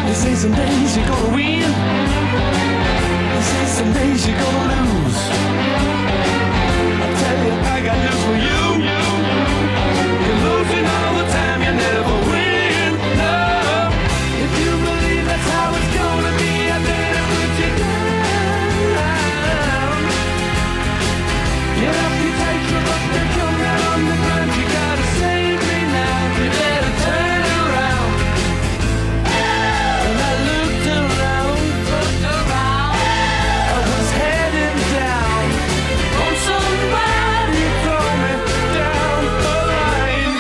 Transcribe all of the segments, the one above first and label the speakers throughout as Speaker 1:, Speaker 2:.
Speaker 1: They say some days you're gonna win. They say some days you're gonna lose. I tell you, I got news for you. You're losing all the time, you never win. No. If you believe that's how it's gonna be, I better put you down. Get up, you take your book, and come down on the ground. You gotta save me now. You better turn around. And I looked around. I was heading down. Oh, somebody throw me down the line.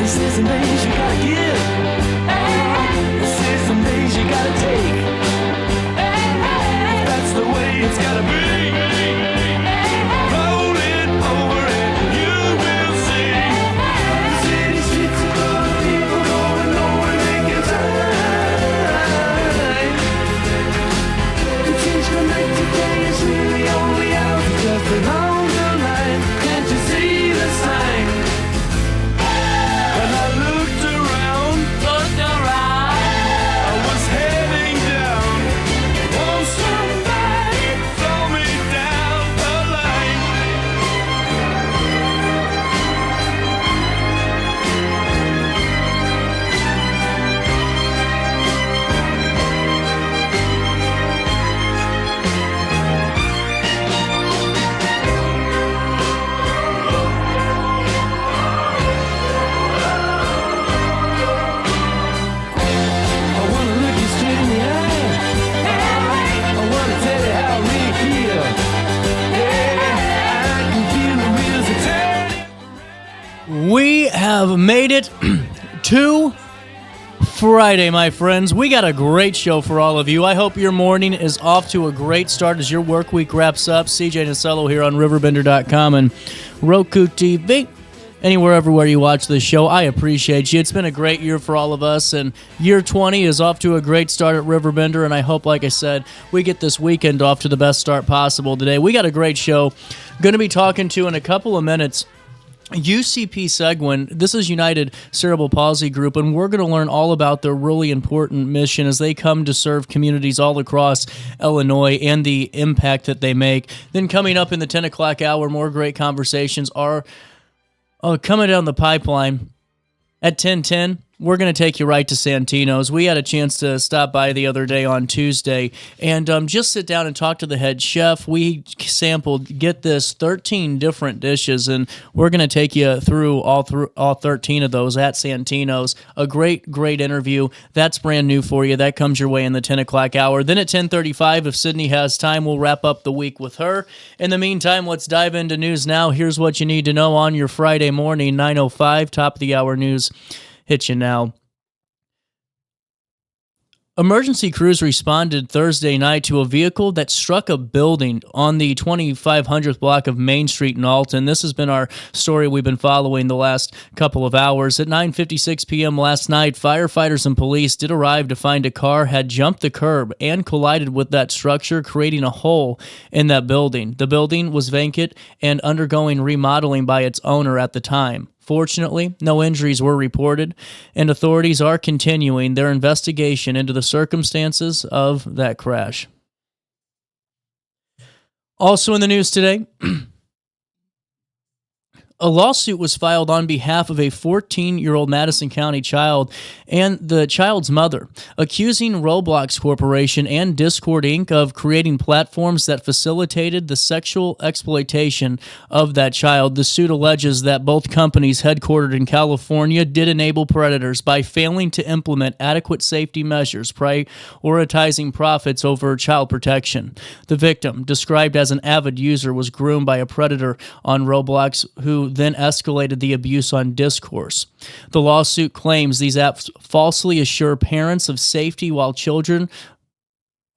Speaker 1: This is some days you gotta give. This is some days you gotta take. That's the way it's gotta be. Roll it over and you will see. The city streets are full of people going nowhere, making time. To change from night to day is really only out just along the line. Can't you see the sign? When I looked around, I was heading down. Won't somebody throw me down the line? I wanna look you straight in the eye. I wanna tell you how I really feel. Yeah, I can feel the wheels are turning.
Speaker 2: We have made it to Friday, my friends. We got a great show for all of you. I hope your morning is off to a great start as your work week wraps up. CJ Nasello here on RiverBender.com and Roku TV. Anywhere, everywhere you watch this show, I appreciate you. It's been a great year for all of us, and year 20 is off to a great start at Riverbender, and I hope, like I said, we get this weekend off to the best start possible today. We got a great show. Going to be talking to, in a couple of minutes, UCP Seguin. This is United Cerebral Palsy Group, and we're going to learn all about their really important mission as they come to serve communities all across Illinois and the impact that they make. Then coming up in the 10 o'clock hour, more great conversations are coming down the pipeline. At 10:10, we're going to take you right to Santinos. We had a chance to stop by the other day on Tuesday and just sit down and talk to the head chef. We sampled, get this, 13 different dishes, and we're going to take you through all 13 of those at Santinos. A great interview. That's brand new for you. That comes your way in the 10 o'clock hour. Then at 10:35, if Sydney has time, we'll wrap up the week with her. In the meantime, let's dive into news now. Here's what you need to know on your Friday morning, 9:05, top of the hour news. Hit you now. Emergency crews responded Thursday night to a vehicle that struck a building on the 2500th block of Main Street in Alton. This has been our story we've been following the last couple of hours. At 9:56 p.m. last night, firefighters and police did arrive to find a car had jumped the curb and collided with that structure, creating a hole in that building. The building was vacant and undergoing remodeling by its owner at the time. Fortunately, no injuries were reported, and authorities are continuing their investigation into the circumstances of that crash. Also in the news today, a lawsuit was filed on behalf of a 14-year-old Madison County child and the child's mother, accusing Roblox Corporation and Discord Inc. of creating platforms that facilitated the sexual exploitation of that child. The suit alleges that both companies headquartered in California did enable predators by failing to implement adequate safety measures, prioritizing profits over child protection. The victim, described as an avid user, was groomed by a predator on Roblox who then escalated the abuse on Discourse. The lawsuit claims these apps falsely assure parents of safety while children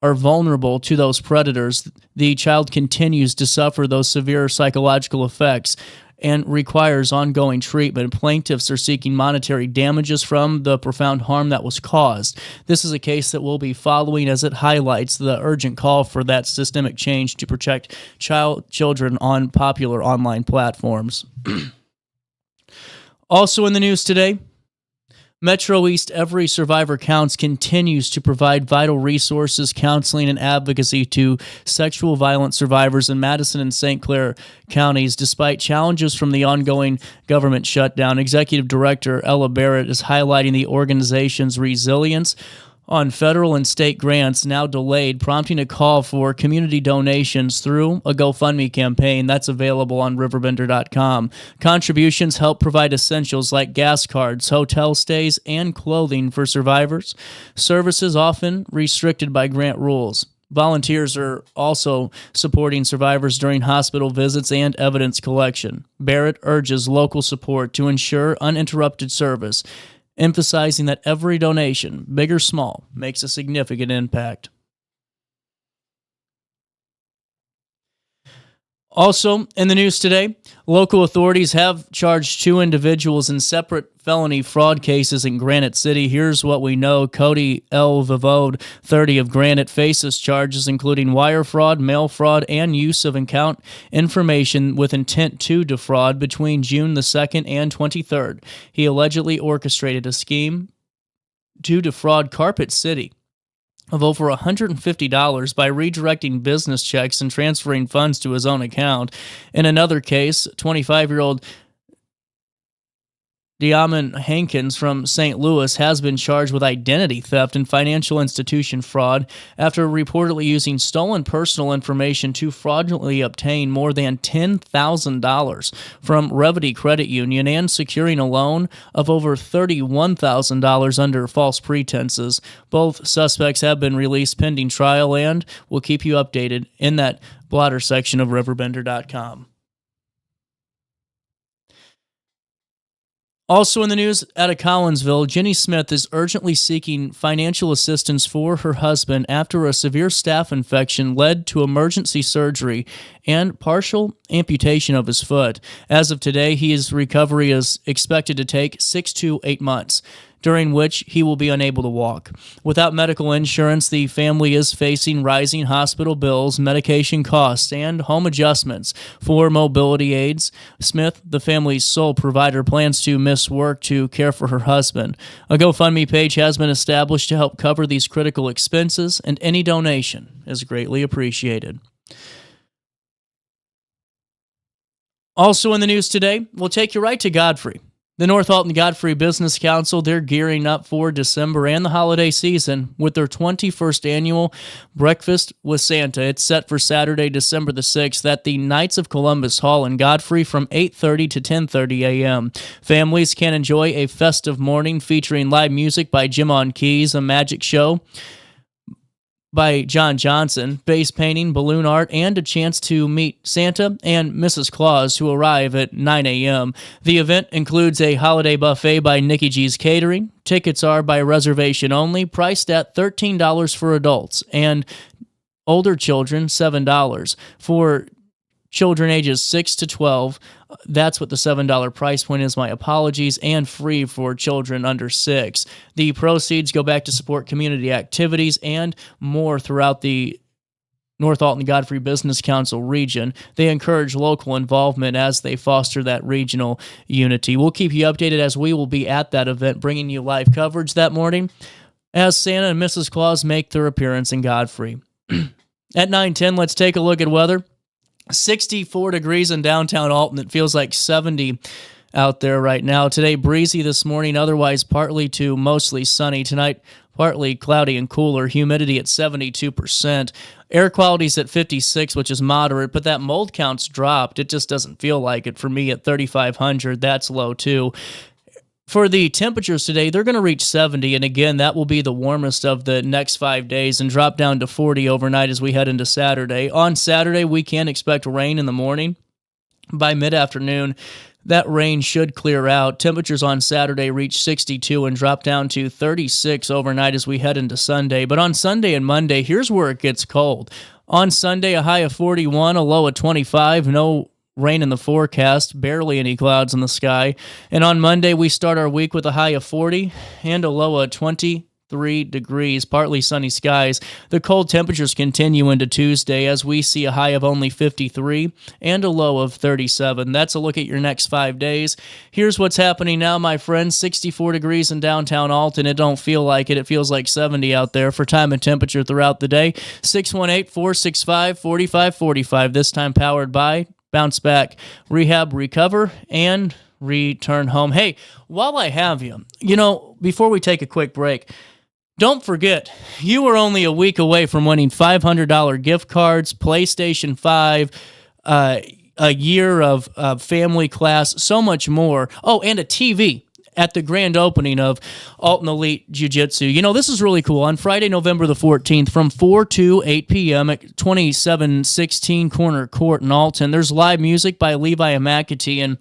Speaker 2: are vulnerable to those predators. The child continues to suffer those severe psychological effects and requires ongoing treatment. Plaintiffs are seeking monetary damages from the profound harm that was caused. This is a case that we'll be following as it highlights the urgent call for that systemic change to protect children on popular online platforms. Also in the news today, Metro East Every Survivor Counts continues to provide vital resources, counseling, and advocacy to sexual violence survivors in Madison and St. Clair counties. Despite challenges from the ongoing government shutdown, Executive Director Ella Barrett is highlighting the organization's resilience on federal and state grants now delayed, prompting a call for community donations through a GoFundMe campaign that's available on RiverBender.com. Contributions help provide essentials like gas cards, hotel stays, and clothing for survivors. Services often restricted by grant rules. Volunteers are also supporting survivors during hospital visits and evidence collection. Barrett urges local support to ensure uninterrupted service, emphasizing that every donation, big or small, makes a significant impact. Also, in the news today, local authorities have charged 2 individuals in separate felony fraud cases in Granite City. Here's what we know. Cody L. Vivode, 30 of Granite, faces charges including wire fraud, mail fraud, and use of account information with intent to defraud between June the 2nd and 23rd. He allegedly orchestrated a scheme to defraud Carpet City of over $150 by redirecting business checks and transferring funds to his own account. In another case, 25-year-old Diamond Hankins from St. Louis has been charged with identity theft and financial institution fraud after reportedly using stolen personal information to fraudulently obtain more than $10,000 from Revity Credit Union and securing a loan of over $31,000 under false pretenses. Both suspects have been released pending trial and will keep you updated in that blotter section of RiverBender.com. Also in the news, out of Collinsville, Jenny Smith is urgently seeking financial assistance for her husband after a severe staph infection led to emergency surgery and partial amputation of his foot. As of today, his recovery is expected to take 6 to 8 months, during which he will be unable to walk. Without medical insurance, the family is facing rising hospital bills, medication costs, and home adjustments. For mobility aids, Smith, the family's sole provider, plans to miss work to care for her husband. A GoFundMe page has been established to help cover these critical expenses, and any donation is greatly appreciated. Also in the news today, we'll take you right to Godfrey. The North Alton Godfrey Business Council, they're gearing up for December and the holiday season with their 21st annual Breakfast with Santa. It's set for Saturday, December the 6th at the Knights of Columbus Hall in Godfrey from 8:30 to 10:30 a.m. Families can enjoy a festive morning featuring live music by Jim on Keys, a magic show by John Johnson, base painting, balloon art, and a chance to meet Santa and Mrs. Claus, who arrive at 9 a.m. The event includes a holiday buffet by Nikki G's Catering. Tickets are by reservation only, priced at $13 for adults, and older children, $7. For children ages 6 to 12, that's what the $7 price point is, my apologies, and free for children under 6. The proceeds go back to support community activities and more throughout the North Alton Godfrey Business Council region. They encourage local involvement as they foster that regional unity. We'll keep you updated as we will be at that event, bringing you live coverage that morning as Santa and Mrs. Claus make their appearance in Godfrey. At 9:10, let's take a look at weather. 64 degrees in downtown Alton. It feels like 70 out there right now. Today, breezy this morning, otherwise partly to mostly sunny. Tonight, partly cloudy and cooler. Humidity at 72%. Air quality's at 56, which is moderate, but that mold count's dropped. It just doesn't feel like it for me at 3,500. That's low, too. For the temperatures today, they're going to reach 70, and again, that will be the warmest of the next 5 days and drop down to 40 overnight as we head into Saturday. On Saturday, we can expect rain in the morning. By mid-afternoon, that rain should clear out. Temperatures on Saturday reach 62 and drop down to 36 overnight as we head into Sunday. But on Sunday and Monday, here's where it gets cold. On Sunday, a high of 41, a low of 25, no rain in the forecast, barely any clouds in the sky. And on Monday, we start our week with a high of 40 and a low of 23 degrees, partly sunny skies. The cold temperatures continue into Tuesday as we see a high of only 53 and a low of 37. That's a look at your next 5 days. Here's what's happening now, my friends. 64 degrees in downtown Alton. It don't feel like it. It feels like 70 out there for time and temperature throughout the day. 618-465-4545. This time powered by Bounce Back, Rehab, Recover, and Return Home. Hey, while I have you, before we take a quick break, don't forget, you are only a week away from winning $500 gift cards, PlayStation 5, a year of family class, so much more. Oh, and a TV at the grand opening of Alton Elite Jiu-Jitsu. This is really cool. On Friday, November the 14th, from 4 to 8 p.m. at 2716 Corner Court in Alton, there's live music by Levi Amakati, and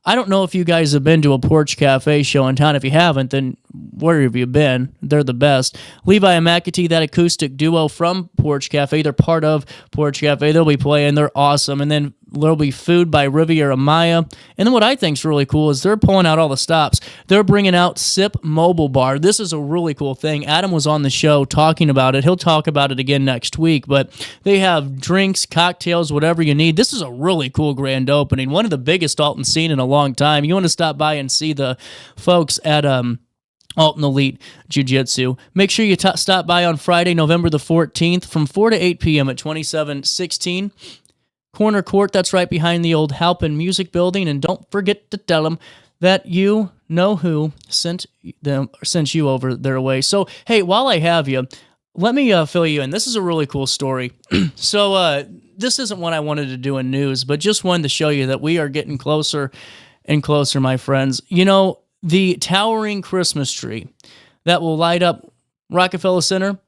Speaker 2: I don't know if you guys have been to a Porch Cafe show in town. If you haven't, then where have you been? They're the best. Levi and Amakati, that acoustic duo from Porch Cafe, they're part of Porch Cafe. They'll be playing. They're awesome. And then there'll be food by Riviera Maya. And then what I think's really cool is they're pulling out all the stops. They're bringing out Sip Mobile Bar. This is a really cool thing. Adam was on the show talking about it. He'll talk about it again next week. But they have drinks, cocktails, whatever you need. This is a really cool grand opening. One of the biggest Alton scene in a long time. You want to stop by and see the folks at Alton Elite Jiu-Jitsu. Make sure you stop by on Friday, November the 14th from 4 to 8 p.m. at 2716 Corner Court. That's right behind the old Halpin Music Building. And don't forget to tell them that you know who sent you over their way. So, hey, while I have you, let me fill you in. This is a really cool story. So, this isn't what I wanted to do in news, but just wanted to show you that we are getting closer and closer, my friends. The towering Christmas tree that will light up Rockefeller Center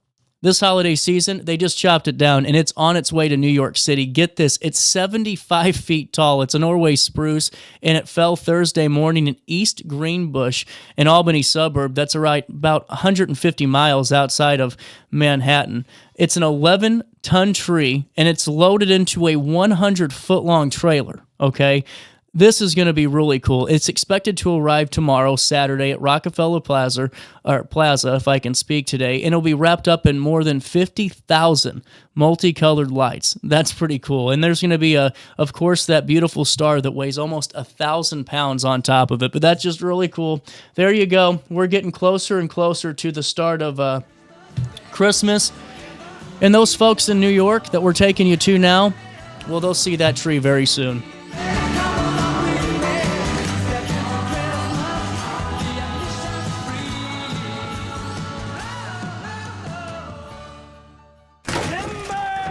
Speaker 2: this holiday season, they just chopped it down, and it's on its way to New York City. Get this, it's 75 feet tall. It's a Norway spruce, and it fell Thursday morning in East Greenbush, an Albany suburb. That's about 150 miles outside of Manhattan. It's an 11-ton tree, and it's loaded into a 100-foot-long trailer, okay? This is going to be really cool. It's expected to arrive tomorrow, Saturday, at Rockefeller Plaza, if I can speak today, and it'll be wrapped up in more than 50,000 multicolored lights. That's pretty cool. And there's going to be, of course, that beautiful star that weighs almost 1,000 pounds on top of it, but that's just really cool. There you go. We're getting closer and closer to the start of Christmas. And those folks in New York that we're taking you to now, well, they'll see that tree very soon.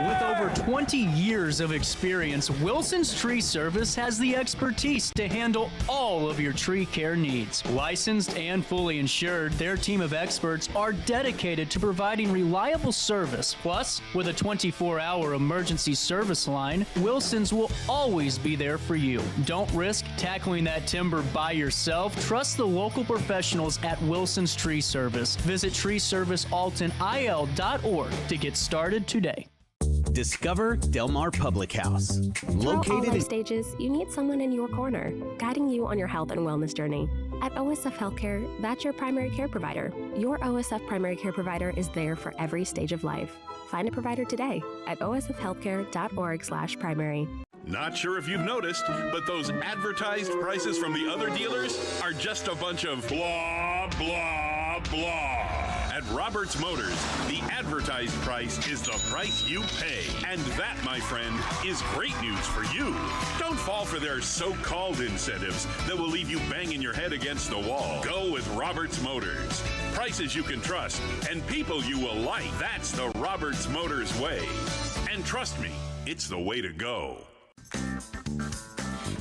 Speaker 2: With over 20 years of experience, Wilson's Tree Service has the expertise to handle all of your tree care needs. Licensed and fully insured, their team of experts are dedicated to providing reliable service. Plus, with a 24-hour emergency service line, Wilson's will always be there for you. Don't risk tackling that timber by yourself. Trust the local professionals at Wilson's Tree Service. Visit treeservicealtonil.org to get started today.
Speaker 3: Discover Del Mar Public House.
Speaker 4: Throughout all
Speaker 3: Located
Speaker 4: life
Speaker 3: in
Speaker 4: stages, you need someone in your corner, guiding you on your health and wellness journey. At OSF Healthcare, that's your primary care provider. Your OSF primary care provider is there for every stage of life. Find a provider today at osfhealthcare.org/primary.
Speaker 5: Not sure if you've noticed, but those advertised prices from the other dealers are just a bunch of blah, blah, blah. At Roberts Motors, the advertised price is the price you pay. And that, my friend, is great news for you. Don't fall for their so-called incentives that will leave you banging your head against the wall. Go with Roberts Motors. Prices you can trust and people you will like. That's the Roberts Motors way. And trust me, it's the way to go.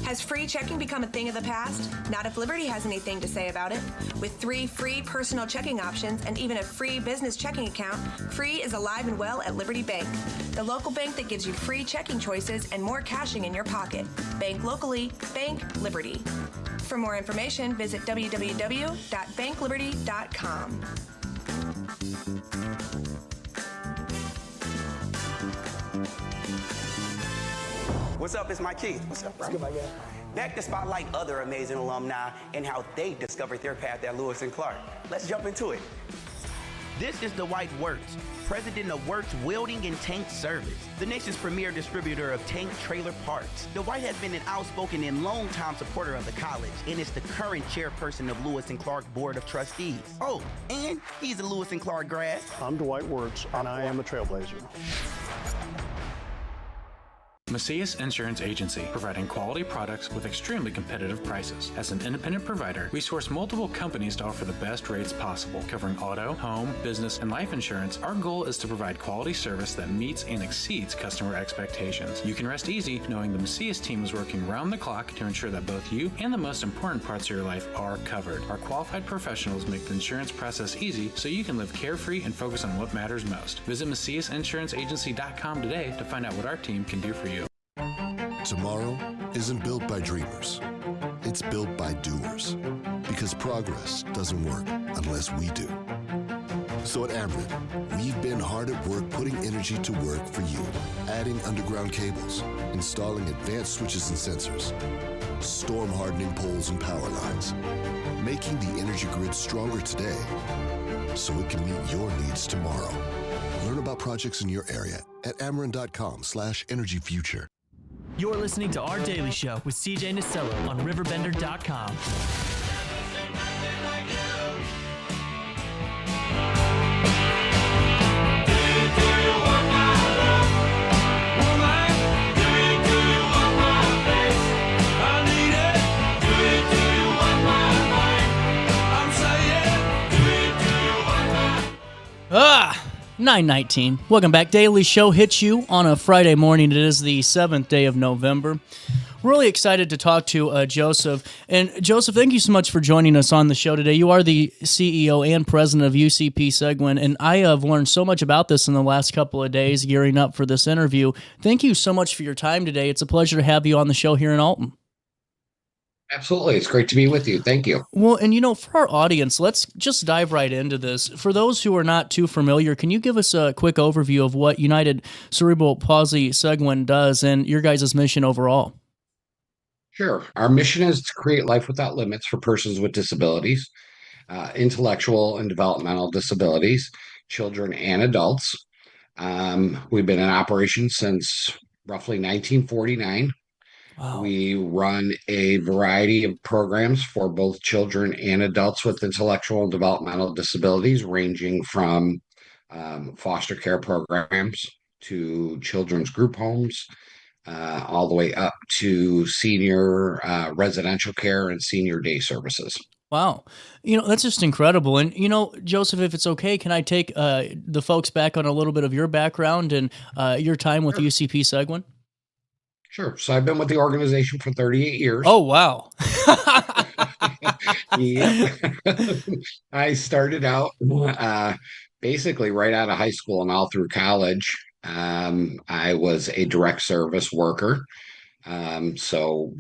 Speaker 6: Has free checking become a thing of the past? Not if Liberty has anything to say about it. With 3 free personal checking options and even a free business checking account, free is alive and well at Liberty Bank, the local bank that gives you free checking choices and more cashing in your pocket. Bank locally, bank Liberty. For more information, visit www.bankliberty.com.
Speaker 7: What's up? It's Mike Keith. What's up, bro? Back to spotlight other amazing alumni and how they discovered their path at Lewis and Clark. Let's jump into it. This is Dwight Wirtz, president of Wirtz Welding and Tank Service, the nation's premier distributor of tank trailer parts. Dwight has been an outspoken and long-time supporter of the college and is the current chairperson of Lewis and Clark Board of Trustees. Oh, and he's a Lewis and Clark grad.
Speaker 8: I'm Dwight Wirtz, and I am a trailblazer.
Speaker 9: Macias Insurance Agency, providing quality products with extremely competitive prices. As an independent provider, we source multiple companies to offer the best rates possible, covering auto, home, business, and life insurance. Our goal is to provide quality service that meets and exceeds customer expectations. You can rest easy knowing the Macias team is working round the clock to ensure that both you and the most important parts of your life are covered. Our qualified professionals make the insurance process easy so you can live carefree and focus on what matters most. Visit MaciasInsuranceAgency.com today to find out what our team can do for you.
Speaker 10: Tomorrow isn't built by dreamers. It's built by doers. Because progress doesn't work unless we do. So at Ameren, we've been hard at work putting energy to work for you. Adding underground cables, installing advanced switches and sensors, storm hardening poles and power lines, making the energy grid stronger today so it can meet your needs tomorrow. Learn about projects in your area at Ameren.com/energyfuture.
Speaker 11: You're listening to Our Daily Show with CJ Nasello on RiverBender.com.
Speaker 2: Ah! 9:19. Welcome back. Daily Show hits you on a Friday morning. It is the 7th day of November. Really excited to talk to Joseph. And Joseph, thank you so much for joining us on the show today. You are the CEO and president of UCP Seguin, and I have learned so much about this in the last couple of days gearing up for this interview. Thank you so much for your time today. It's a pleasure to have you on the show here in Alton.
Speaker 12: Absolutely. It's great to be with you. Thank you.
Speaker 2: Well, and for our audience, let's just dive right into this. For those who are not too familiar, can you give us a quick overview of what United Cerebral Palsy Seguin does and your guys' mission overall?
Speaker 12: Sure. Our mission is to create life without limits for persons with disabilities, intellectual and developmental disabilities, children and adults. We've been in operation since roughly 1949. Wow. We run a variety of programs for both children and adults with intellectual and developmental disabilities, ranging from foster care programs to children's group homes, all the way up to senior residential care and senior day services.
Speaker 2: Wow. That's just incredible. And, Joseph, if it's okay, can I take the folks back on a little bit of your background and your time with UCP Seguin?
Speaker 12: Sure. So I've been with the organization for 38 years.
Speaker 2: Oh, wow.
Speaker 12: Yeah. I started out basically right out of high school and all through college. I was a direct service worker. So,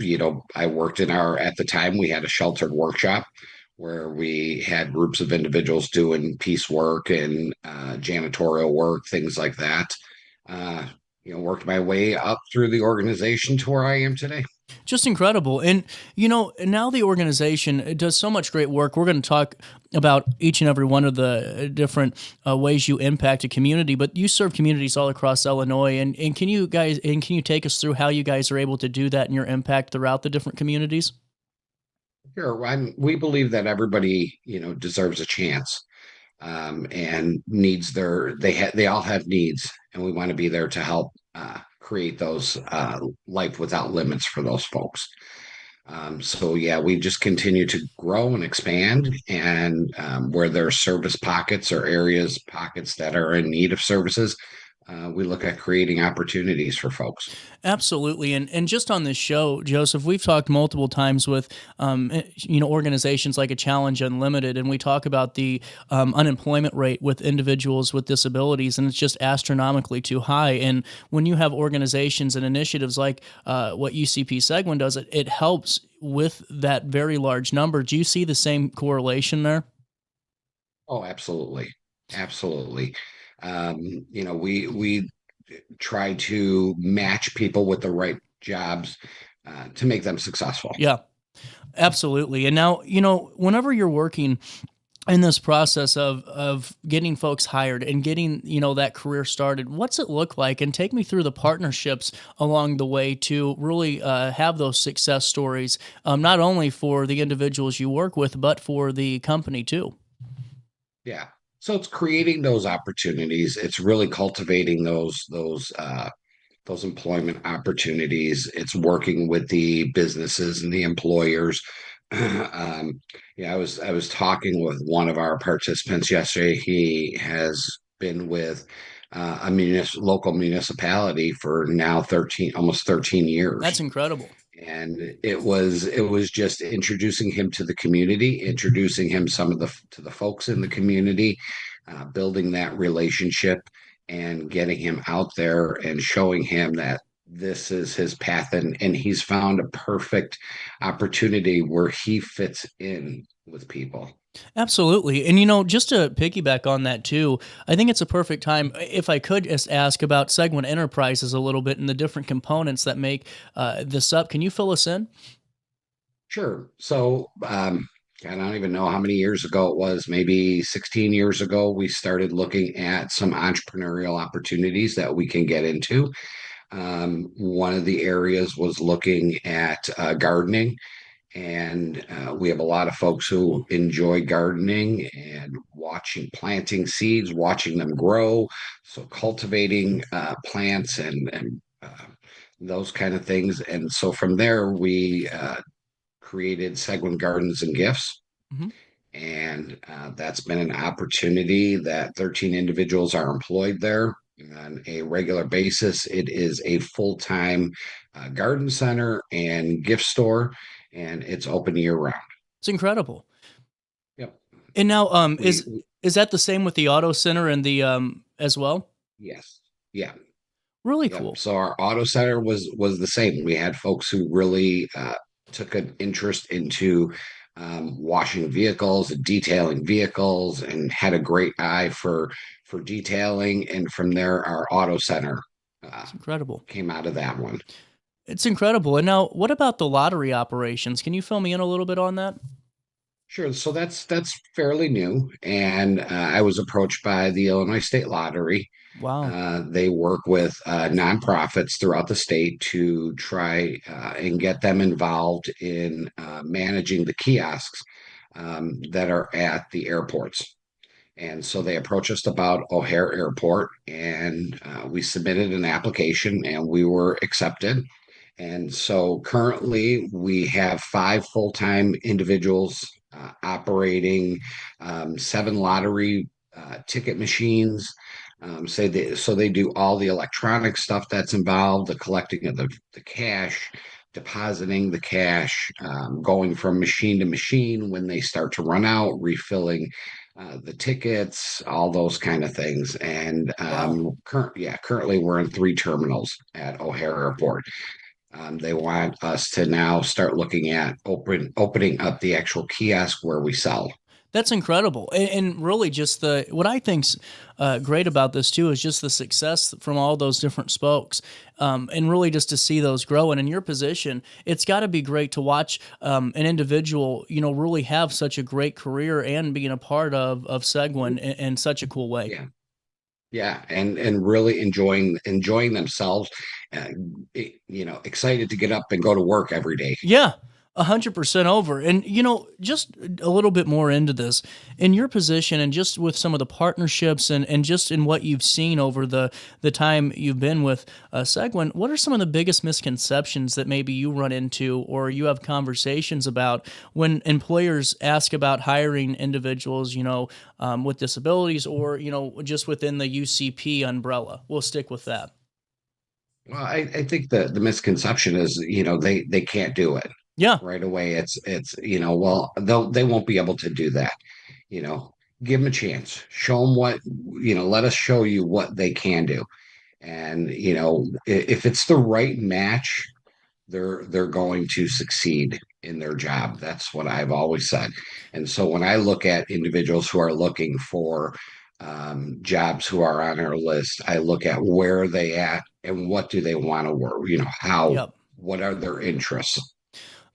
Speaker 12: I worked at the time we had a sheltered workshop where we had groups of individuals doing piecework and janitorial work, things like that. Worked my way up through the organization to where I am today.
Speaker 2: Just incredible. And, now the organization does so much great work. We're going to talk about each and every one of the different ways you impact a community, but you serve communities all across Illinois. And can you take us through how you guys are able to do that and your impact throughout the different communities?
Speaker 12: Sure. We believe that everybody, deserves a chance. And needs they all have needs, and we want to be there to help create those life without limits for those folks. So we just continue to grow and expand, and where there are service pockets or pockets that are in need of services, we look at creating opportunities for folks.
Speaker 2: Absolutely. And just on this show, Joseph, we've talked multiple times with, organizations like A Challenge Unlimited, and we talk about the unemployment rate with individuals with disabilities, and it's just astronomically too high. And when you have organizations and initiatives like what UCP Seguin does, it helps with that very large number. Do you see the same correlation there?
Speaker 12: Oh, absolutely. Absolutely. We try to match people with the right jobs to make them successful.
Speaker 2: Yeah, absolutely. And now, whenever you're working in this process of getting folks hired and getting, that career started, what's it look like? And take me through the partnerships along the way to really have those success stories, not only for the individuals you work with, but for the company too.
Speaker 12: Yeah. So it's creating those opportunities. It's really cultivating those employment opportunities. It's working with the businesses and the employers. Yeah, I was talking with one of our participants yesterday. He has been with a local municipality for now almost 13 years.
Speaker 2: That's incredible.
Speaker 12: And it was just introducing him to the community, introducing him to the folks in the community, building that relationship and getting him out there and showing him that this is his path, and he's found a perfect opportunity where he fits in with people.
Speaker 2: Absolutely. And, just to piggyback on that too, I think it's a perfect time, if I could just ask about Seguin Enterprises a little bit and the different components that make this up. Can you fill us in?
Speaker 12: Sure. So, I don't even know how many years ago it was, maybe 16 years ago, we started looking at some entrepreneurial opportunities that we can get into. One of the areas was looking at gardening. And we have a lot of folks who enjoy gardening and planting seeds, watching them grow. So cultivating plants and those kind of things. And so from there, we created Seguin Gardens and Gifts.
Speaker 2: Mm-hmm.
Speaker 12: And that's been an opportunity that 13 individuals are employed there on a regular basis. It is a full-time garden center and gift store, and it's open year round.
Speaker 2: It's incredible.
Speaker 12: Yep.
Speaker 2: And now, is that the same with the auto center and the as well?
Speaker 12: Yes. Yeah.
Speaker 2: Really
Speaker 12: Yep.
Speaker 2: cool.
Speaker 12: So our auto center was the same. We had folks who really took an interest into washing vehicles, detailing vehicles, and had a great eye for detailing. And from there, our auto center
Speaker 2: it's incredible.
Speaker 12: Came out of that one.
Speaker 2: It's incredible. And now, what about the lottery operations? Can you fill me in a little bit on that?
Speaker 12: Sure. So that's fairly new, and I was approached by the Illinois State Lottery.
Speaker 2: Wow.
Speaker 12: They work with nonprofits throughout the state to try and get them involved in managing the kiosks that are at the airports. And so they approached us about O'Hare Airport, and we submitted an application, and we were accepted. And so currently we have 5 full-time individuals operating 7 lottery ticket machines. So they do all the electronic stuff that's involved, the collecting of the cash, depositing the cash, going from machine to machine when they start to run out, refilling the tickets, all those kind of things. And currently we're in 3 terminals at O'Hare Airport. They want us to now start looking at opening up the actual kiosk where we sell.
Speaker 2: That's incredible. And really just what I think's great about this too is just the success from all those different spokes, and really just to see those grow. And in your position, it's got to be great to watch an individual, really have such a great career and being a part of Seguin in such a cool way.
Speaker 12: Yeah. Yeah, and really enjoying themselves, excited to get up and go to work every day.
Speaker 2: Yeah, 100% over. And, just a little bit more into this, in your position and just with some of the partnerships and just in what you've seen over the time you've been with Seguin, what are some of the biggest misconceptions that maybe you run into or you have conversations about when employers ask about hiring individuals, with disabilities or, just within the UCP umbrella? We'll stick with that.
Speaker 12: Well, I think the misconception is, they can't do it.
Speaker 2: Yeah.
Speaker 12: Right away. It's well, they won't be able to do that. Give them a chance. Show them let us show you what they can do. And, if it's the right match, they're going to succeed in their job. That's what I've always said. And so when I look at individuals who are looking for jobs who are on our list, I look at where are they at and what do they want to work, how.
Speaker 2: Yep.
Speaker 12: what are their interests.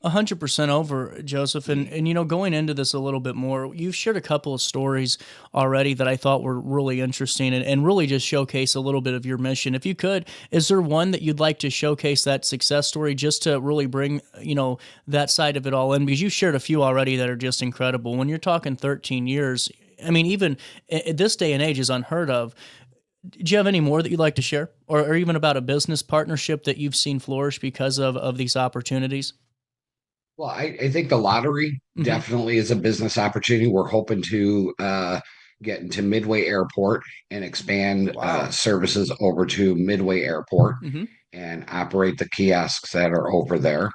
Speaker 2: 100% over, Joseph. And going into this a little bit more, you've shared a couple of stories already that I thought were really interesting and really just showcase a little bit of your mission. If you could, is there one that you'd like to showcase that success story just to really bring, that side of it all in? Because you shared a few already that are just incredible. When you're talking 13 years, I mean, even at this day and age is unheard of. Do you have any more that you'd like to share? Or even about a business partnership that you've seen flourish because of these opportunities?
Speaker 12: Well, I think the lottery definitely is a business opportunity. We're hoping to get into Midway Airport and expand services over to Midway Airport and operate the kiosks that are over there.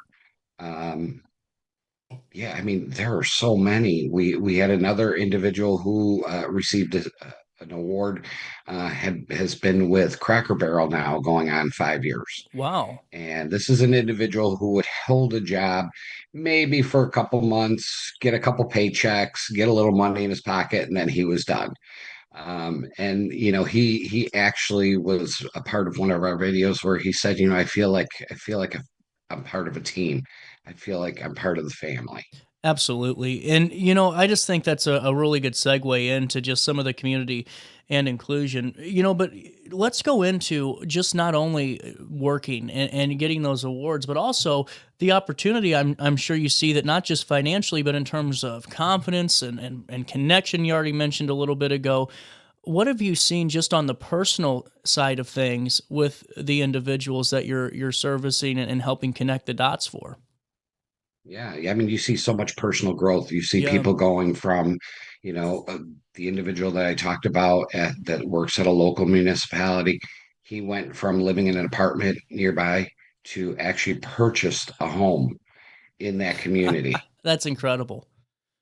Speaker 12: Yeah, I mean, there are so many. We had another individual who received an award, has been with Cracker Barrel now going on 5 years.
Speaker 2: Wow.
Speaker 12: And this is an individual who would hold a job maybe for a couple months, get a couple paychecks, get a little money in his pocket, and then he was done. And he actually was a part of one of our videos where he said, I feel like I'm part of a team. I feel like I'm part of the family.
Speaker 2: Absolutely. And, I just think that's a really good segue into just some of the community and inclusion, but let's go into just not only working and getting those awards, but also the opportunity I'm sure you see that not just financially, but in terms of confidence and connection you already mentioned a little bit ago. What have you seen just on the personal side of things with the individuals that you're servicing and helping connect the dots for?
Speaker 12: Yeah, I mean, you see so much personal growth. You see people going from, the individual that I talked about that works at a local municipality. He went from living in an apartment nearby to actually purchased a home in that community.
Speaker 2: That's incredible.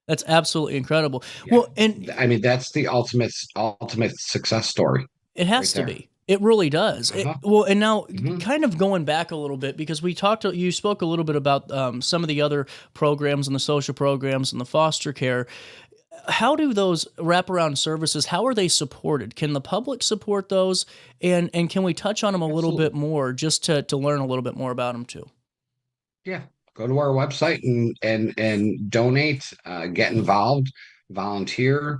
Speaker 2: That's absolutely incredible.
Speaker 12: Yeah.
Speaker 2: Well, and
Speaker 12: I mean, that's the ultimate success story.
Speaker 2: it has to
Speaker 12: there.
Speaker 2: be. It really does. Well, and now kind of going back a little bit, because you spoke a little bit about some of the other programs and the social programs and the foster care. How do those wraparound services, how are they supported? Can the public support those? And can we touch on them a little bit more just to learn a little bit more about them too?
Speaker 12: Yeah. Go to our website and donate, get involved, volunteer.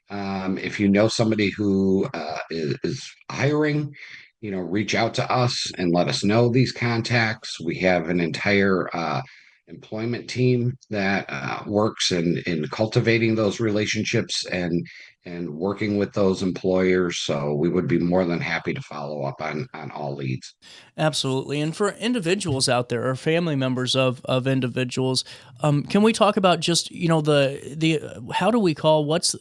Speaker 12: If you know somebody who is hiring, reach out to us and let us know these contacts. We have an entire employment team that works in cultivating those relationships and working with those employers. So we would be more than happy to follow up on all leads.
Speaker 2: Absolutely. And for individuals out there or family members of individuals, can we talk about just, the how do we call, what's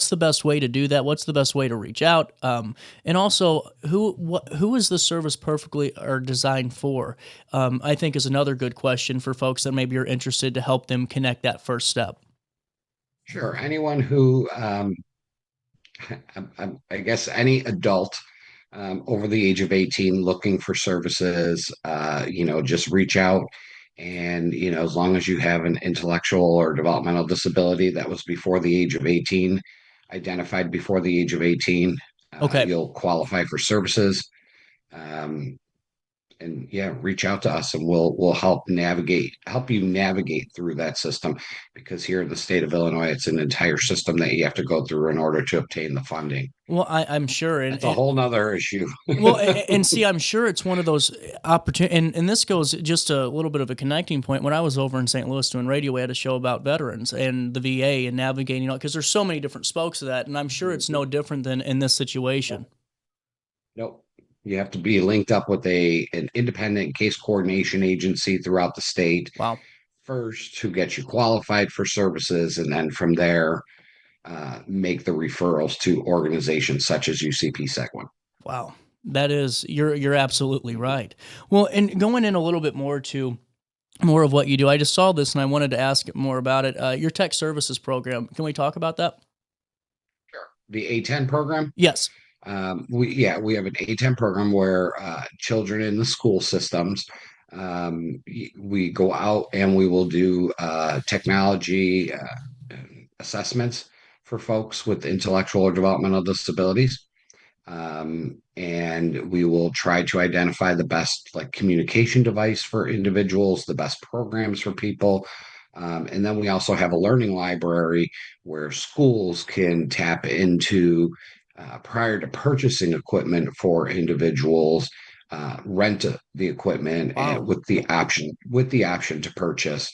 Speaker 2: the best way to do that? What's the best way to reach out? And also who is the service perfectly or designed for? I think is another good question for folks that maybe are interested to help them connect that first step.
Speaker 12: Sure. Anyone who, I guess any adult over the age of 18 looking for services, just reach out. And, as long as you have an intellectual or developmental disability that was before the age of 18, identified before the age of 18, you'll qualify for services. And reach out to us and we'll help you navigate through that system, because here in the state of Illinois, it's an entire system that you have to go through in order to obtain the funding.
Speaker 2: Well, I'm sure. And
Speaker 12: it's a whole nother issue.
Speaker 2: Well, and see, I'm sure it's one of those opportunities, and this goes just a little bit of a connecting point. When I was over in St. Louis doing radio, we had a show about veterans and the VA and navigating, because there's so many different spokes of that, and I'm sure it's no different than in this situation.
Speaker 12: Nope. You have to be linked up with an independent case coordination agency throughout the state.
Speaker 2: Wow.
Speaker 12: First, who gets you qualified for services, and then from there, make the referrals to organizations such as UCP Seguin.
Speaker 2: Wow. That is, you're absolutely right. Well, and going in a little bit more to more of what you do, I just saw this and I wanted to ask more about it. Your tech services program, can we talk about that?
Speaker 12: Sure. The A10 program?
Speaker 2: Yes.
Speaker 12: We have an A10 program where children in the school systems, we go out and we will do technology assessments for folks with intellectual or developmental disabilities. And we will try to identify the best communication device for individuals, the best programs for people. And then we also have a learning library where schools can tap into prior to purchasing equipment for individuals, rent the equipment and with the option to purchase.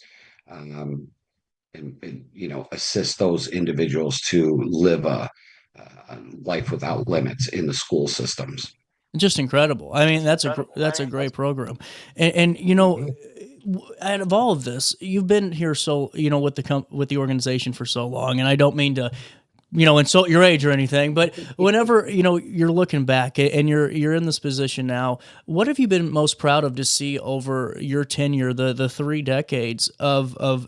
Speaker 12: And assist those individuals to live a life without limits in the school systems.
Speaker 2: Just incredible. I mean, that's a great program, and out of all of this, you've been here with the organization for so long, and I don't mean to insult your age or anything, but whenever you're looking back and you're in this position now, what have you been most proud of to see over your tenure, the 3 decades of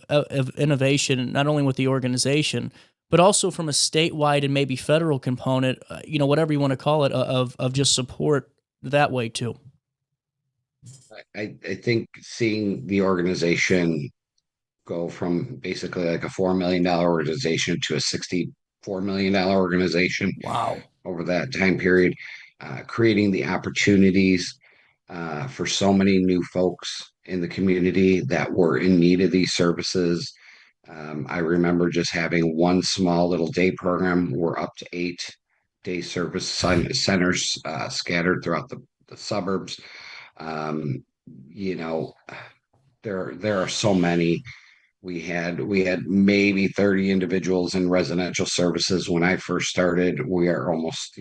Speaker 2: innovation, not only with the organization, but also from a statewide and maybe federal component, whatever you want to call it, of just support that way too?
Speaker 12: I think seeing the organization go from basically like a $4 million organization to a $64 million organization.
Speaker 2: Wow.
Speaker 12: Over that time period, creating the opportunities for so many new folks in the community that were in need of these services. I remember just having one small little day program. We're up to 8 day service centers scattered throughout the suburbs. There are so many. We had maybe 30 individuals in residential services when I first started. We are almost,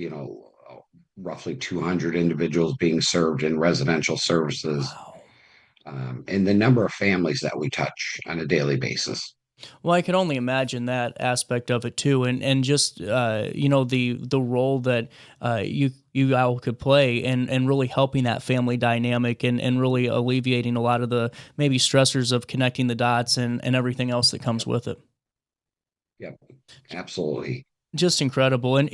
Speaker 12: roughly 200 individuals being served in residential services.
Speaker 2: Wow.
Speaker 12: And the number of families that we touch on a daily basis.
Speaker 2: Well, I can only imagine that aspect of it too, and just the role that you all could play and really helping that family dynamic and really alleviating a lot of the maybe stressors of connecting the dots and everything else that comes with it.
Speaker 12: Yep, absolutely.
Speaker 2: Just incredible. And,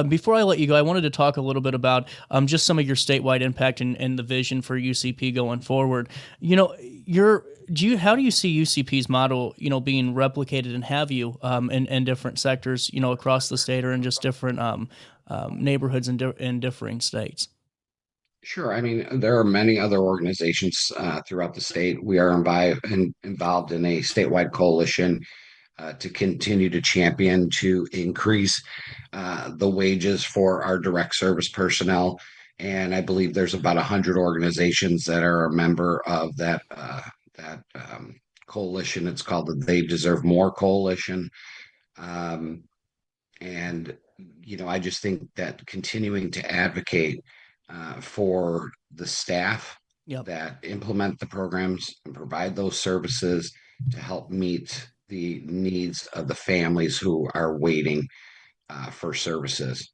Speaker 2: before I let you go, I wanted to talk a little bit about just some of your statewide impact and the vision for UCP going forward. How do you see UCP's model, being replicated and have you in different sectors, across the state or in just different neighborhoods in differing states?
Speaker 12: Sure. I mean, there are many other organizations throughout the state. We are involved in a statewide coalition to continue to champion to increase the wages for our direct service personnel. And I believe there's about 100 organizations that are a member of that coalition. It's called the They Deserve More Coalition. And I just think that continuing to advocate for the staff that implement the programs and provide those services to help meet the needs of the families who are waiting for services.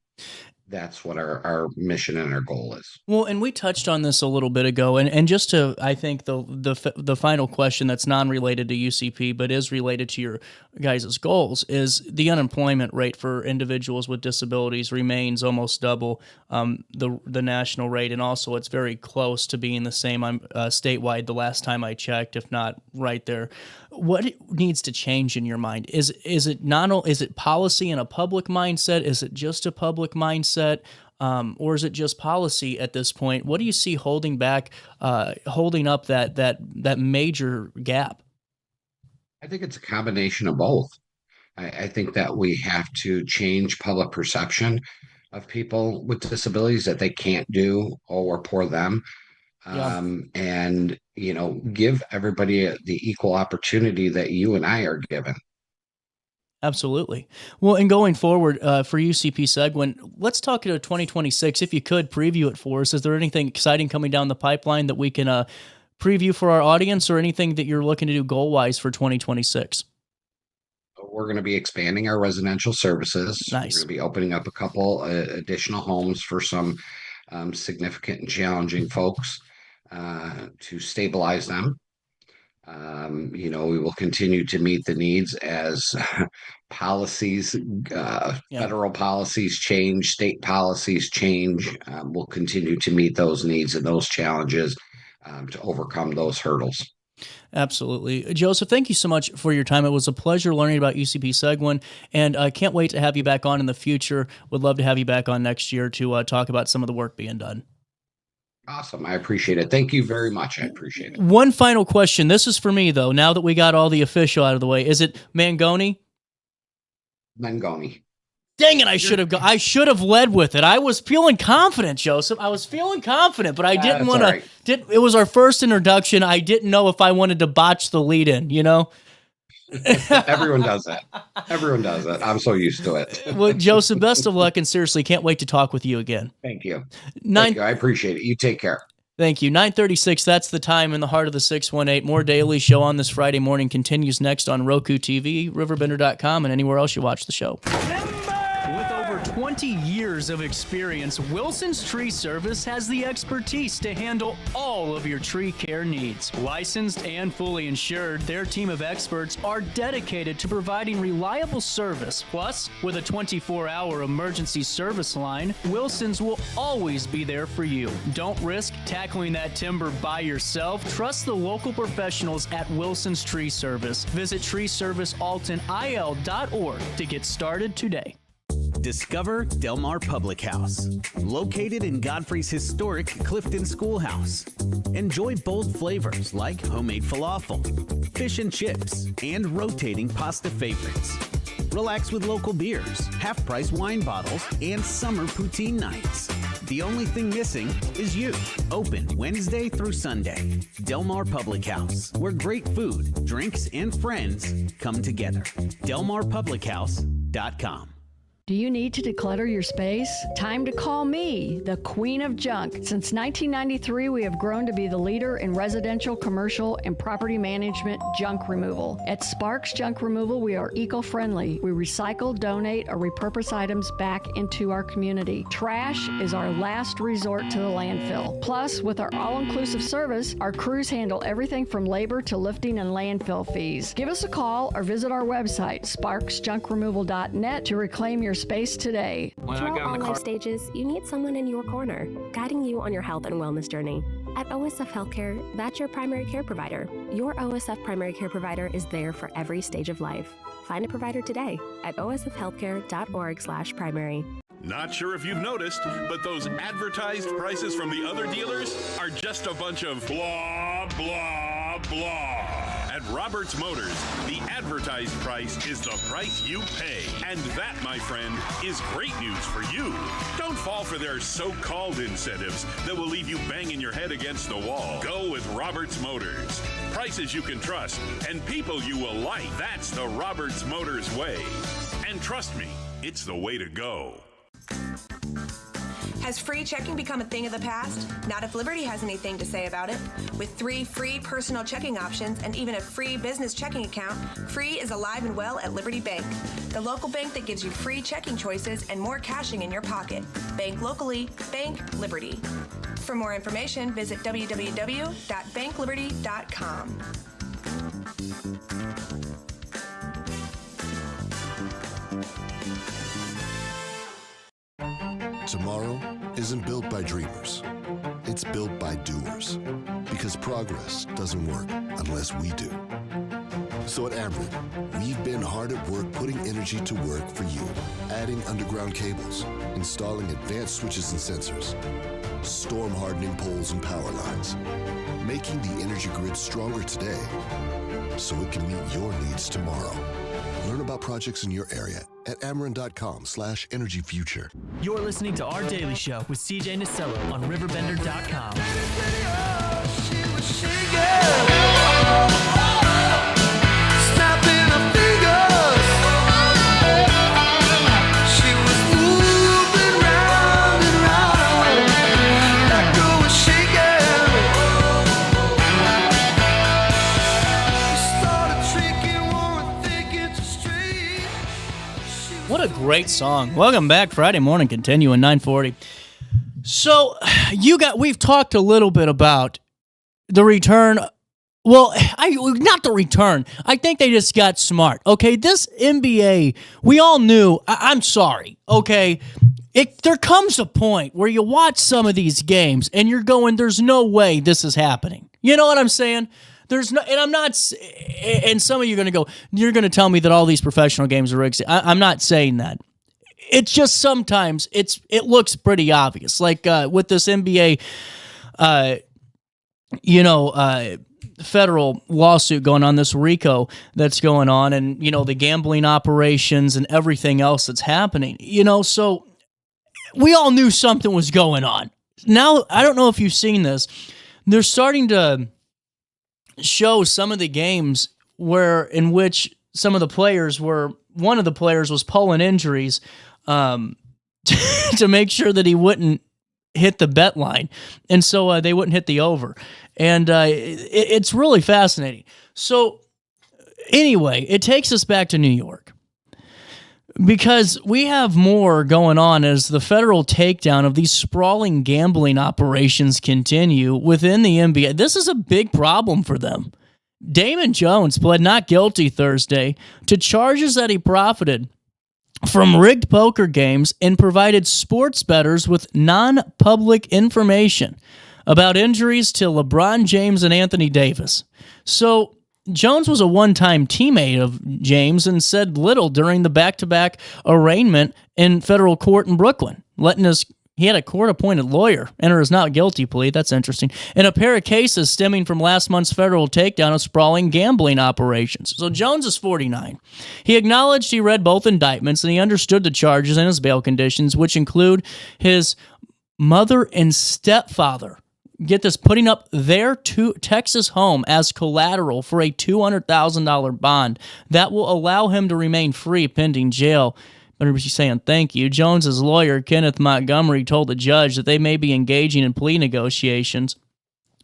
Speaker 12: That's what our mission and our goal is.
Speaker 2: Well, and we touched on this a little bit ago, and just to, I think the final question that's non-related to UCP but is related to your guys' goals is the unemployment rate for individuals with disabilities remains almost double the national rate, and also it's very close to being the same statewide the last time I checked, if not right there. What needs to change in your mind? Is it policy and a public mindset? Is it just a public mindset? Or is it just policy at this point? What do you see holding up that major gap?
Speaker 12: I think it's a combination of both. I think that we have to change public perception of people with disabilities that they can't do or for them. And give everybody the equal opportunity that you and I are given.
Speaker 2: Absolutely. Well, and going forward for UCP Seguin, let's talk to 2026. If you could preview it for us, is there anything exciting coming down the pipeline that we can preview for our audience, or anything that you're looking to do goal-wise for 2026?
Speaker 12: We're going to be expanding our residential services.
Speaker 2: Nice.
Speaker 12: We're going to be opening up a couple additional homes for some significant and challenging folks to stabilize them. We will continue to meet the needs as policies, federal policies change, state policies change. We'll continue to meet those needs and those challenges to overcome those hurdles.
Speaker 2: Absolutely. Joseph, thank you so much for your time. It was a pleasure learning about UCP Seguin, and I can't wait to have you back on in the future. Would love to have you back on next year to talk about some of the work being done.
Speaker 12: Awesome. I appreciate it. Thank you very much. I appreciate it.
Speaker 2: One final question. This is for me, though, now that we got all the official out of the way. Is it Mengoni?
Speaker 12: Mengoni.
Speaker 2: Dang it, I should have led with it. I was feeling confident, Joseph. I was feeling confident, but I didn't want
Speaker 12: right.
Speaker 2: to. It was our first introduction. I didn't know if I wanted to botch the lead in, you know?
Speaker 12: Everyone does that. Everyone does that. I'm so used to it.
Speaker 2: Well, Joseph, best of luck, and seriously, can't wait to talk with you again.
Speaker 12: Thank you. Thank you. I appreciate it. You take care.
Speaker 2: Thank you. 9:36, that's the time in the heart of the 618. More Daily Show on this Friday morning continues next on Roku TV, RiverBender.com, and anywhere else you watch the show.
Speaker 11: With over 20 years of experience, Wilson's Tree Service has the expertise to handle all of your tree care needs. Licensed and fully insured, their team of experts are dedicated to providing reliable service. Plus, with a 24-hour emergency service line, Wilson's will always be there for you. Don't risk tackling that timber by yourself. Trust the local professionals at Wilson's Tree Service. Visit treeservicealtonil.org to get started today.
Speaker 3: Discover Del Mar Public House, located in Godfrey's historic Clifton Schoolhouse. Enjoy bold flavors like homemade falafel, fish and chips, and rotating pasta favorites. Relax with local beers, half-price wine bottles, and summer poutine nights. The only thing missing is you. Open Wednesday through Sunday. Del Mar Public House, where great food, drinks, and friends come together. DelMarPublicHouse.com.
Speaker 13: Do you need to declutter your space? Time to call me, the Queen of Junk. Since 1993, we have grown to be the leader in residential, commercial, and property management junk removal. At Sparks Junk Removal, we are eco-friendly. We recycle, donate, or repurpose items back into our community. Trash is our last resort to the landfill. Plus, with our all-inclusive service, our crews handle everything from labor to lifting and landfill fees. Give us a call or visit our website, sparksjunkremoval.net, to reclaim your space today.
Speaker 4: Throughout all life stages, you need someone in your corner, guiding you on your health and wellness journey. At OSF Healthcare, that's your primary care provider. Your OSF primary care provider is there for every stage of life. Find a provider today at osfhealthcare.org/primary.
Speaker 5: Not sure if you've noticed, but those advertised prices from the other dealers are just a bunch of blah, blah, blah. At Roberts Motors, the advertised price is the price you pay. And that, my friend, is great news for you. Don't fall for their so-called incentives that will leave you banging your head against the wall. Go with Roberts Motors. Prices you can trust and people you will like. That's the Roberts Motors way. And trust me, it's the way to go.
Speaker 6: Has free checking become a thing of the past? Not if Liberty has anything to say about it. With 3 free personal checking options and even a free business checking account, free is alive and well at Liberty Bank, the local bank that gives you free checking choices and more cashing in your pocket. Bank locally, bank Liberty. For more information, visit www.bankliberty.com.
Speaker 10: Tomorrow isn't built by dreamers. It's built by doers. Because progress doesn't work unless we do. So at Ameren, we've been hard at work putting energy to work for you. Adding underground cables, installing advanced switches and sensors, storm hardening poles and power lines, making the energy grid stronger today so it can meet your needs tomorrow. Learn about projects in your area at Ameren.com/energyfuture.
Speaker 11: You're listening to Our Daily Show with CJ Nasello on RiverBender.com.
Speaker 2: What a great song. Welcome back. Friday morning, continuing 940. So, we've talked a little bit about the return. Well, not the return. I think they just got smart. Okay, this NBA, we all knew. I'm sorry. Okay, there comes a point where you watch some of these games and you're going, there's no way this is happening. You know what I'm saying? There's no, and I'm not, and some of you are you're going to tell me that all these professional games are rigged. I'm not saying that. It's just sometimes it looks pretty obvious. Like with this NBA, federal lawsuit going on, this RICO that's going on, and, the gambling operations and everything else that's happening, so we all knew something was going on. Now, I don't know if you've seen this. They're starting to show some of the games in which one of the players was pulling injuries to make sure that he wouldn't hit the bet line, and so they wouldn't hit the over. And it's really fascinating. So anyway, it takes us back to New York, because we have more going on as the federal takedown of these sprawling gambling operations continue within the NBA. This is a big problem for them. Damon Jones pled not guilty Thursday to charges that he profited from rigged poker games and provided sports bettors with non-public information about injuries to LeBron James and Anthony Davis. So Jones was a one-time teammate of James and said little during the back-to-back arraignment in federal court in Brooklyn, he had a court-appointed lawyer enter his not guilty plea. That's interesting. In a pair of cases stemming from last month's federal takedown of sprawling gambling operations. So Jones is 49. He acknowledged he read both indictments and he understood the charges and his bail conditions, which include his mother and stepfather, get this, putting up their Texas home as collateral for a $200,000 bond that will allow him to remain free pending jail. But she's saying thank you. Jones's lawyer, Kenneth Montgomery, told the judge that they may be engaging in plea negotiations.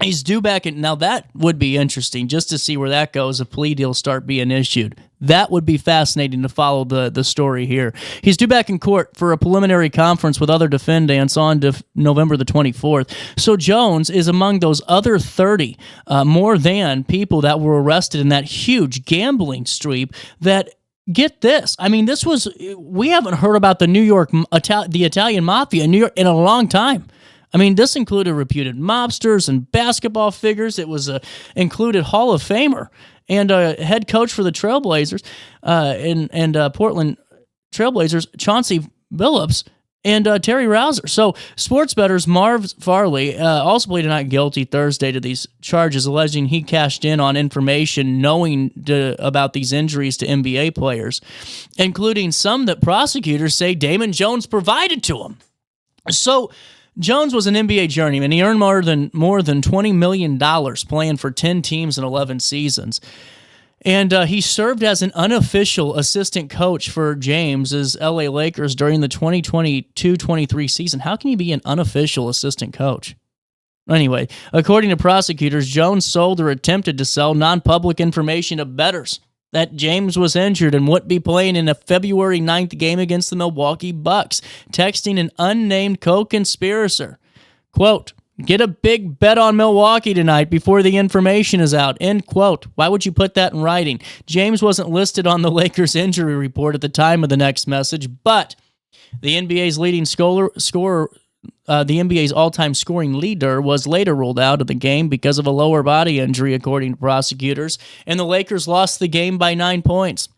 Speaker 2: He's due back in. Now, that would be interesting just to see where that goes if plea deals start being issued. That would be fascinating to follow the story here. He's due back in court for a preliminary conference with other defendants on November the 24th. So Jones is among those other 30 more than people that were arrested in that huge gambling streak that, get this, I mean, we haven't heard about the New York, the Italian mafia in New York in a long time. I mean, this included reputed mobsters and basketball figures. It was included Hall of Famer and head coach for the Trailblazers and Portland Trailblazers, Chauncey Billups, and Terry Rouser. So sports bettors Marv Farley also pleaded not guilty Thursday to these charges, alleging he cashed in on information knowing about these injuries to NBA players, including some that prosecutors say Damon Jones provided to him. So Jones was an NBA journeyman. He earned more than $20 million playing for 10 teams in 11 seasons. And he served as an unofficial assistant coach for James's LA Lakers during the 2022-23 season. How can you be an unofficial assistant coach? Anyway, according to prosecutors, Jones sold or attempted to sell non-public information to bettors that James was injured and wouldn't be playing in a February 9th game against the Milwaukee Bucks, texting an unnamed co-conspirator. Quote, "Get a big bet on Milwaukee tonight before the information is out." End quote. Why would you put that in writing? James wasn't listed on the Lakers injury report at the time of the next message, but the NBA's leading scorer, the NBA's all-time scoring leader, was later ruled out of the game because of a lower body injury, according to prosecutors, and the Lakers lost the game by 9 points.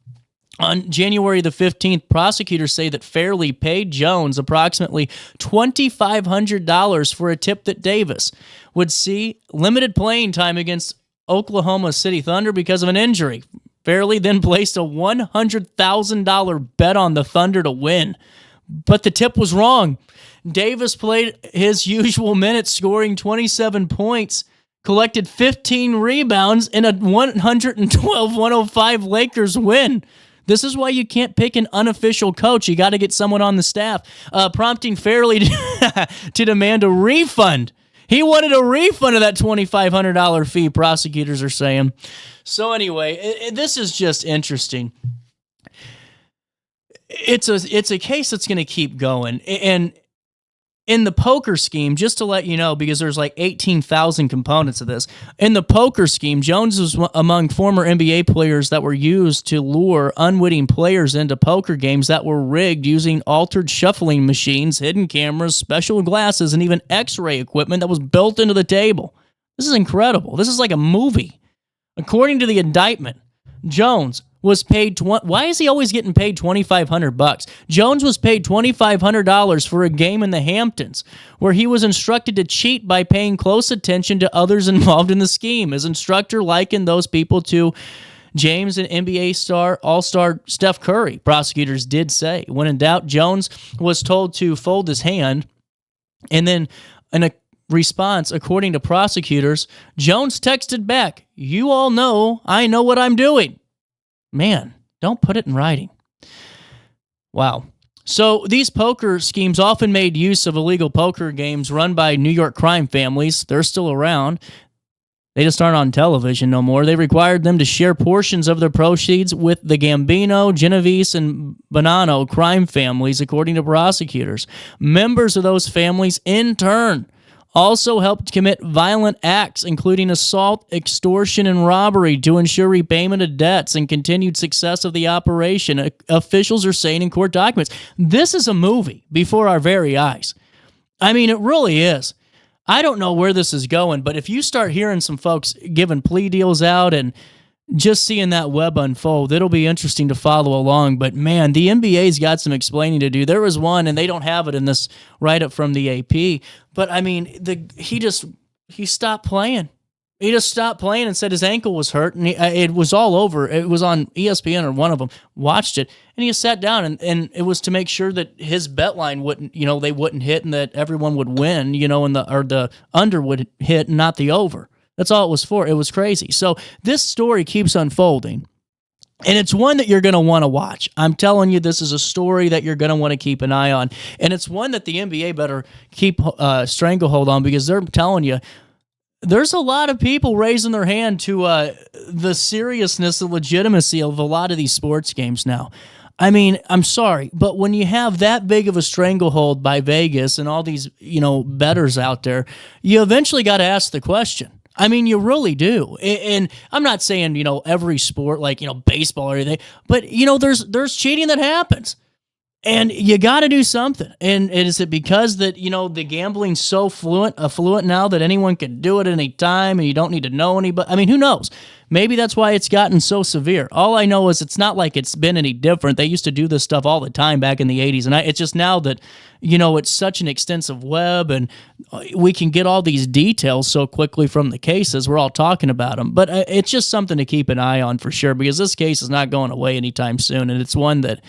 Speaker 2: On January the 15th, prosecutors say that Fairley paid Jones approximately $2,500 for a tip that Davis would see limited playing time against Oklahoma City Thunder because of an injury. Fairley then placed a $100,000 bet on the Thunder to win, but the tip was wrong. Davis played his usual minutes, scoring 27 points, collected 15 rebounds, in a 112-105 Lakers win. This is why you can't pick an unofficial coach. You got to get someone on the staff, prompting Fairley to demand a refund. He wanted a refund of that $2,500 fee, prosecutors are saying. So anyway, this is just interesting. It's a case that's going to keep going. And in the poker scheme, just to let you know, because there's like 18,000 components of this, in the poker scheme, Jones was among former NBA players that were used to lure unwitting players into poker games that were rigged using altered shuffling machines, hidden cameras, special glasses, and even X-ray equipment that was built into the table. This is incredible. This is like a movie. According to the indictment, Jones was paid. Why is he always getting paid $2,500? Jones was paid $2,500 for a game in the Hamptons, where he was instructed to cheat by paying close attention to others involved in the scheme. His instructor likened those people to James and NBA All-Star Steph Curry, prosecutors did say. When in doubt, Jones was told to fold his hand, and then in a response, according to prosecutors, Jones texted back, "You all know I know what I'm doing." Man, don't put it in writing. Wow. So these poker schemes often made use of illegal poker games run by New York crime families. They're still around. They just aren't on television no more. They required them to share portions of their proceeds with the Gambino, Genovese, and Bonanno crime families, according to prosecutors. Members of those families, in turn, also helped commit violent acts, including assault, extortion, and robbery to ensure repayment of debts and continued success of the operation, officials are saying in court documents. This is a movie before our very eyes. I mean, it really is. I don't know where this is going, but if you start hearing some folks giving plea deals out and just seeing that web unfold, it'll be interesting to follow along. But man, the NBA's got some explaining to do. There was one, and they don't have it in this write-up from the AP, but I mean, he stopped playing. He just stopped playing and said his ankle was hurt, and it was all over. It was on ESPN, or one of them watched it, and he just sat down, and it was to make sure that his bet line wouldn't, they wouldn't hit, and that everyone would win, and the under would hit, and not the over. That's all it was for. It was crazy. So this story keeps unfolding, and it's one that you're going to want to watch. I'm telling you, this is a story that you're going to want to keep an eye on, and it's one that the NBA better keep stranglehold on, because they're telling you, there's a lot of people raising their hand to the seriousness and legitimacy of a lot of these sports games now. I mean, I'm sorry, but when you have that big of a stranglehold by Vegas and all these, bettors out there, you eventually got to ask the question. I mean, you really do. And I'm not saying, every sport, like, baseball or anything, but, there's cheating that happens. And you got to do something. And is it because that, the gambling's so affluent now that anyone can do it at any time and you don't need to know anybody? I mean, who knows? Maybe that's why it's gotten so severe. All I know is it's not like it's been any different. They used to do this stuff all the time back in the 80s. And it's just now that, it's such an extensive web and we can get all these details so quickly from the cases. We're all talking about them. But it's just something to keep an eye on for sure, because this case is not going away anytime soon. And it's one that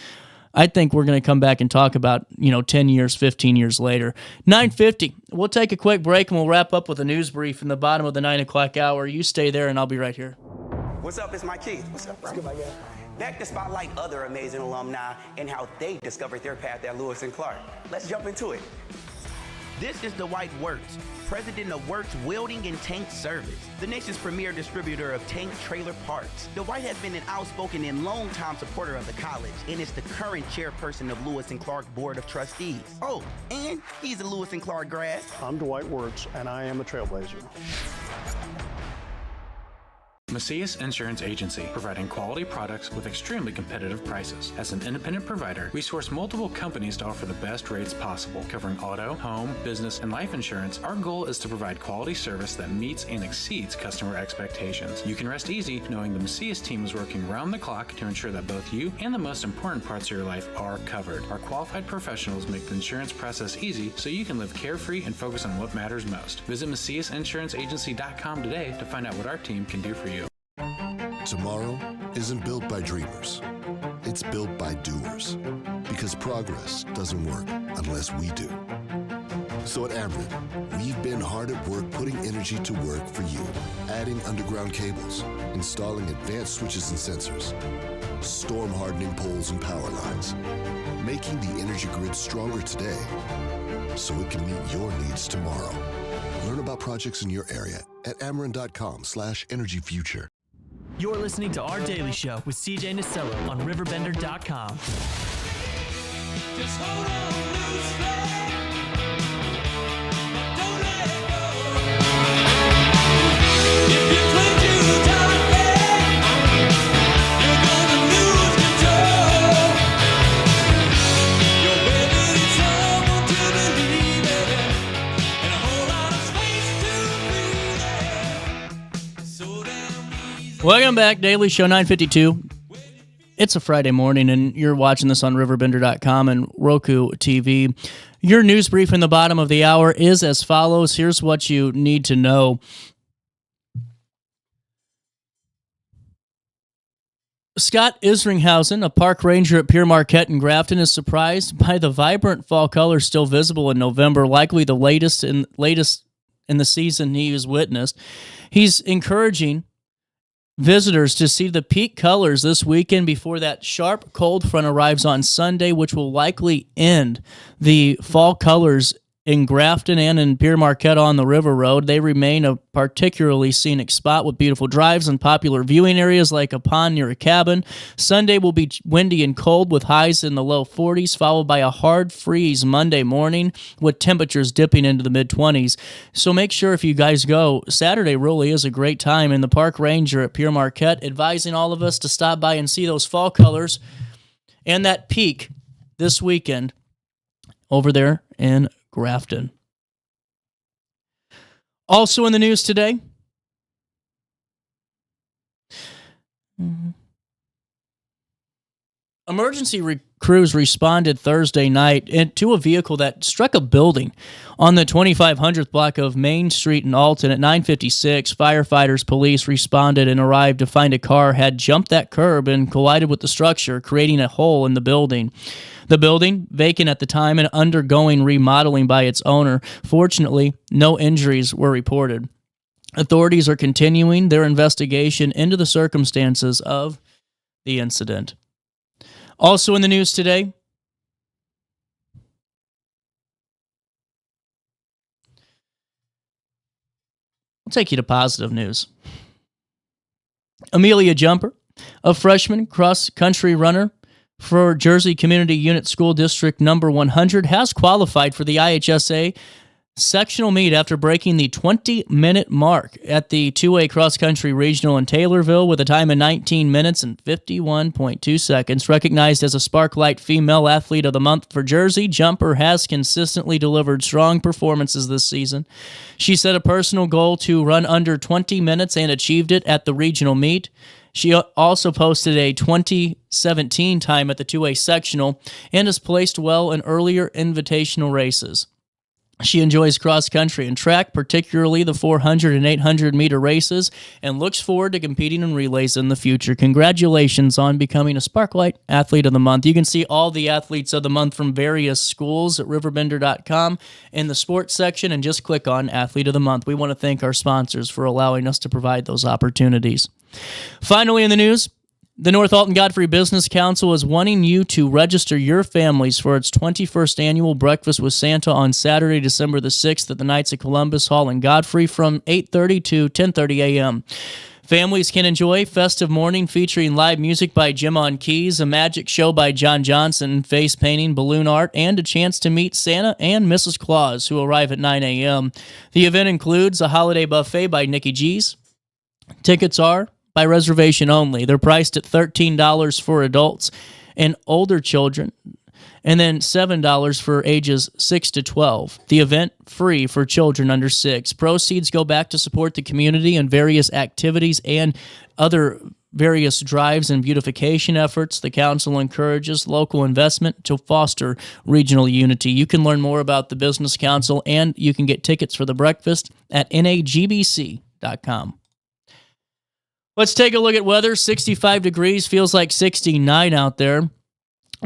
Speaker 2: I think we're going to come back and talk about, 10 years, 15 years later. 9:50. We'll take a quick break and we'll wrap up with a news brief in the bottom of the 9 o'clock hour. You stay there and I'll be right here.
Speaker 7: What's up? It's Mike Keith. What's up, bro? Good, my guy. Back to spotlight other amazing alumni and how they discovered their path at Lewis and Clark. Let's jump into it. This is Dwight Wirtz, president of Wirtz Welding and Tank Service, the nation's premier distributor of tank trailer parts. Dwight has been an outspoken and long-time supporter of the college and is the current chairperson of Lewis and Clark Board of Trustees. Oh, and he's a Lewis and Clark grad.
Speaker 8: I'm Dwight Wirtz, and I am a trailblazer.
Speaker 9: Macias Insurance Agency, providing quality products with extremely competitive prices. As an independent provider, we source multiple companies to offer the best rates possible, covering auto, home, business, and life insurance. Our goal is to provide quality service that meets and exceeds customer expectations. You can rest easy knowing the Macias team is working round the clock to ensure that both you and the most important parts of your life are covered. Our qualified professionals make the insurance process easy so you can live carefree and focus on what matters most. Visit MaciasInsuranceAgency.com today to find out what our team can do for you.
Speaker 10: Tomorrow isn't built by dreamers. It's built by doers. Because progress doesn't work unless we do. So at Ameren, we've been hard at work putting energy to work for you. Adding underground cables, installing advanced switches and sensors, storm hardening poles and power lines, making the energy grid stronger today so it can meet your needs tomorrow. Learn about projects in your area at Ameren.com/energyfuture.
Speaker 14: You're listening to Our Daily Show with CJ Nasello on RiverBender.com.
Speaker 1: Just hold on, loose flag. Don't let it go. If you cling too tightly, you're gonna lose control. You're ready someone to believe it, and a whole lot of space to breathe it. So damn easy.
Speaker 2: Welcome back, Daily Show 952. It's a Friday morning, and you're watching this on RiverBender.com and Roku TV. Your news brief in the bottom of the hour is as follows. Here's what you need to know. Scott Isringhausen, a park ranger at Pier Marquette in Grafton, is surprised by the vibrant fall colors still visible in November, likely the latest in the season he has witnessed. He's encouraging visitors to see the peak colors this weekend before that sharp cold front arrives on Sunday, which will likely end the fall colors in Grafton and in Pier Marquette on the River Road. They remain a particularly scenic spot with beautiful drives and popular viewing areas like a pond near a cabin. Sunday will be windy and cold with highs in the low 40s, followed by a hard freeze Monday morning with temperatures dipping into the mid-20s. So make sure if you guys go, Saturday really is a great time, and the park ranger at Pier Marquette advising all of us to stop by and see those fall colors and that peak this weekend over there in Grafton. Also in the news today, emergency crews responded Thursday night to a vehicle that struck a building on the 2500th block of Main Street in Alton at 9:56. Firefighters, police responded and arrived to find a car had jumped that curb and collided with the structure, creating a hole in the building. The building, vacant at the time and undergoing remodeling by its owner. Fortunately, no injuries were reported. Authorities are continuing their investigation into the circumstances of the incident. Also in the news today, I'll take you to positive news. Amelia Jumper, a freshman cross-country runner for Jersey Community Unit School District number 100, has qualified for the IHSA sectional meet after breaking the 20-minute mark at the 2A cross-country regional in Taylorville with a time of 19 minutes and 51.2 seconds. Recognized as a Sparklight Female Athlete of the Month for Jersey, Jumper has consistently delivered strong performances this season. She set a personal goal to run under 20 minutes and achieved it at the regional meet. She also posted a 2017 time at the 2A sectional and has placed well in earlier invitational races. She enjoys cross-country and track, particularly the 400 and 800-meter races, and looks forward to competing in relays in the future. Congratulations on becoming a Sparklight Athlete of the Month. You can see all the Athletes of the Month from various schools at RiverBender.com in the sports section, and just click on Athlete of the Month. We want to thank our sponsors for allowing us to provide those opportunities. Finally in the news, the North Alton Godfrey Business Council is wanting you to register your families for its 21st annual Breakfast with Santa on Saturday, December the 6th at the Knights of Columbus Hall in Godfrey from 8:30 to 10:30 a.m. Families can enjoy festive morning featuring live music by Jim on Keys, a magic show by John Johnson, face painting, balloon art, and a chance to meet Santa and Mrs. Claus, who arrive at 9 a.m. The event includes a holiday buffet by Nikki G's. Tickets are by reservation only. They're priced at $13 for adults and older children, and then $7 for ages 6 to 12. The event free for children under 6. Proceeds go back to support the community and various activities and other various drives and beautification efforts. The council encourages local investment to foster regional unity. You can learn more about the Business Council and you can get tickets for the breakfast at nagbc.com. Let's take a look at weather. 65 degrees, feels like 69 out there.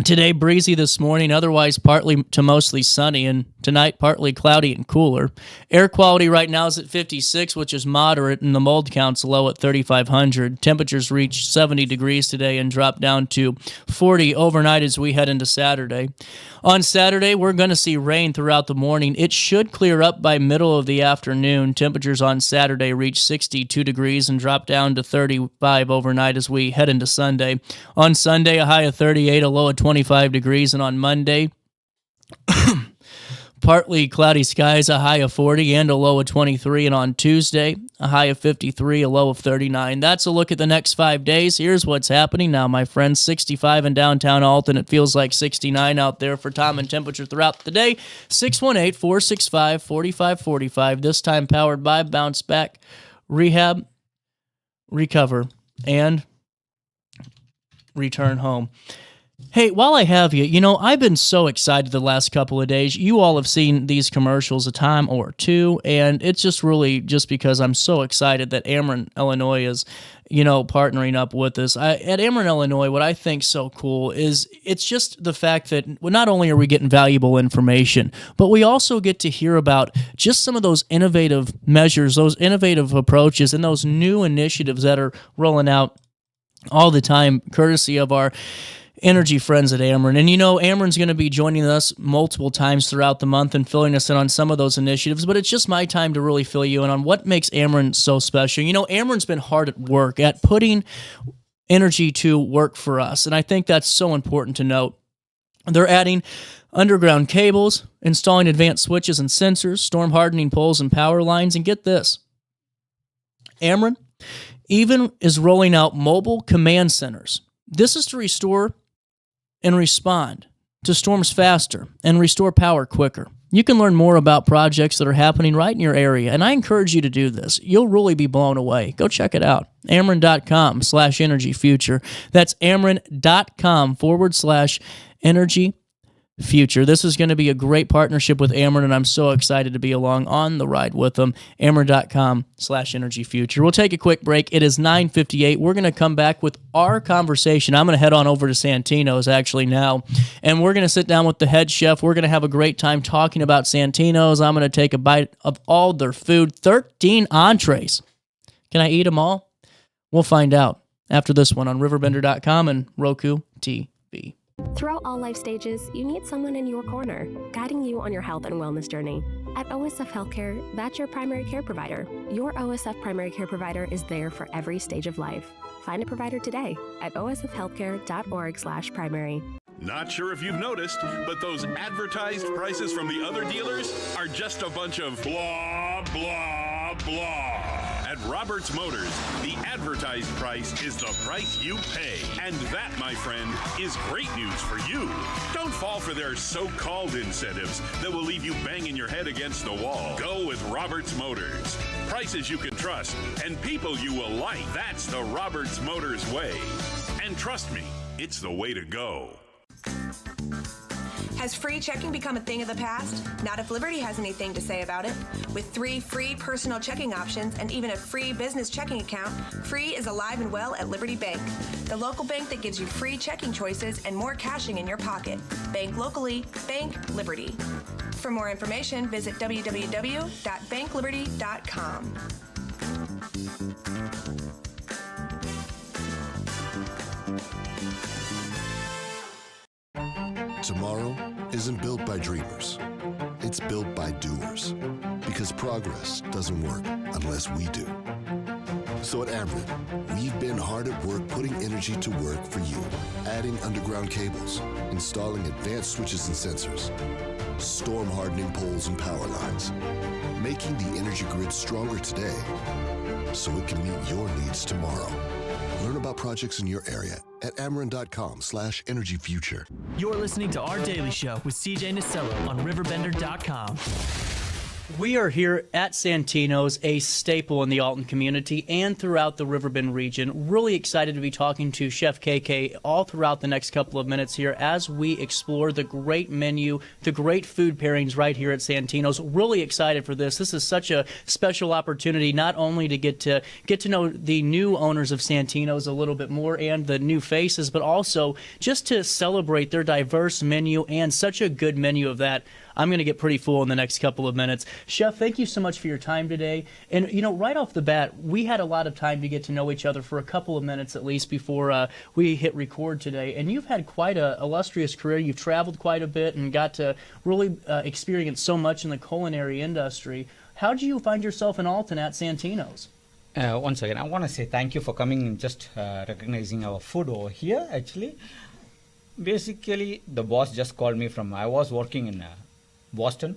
Speaker 2: Today, breezy this morning, otherwise partly to mostly sunny, and tonight, partly cloudy and cooler. Air quality right now is at 56, which is moderate, and the mold count's low at 3,500. Temperatures reach 70 degrees today and drop down to 40 overnight as we head into Saturday. On Saturday, we're going to see rain throughout the morning. It should clear up by middle of the afternoon. Temperatures on Saturday reach 62 degrees and drop down to 35 overnight as we head into Sunday. On Sunday, a high of 38, a low of 25 degrees, and on Monday, partly cloudy skies, a high of 40 and a low of 23, and on Tuesday, a high of 53, a low of 39. That's a look at the next 5 days. Here's what's happening now, my friends. 65 in downtown Alton. It feels like 69 out there for time and temperature throughout the day. 618-465-4545. This time powered by Bounce Back Rehab Recover. and return home. Hey, while I have you, I've been so excited the last couple of days. You all have seen these commercials a time or two, and it's just really just because I'm so excited that Ameren, Illinois is, partnering up with us. At Ameren, Illinois, what I think so cool is it's just the fact that not only are we getting valuable information, but we also get to hear about just some of those innovative measures, those innovative approaches, and those new initiatives that are rolling out all the time, courtesy of our energy friends at Ameren. And Ameren's going to be joining us multiple times throughout the month and filling us in on some of those initiatives, but it's just my time to really fill you in on what makes Ameren so special. Ameren's been hard at work at putting energy to work for us, and I think that's so important to note. They're adding underground cables, installing advanced switches and sensors, storm hardening poles and power lines, and get this, Ameren even is rolling out mobile command centers. This is to restore and respond to storms faster and restore power quicker. You can learn more about projects that are happening right in your area, and I encourage you to do this. You'll really be blown away. Go check it out. Ameren.com/energy future. That's Ameren.com/energy future. This is going to be a great partnership with Ameren, and I'm so excited to be along on the ride with them. Ameren.com/energy future. We'll take a quick break. It is 9:58. We're going to come back with our conversation. I'm going to head on over to Santinos actually now, and we're going to sit down with the head chef. We're going to have a great time talking about Santinos. I'm going to take a bite of all their food. 13 entrees. Can I eat them all? We'll find out after this one on RiverBender.com and Roku TV.
Speaker 4: Throughout all life stages, you need someone in your corner, guiding you on your health and wellness journey. At OSF Healthcare, that's your primary care provider. Your OSF primary care provider is there for every stage of life. Find a provider today at osfhealthcare.org/primary.
Speaker 5: Not sure if you've noticed, but those advertised prices from the other dealers are just a bunch of blah, blah, blah. At Roberts Motors, the advertised price is the price you pay. And that, my friend, is great news for you. Don't fall for their so-called incentives that will leave you banging your head against the wall. Go with Roberts Motors. Prices you can trust and people you will like. That's the Roberts Motors way. And trust me, it's the way to go.
Speaker 6: Has free checking become a thing of the past? Not if Liberty has anything to say about it. With 3 free personal checking options and even a free business checking account, free is alive and well at Liberty Bank, the local bank that gives you free checking choices and more cashing in your pocket. Bank locally, bank Liberty. For more information, visit www.bankliberty.com.
Speaker 10: Tomorrow isn't built by dreamers. It's built by doers. Because progress doesn't work unless we do. So at Ameren, we've been hard at work putting energy to work for you. Adding underground cables, installing advanced switches and sensors, storm hardening poles and power lines, making the energy grid stronger today so it can meet your needs tomorrow. Learn about projects in your area at Ameren.com/energy future.
Speaker 14: You're listening to Our Daily Show with CJ Nasello on RiverBender.com.
Speaker 2: We are here at Santinos, a staple in the Alton community and throughout the Riverbend region. Really excited to be talking to Chef KK all throughout the next couple of minutes here as we explore the great menu, the great food pairings right here at Santinos. Really excited for this. This is such a special opportunity, not only to get to know the new owners of Santinos a little bit more and the new faces, but also just to celebrate their diverse menu and such a good menu of that. I'm going to get pretty full in the next couple of minutes. Chef, thank you so much for your time today. And, right off the bat, we had a lot of time to get to know each other for a couple of minutes at least before we hit record today. And you've had quite an illustrious career. You've traveled quite a bit and got to really experience so much in the culinary industry. How do you find yourself in Alton at Santinos?
Speaker 15: Once again, I want to say thank you for coming and just recognizing our food over here, actually. Basically, the boss just called me I was working in Boston,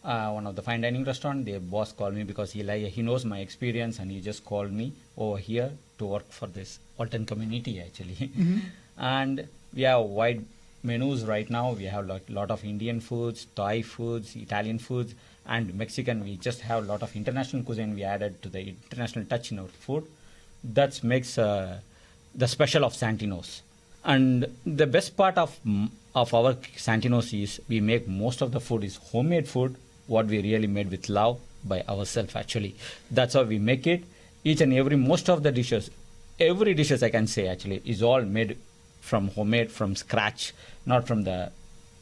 Speaker 15: one of the fine dining restaurant. The boss called me because he knows my experience, and he just called me over here to work for this Alton community actually. Mm-hmm. And we have wide menus right now. We have a lot of Indian foods, Thai foods, Italian foods, and Mexican. We just have a lot of international cuisine. We added to the international touch in our food. That makes the special of Santinos. And the best part of our Santinos is we make most of the food is homemade food, what we really made with love by ourselves actually. That's how we make it. Each and every, most of the dishes, every dishes I can say actually is all made from homemade, from scratch, not from the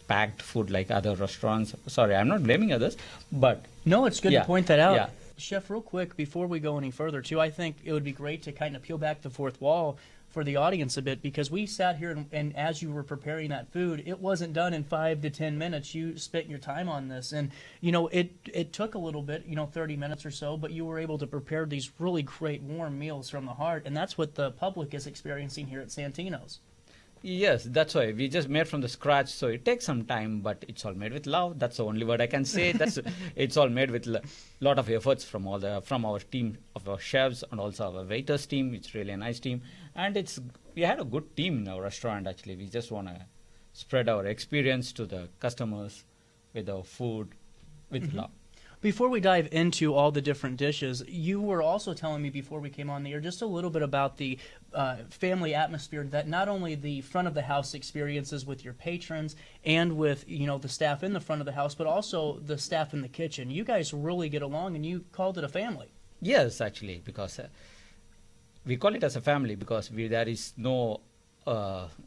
Speaker 15: packed food like other restaurants. Sorry, I'm not blaming others, but...
Speaker 2: No, it's good to point that out.
Speaker 15: Yeah.
Speaker 2: Chef, real quick, before we go any further, too, I think it would be great to kind of peel back the fourth wall for the audience a bit, because we sat here and as you were preparing that food, it wasn't done in 5 to 10 minutes. You spent your time on this, and it took a little bit, 30 minutes or so, but you were able to prepare these really great warm meals from the heart, and that's what the public is experiencing here at Santino's.
Speaker 15: Yes, that's why we just made from the scratch, so it takes some time, but it's all made with love. That's the only word I can say. It's all made with lot of efforts from our team of our chefs and also our waiters team. It's really a nice team, and we had a good team in our restaurant actually. We just want to spread our experience to the customers with our food with love.
Speaker 2: Before we dive into all the different dishes, you were also telling me before we came on the air just a little bit about the family atmosphere that not only the front of the house experiences with your patrons and with the staff in the front of the house, but also the staff in the kitchen. You guys really get along, and you called it a family.
Speaker 15: Yes, actually, because we call it as a family because there is no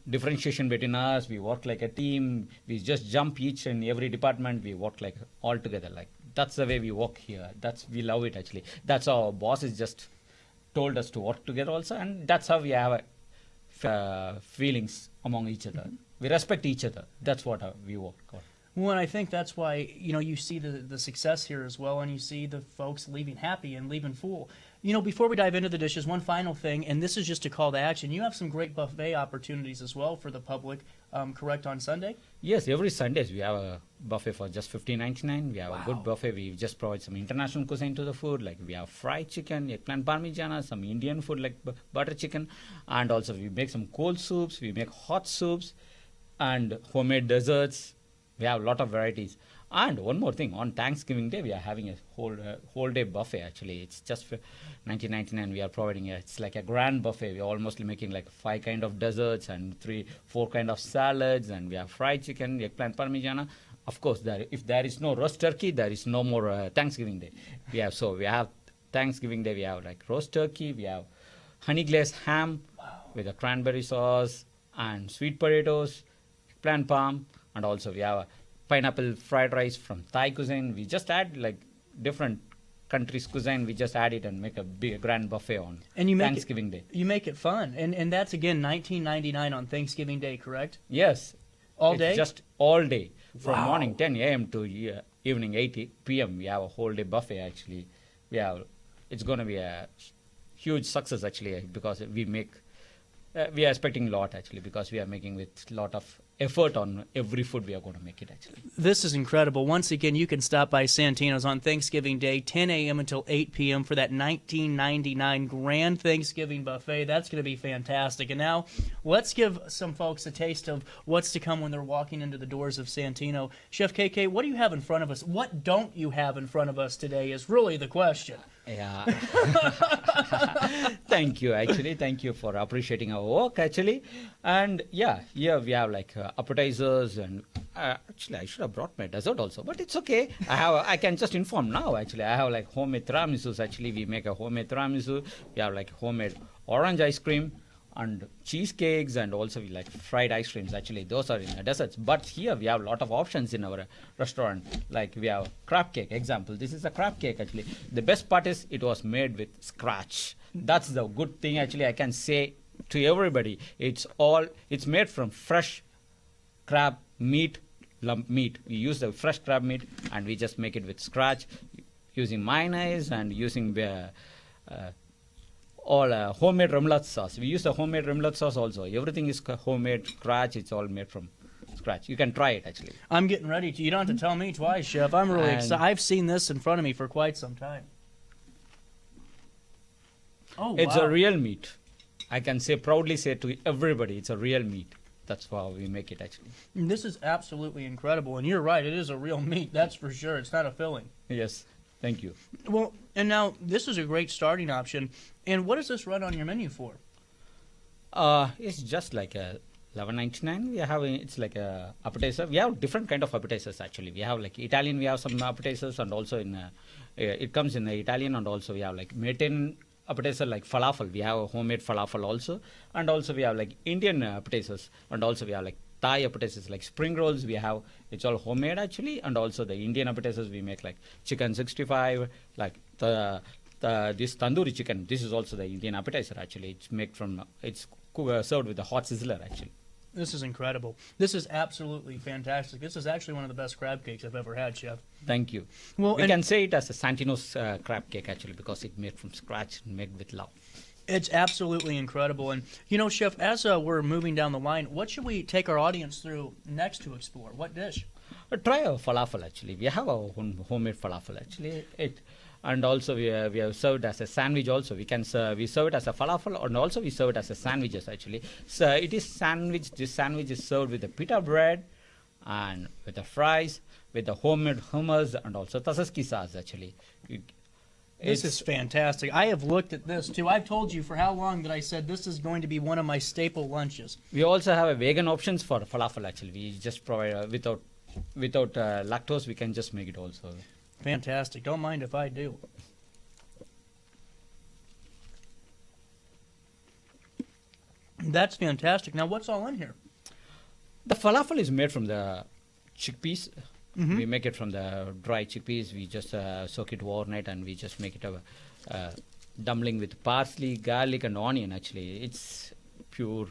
Speaker 15: differentiation between us. We work like a team. We just jump each and every department. We work like all together. Like that's the way we work here. We love it actually. That's how our boss has just told us to work together also, and that's how we have feelings among each other. We respect each other. That's what we work on.
Speaker 2: Well, and I think that's why you see the success here as well, and you see the folks leaving happy and leaving full. Before we dive into the dishes, one final thing, and this is just a call to action. You have some great buffet opportunities as well for the public, correct, on Sunday?
Speaker 15: Yes, every Sundays we have a buffet for just $15.99. We have a good buffet. We just provide some international cuisine to the food, like we have fried chicken, eggplant parmigiana, some Indian food like butter chicken, and also we make some cold soups, we make hot soups, and homemade desserts. We have a lot of varieties. And one more thing, on Thanksgiving Day, we are having a whole day buffet actually. It's just for $19.99. We are providing it's like a grand buffet. We are almost making like 5 kind of desserts and 4 kind of salads, and we have fried chicken, eggplant parmigiana. Of course, if there is no roast turkey, there is no more Thanksgiving Day. We have Thanksgiving Day, we have like roast turkey, we have honey glazed ham with a cranberry sauce and sweet potatoes, eggplant parm, and also we have a pineapple fried rice from Thai cuisine. We just add like different countries' cuisine. We just add it and make a big grand buffet on Thanksgiving Day.
Speaker 2: You make it fun, and that's again $19.99 on Thanksgiving Day, correct?
Speaker 15: Yes,
Speaker 2: all day.
Speaker 15: Just all day from morning 10 a.m. to evening 8 p.m. We have a whole day buffet actually. It's going to be a huge success actually because we are expecting a lot actually because we are making with a lot of effort on every food we are going to make it actually.
Speaker 2: This is incredible. Once again, you can stop by Santino's on Thanksgiving Day, 10 a.m. until 8 p.m. for that $19.99 grand Thanksgiving buffet. That's going to be fantastic. And now let's give some folks a taste of what's to come when they're walking into the doors of Santino. Chef KK, what do you have in front of us? What don't you have in front of us today is really the question.
Speaker 15: Yeah. Thank you, actually. Thank you for appreciating our work, actually. And here we have like appetizers, and actually I should have brought my dessert also, but it's okay. I can just inform now, actually. I have like homemade tiramisus. Actually, we make a homemade tiramisu. We have like homemade orange ice cream and cheesecakes, and also we like fried ice creams. Actually, those are in the desserts. But here we have a lot of options in our restaurant. Like we have crab cake. Example, this is a crab cake. Actually, the best part is it was made with scratch. That's the good thing. Actually, I can say to everybody, it's made from fresh crab meat, lump meat. We use the fresh crab meat and we just make it with scratch, using mayonnaise and using homemade remoulade sauce. We use the homemade remoulade sauce also. Everything is homemade, scratch. It's all made from scratch. You can try it, actually.
Speaker 2: I'm getting ready to. You don't have to tell me twice, Chef. I'm really excited. I've seen this in front of me for quite some time. Oh,
Speaker 15: it's a real meat. I can proudly say to everybody, it's a real meat. That's how we make it, actually.
Speaker 2: This is absolutely incredible. And you're right, it is a real meat. That's for sure. It's not a filling.
Speaker 15: Yes. Thank you.
Speaker 2: Well, and now this is a great starting option. And what does this run on your menu for?
Speaker 15: It's just like a $11.99. We have it's like a appetizer. We have different kind of appetizers actually. We have like Italian. We have some appetizers, and also in it comes in the Italian, and also we have like Mexican appetizer like falafel. We have a homemade falafel also, and also we have like Indian appetizers, and also we have like Thai appetizers like spring rolls. We have it's all homemade actually, and also the Indian appetizers we make like chicken 65, like this tandoori chicken. This is also the Indian appetizer actually. It's made from served with a hot sizzler actually.
Speaker 2: This is incredible. This is absolutely fantastic. This is actually one of the best crab cakes I've ever had, Chef.
Speaker 15: Thank you.
Speaker 2: Well,
Speaker 15: we can say it as a Santinos crab cake actually, because it's made from scratch and made with love.
Speaker 2: It's absolutely incredible. And, you know, Chef, as we're moving down the line, what should we take our audience through next to explore? What dish?
Speaker 15: Try our falafel actually. We have our homemade falafel actually. And also we have served as a sandwich also. We serve it as a falafel, and also we serve it as a sandwiches actually. So it is sandwich. This sandwich is served with the pita bread and with the fries, with the homemade hummus, and also tzatziki sauce actually.
Speaker 2: This is fantastic. I have looked at this too. I've told you for how long that I said this is going to be one of my staple lunches.
Speaker 15: We also have a vegan options for falafel actually. We just provide without lactose. We can just make it also.
Speaker 2: Fantastic. Don't mind if I do. That's fantastic. Now, what's all in here?
Speaker 15: The falafel is made from the chickpeas.
Speaker 2: Mm-hmm.
Speaker 15: We make it from the dry chickpeas. We just soak it overnight, and we just make it a dumpling with parsley, garlic, and onion. Actually, it's pure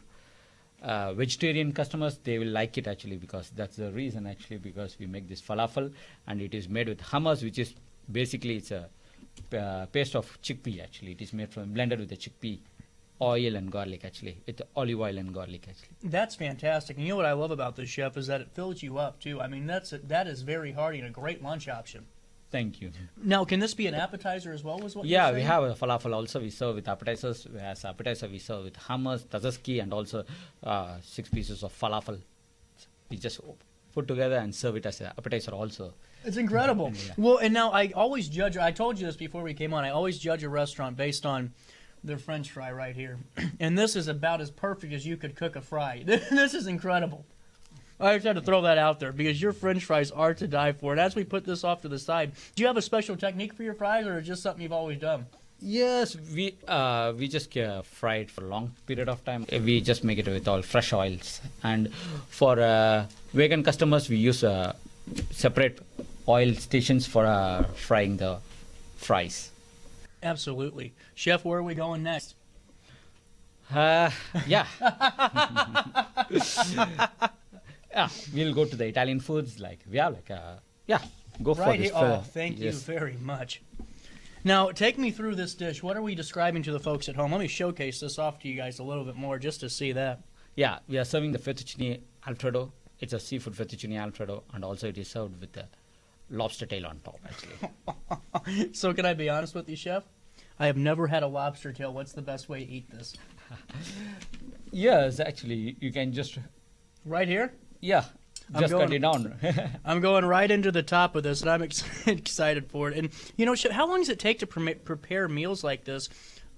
Speaker 15: vegetarian customers. They will like it actually, because that's the reason actually, because we make this falafel, and it is made with hummus, which is basically it's a paste of chickpea actually. It is made from blended with the chickpea oil and garlic actually, with olive oil and garlic actually.
Speaker 2: That's fantastic. And you know what I love about this, Chef, is that it fills you up too. I mean, that is very hearty and a great lunch option.
Speaker 15: Thank you.
Speaker 2: Now, can this be an appetizer as well? Was what
Speaker 15: yeah,
Speaker 2: you're
Speaker 15: we
Speaker 2: saying?
Speaker 15: have a falafel also. We serve with appetizers. As appetizer, we serve with hummus, tzatziki, and also 6 pieces of falafel. We just put together and serve it as an appetizer also.
Speaker 2: It's incredible.
Speaker 15: Yeah.
Speaker 2: Well, and now I always judge, I told you this before we came on, I always judge a restaurant based on their French fry right here. And this is about as perfect as you could cook a fry. This is incredible. I just had to throw that out there because your French fries are to die for. And as we put this off to the side, do you have a special technique for your fries, or is it just something you've always done?
Speaker 15: Yes, we just fry it for a long period of time. We just make it with all fresh oils. And for vegan customers, we use separate oil stations for frying the fries.
Speaker 2: Absolutely. Chef, where are we going next?
Speaker 15: Yeah. Yeah, we'll go to the Italian foods. Like we have go for this.
Speaker 2: Oh, thank you very much. Now, take me through this dish. What are we describing to the folks at home? Let me showcase this off to you guys a little bit more just to see that.
Speaker 15: Yeah, we are serving the fettuccine alfredo. It's a seafood fettuccine alfredo, and also it is served with the lobster tail on top, actually.
Speaker 2: So can I be honest with you, Chef? I have never had a lobster tail. What's the best way to eat this?
Speaker 15: Yes, actually, you can just...
Speaker 2: Right here?
Speaker 15: Yeah, just cut it down.
Speaker 2: I'm going right into the top of this, and I'm excited for it. And, you know, Chef, how long does it take to prepare meals like this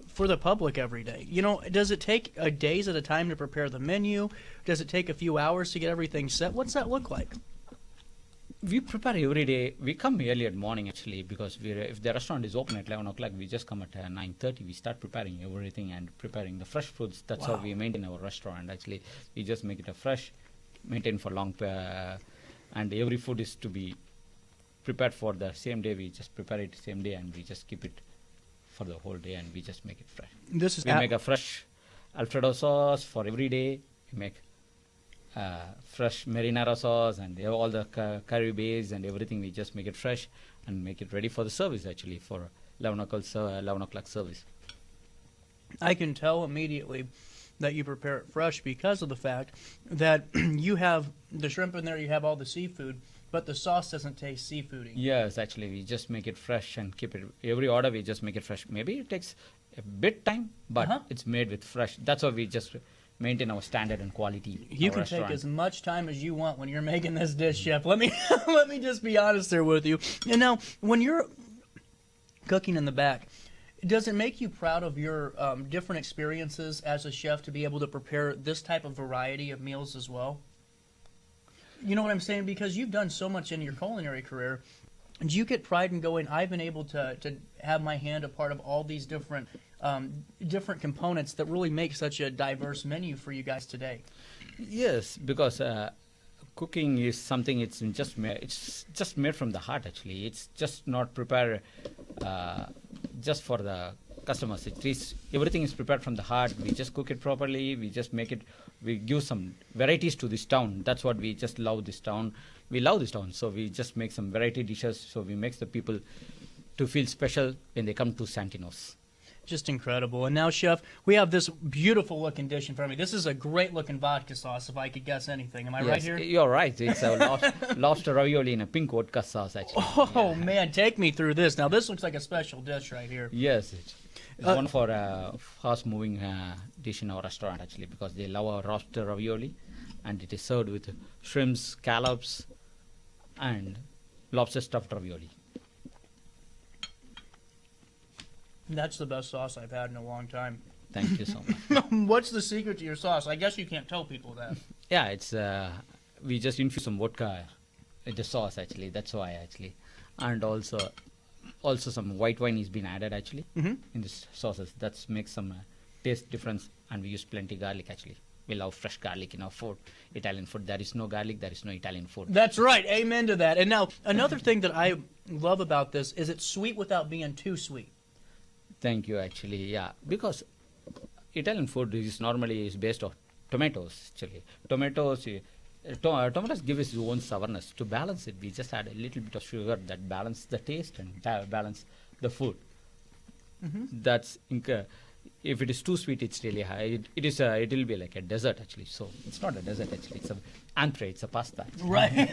Speaker 2: for the public every day? You know, does it take days at a time to prepare the menu? Does it take a few hours to get everything set? What's that look like?
Speaker 15: We prepare every day. We come early at morning, actually, because if the restaurant is open at 11 o'clock, we just come at 9:30. We start preparing everything and preparing the fresh foods. That's how we maintain our restaurant, actually. We just make it a fresh, maintain for long, and every food is to be prepared for the same day. We just prepare it the same day, and we just keep it for the whole day, and we just make it fresh. We make a fresh Alfredo sauce for every day. We make fresh marinara sauce and all the curry base and everything. We just make it fresh and make it ready for the service, actually, for 11 o'clock service.
Speaker 2: I can tell immediately that you prepare it fresh because of the fact that you have the shrimp in there, you have all the seafood, but the sauce doesn't taste seafoody.
Speaker 15: Yes, actually, we just make it fresh and keep it. Every order, we just make it fresh. Maybe it takes a bit time, but it's made with fresh. That's why we just maintain our standard and quality.
Speaker 2: You can take as much time as you want when you're making this dish, Chef. Let me just be honest there with you. And now, when you're cooking in the back. Does it make you proud of your different experiences as a chef to be able to prepare this type of variety of meals as well? You know what I'm saying? Because you've done so much in your culinary career. Do you get pride in going, I've been able to have my hand a part of all these different components that really make such a diverse menu for you guys today?
Speaker 15: Yes, because cooking is something it's just made from the heart actually. It's just not prepared just for the customers. Everything is prepared from the heart. We just cook it properly. We just make it. We give some varieties to this town. That's what we just love this town. We love this town, so we just make some variety dishes. So we make the people to feel special when they come to Santinos.
Speaker 2: Just incredible. And now, Chef, we have this beautiful looking dish in front of me. This is a great looking vodka sauce, if I could guess anything. Am I right here?
Speaker 15: You're right. It's a lobster ravioli in a pink vodka sauce, actually.
Speaker 2: Oh, man, take me through this. Now, this looks like a special dish right here.
Speaker 15: Yes, it's one for fast-moving dish in our restaurant, actually, because they love our lobster ravioli, and it is served with shrimps, scallops, and lobster stuffed ravioli.
Speaker 2: That's the best sauce I've had in a long time.
Speaker 15: Thank you so much.
Speaker 2: What's the secret to your sauce? I guess you can't tell people that.
Speaker 15: Yeah, it's we just infuse some vodka in the sauce, actually. That's why, actually. And also some white wine is being added, actually, in this sauces. That makes some taste difference, and we use plenty garlic, actually. We love fresh garlic in our food. Italian food. There is no garlic, there is no Italian food.
Speaker 2: That's right. Amen to that. And now, another thing that I love about this is it's sweet without being too sweet.
Speaker 15: Thank you, actually. Yeah, because Italian food is normally based on tomatoes, actually. Tomatoes give us its own sourness. To balance it, we just add a little bit of sugar that balance the taste and balance the food. That's if it is too sweet, it's really high. It will be like a dessert, actually. So it's not a dessert, actually. It's an entree. It's a pasta.
Speaker 2: Right.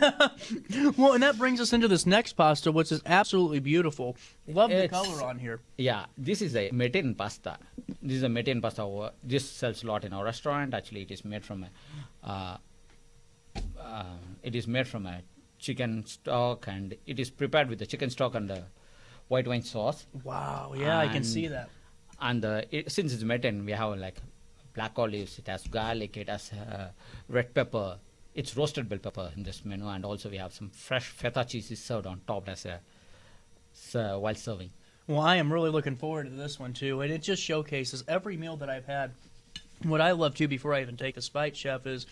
Speaker 2: Well, and that brings us into this next pasta, which is absolutely beautiful. Love the color on here.
Speaker 15: Yeah, this is a Mediterranean pasta. This is a Mediterranean pasta. This sells a lot in our restaurant. Actually, it is made from a chicken stock, and it is prepared with the chicken stock and the white wine sauce.
Speaker 2: Wow. Yeah, I can see that.
Speaker 15: And since it's Mediterranean, we have like black olives, it has garlic, it has red pepper. It's roasted bell pepper in this menu, and also we have some fresh feta cheese is served on top as while serving.
Speaker 2: Well, I am really looking forward to this one too, and it just showcases every meal that I've had. What I love too, before I even take a bite, Chef, is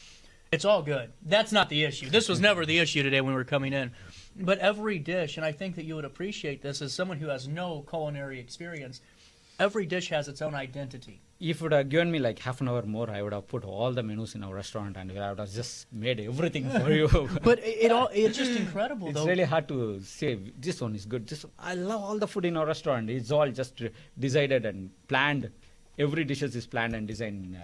Speaker 2: it's all good. That's not the issue. This was never the issue today when we were coming in. But every dish, and I think that you would appreciate this as someone who has no culinary experience, every dish has its own identity.
Speaker 15: If you would have given me like half an hour more, I would have put all the menus in our restaurant and I would have just made everything for you.
Speaker 2: But it's just incredible,
Speaker 15: it's
Speaker 2: though.
Speaker 15: It's really hard to say, this one is good. I love all the food in our restaurant. It's all just decided and planned. Every dish is planned and designed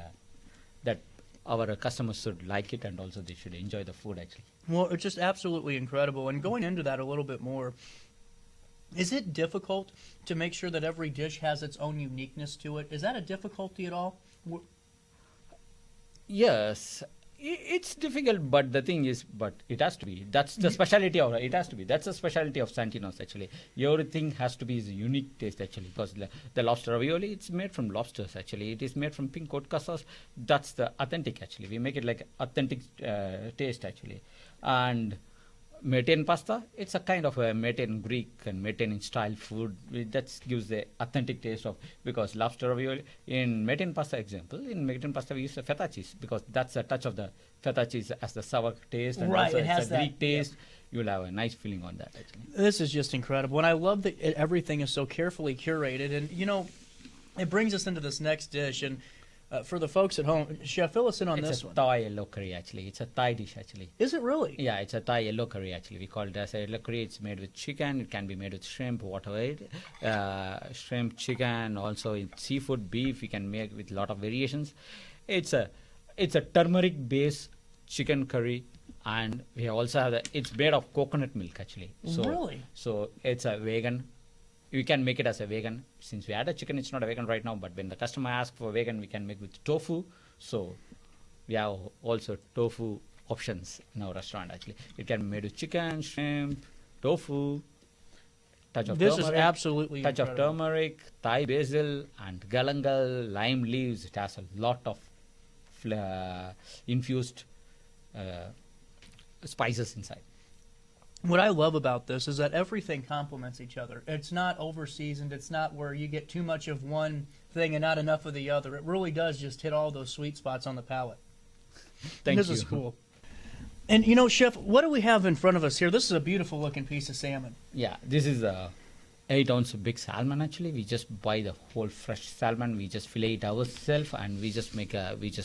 Speaker 15: that our customers should like it, and also they should enjoy the food, actually.
Speaker 2: Well, it's just absolutely incredible. And going into that a little bit more, is it difficult to make sure that every dish has its own uniqueness to it? Is that a difficulty at all?
Speaker 15: Yes, it's difficult, but the thing is, but it has to be. That's the specialty of it. Has to be. That's the specialty of Santinos, actually. Everything has to be a unique taste, actually, because the lobster ravioli, it's made from lobsters, actually. It is made from pink vodka sauce. That's the authentic, actually. We make it like authentic taste, actually. And Mediterranean pasta, it's a kind of a Mediterranean Greek and Mediterranean style food that gives the authentic taste of, because lobster ravioli, in Mediterranean pasta example, in Mediterranean pasta we use a feta cheese, because that's a touch of the feta cheese as the sour taste, and
Speaker 2: right,
Speaker 15: also
Speaker 2: it has
Speaker 15: it's a Greek taste. You'll have a nice feeling on that, actually.
Speaker 2: This is just incredible, and I love that everything is so carefully curated, and it brings us into this next dish, and for the folks at home, Chef, fill us in on this one.
Speaker 15: It's a Thai yellow curry, actually. It's a Thai dish, actually.
Speaker 2: Is it really?
Speaker 15: Yeah, it's a Thai yellow curry, actually. We call it as a yellow curry. It's made with chicken. It can be made with shrimp, whatever. Shrimp, chicken, also in seafood, beef. We can make with a lot of variations. It's a turmeric-based chicken curry, and we also have it's made of coconut milk, actually. So,
Speaker 2: really?
Speaker 15: So it's a vegan. You can make it as a vegan. Since we add a chicken, it's not a vegan right now, but when the customer asks for vegan, we can make with tofu. So we have also tofu options in our restaurant, actually. It can be made with chicken, shrimp, tofu. touch of
Speaker 2: This
Speaker 15: turmeric.
Speaker 2: is absolutely
Speaker 15: touch of
Speaker 2: incredible.
Speaker 15: turmeric, Thai basil, and galangal, lime leaves. It has a lot of infused spices inside.
Speaker 2: What I love about this is that everything complements each other. It's not over-seasoned. It's not where you get too much of one thing and not enough of the other. It really does just hit all those sweet spots on the palate.
Speaker 15: Thank
Speaker 2: This
Speaker 15: you.
Speaker 2: is cool. And, you know, Chef, what do we have in front of us here? This is a beautiful-looking piece of salmon.
Speaker 15: Yeah, this is a 8-ounce big salmon. Actually, we just buy the whole fresh salmon. We just fillet it ourselves, and we just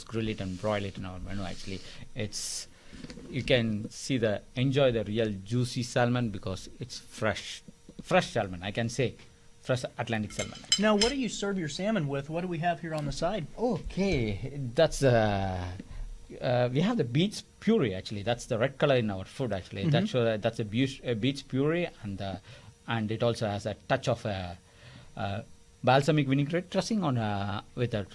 Speaker 15: grill it and broil it in our menu. Actually, you can enjoy the real juicy salmon because it's fresh salmon. I can say fresh Atlantic salmon.
Speaker 2: Now, what do you serve your salmon with? What do we have here on the side?
Speaker 15: Okay, that's we have the beets puree. Actually, that's the red color in our food. Actually, that's a beets puree, and it also has a touch of balsamic vinaigrette dressing with a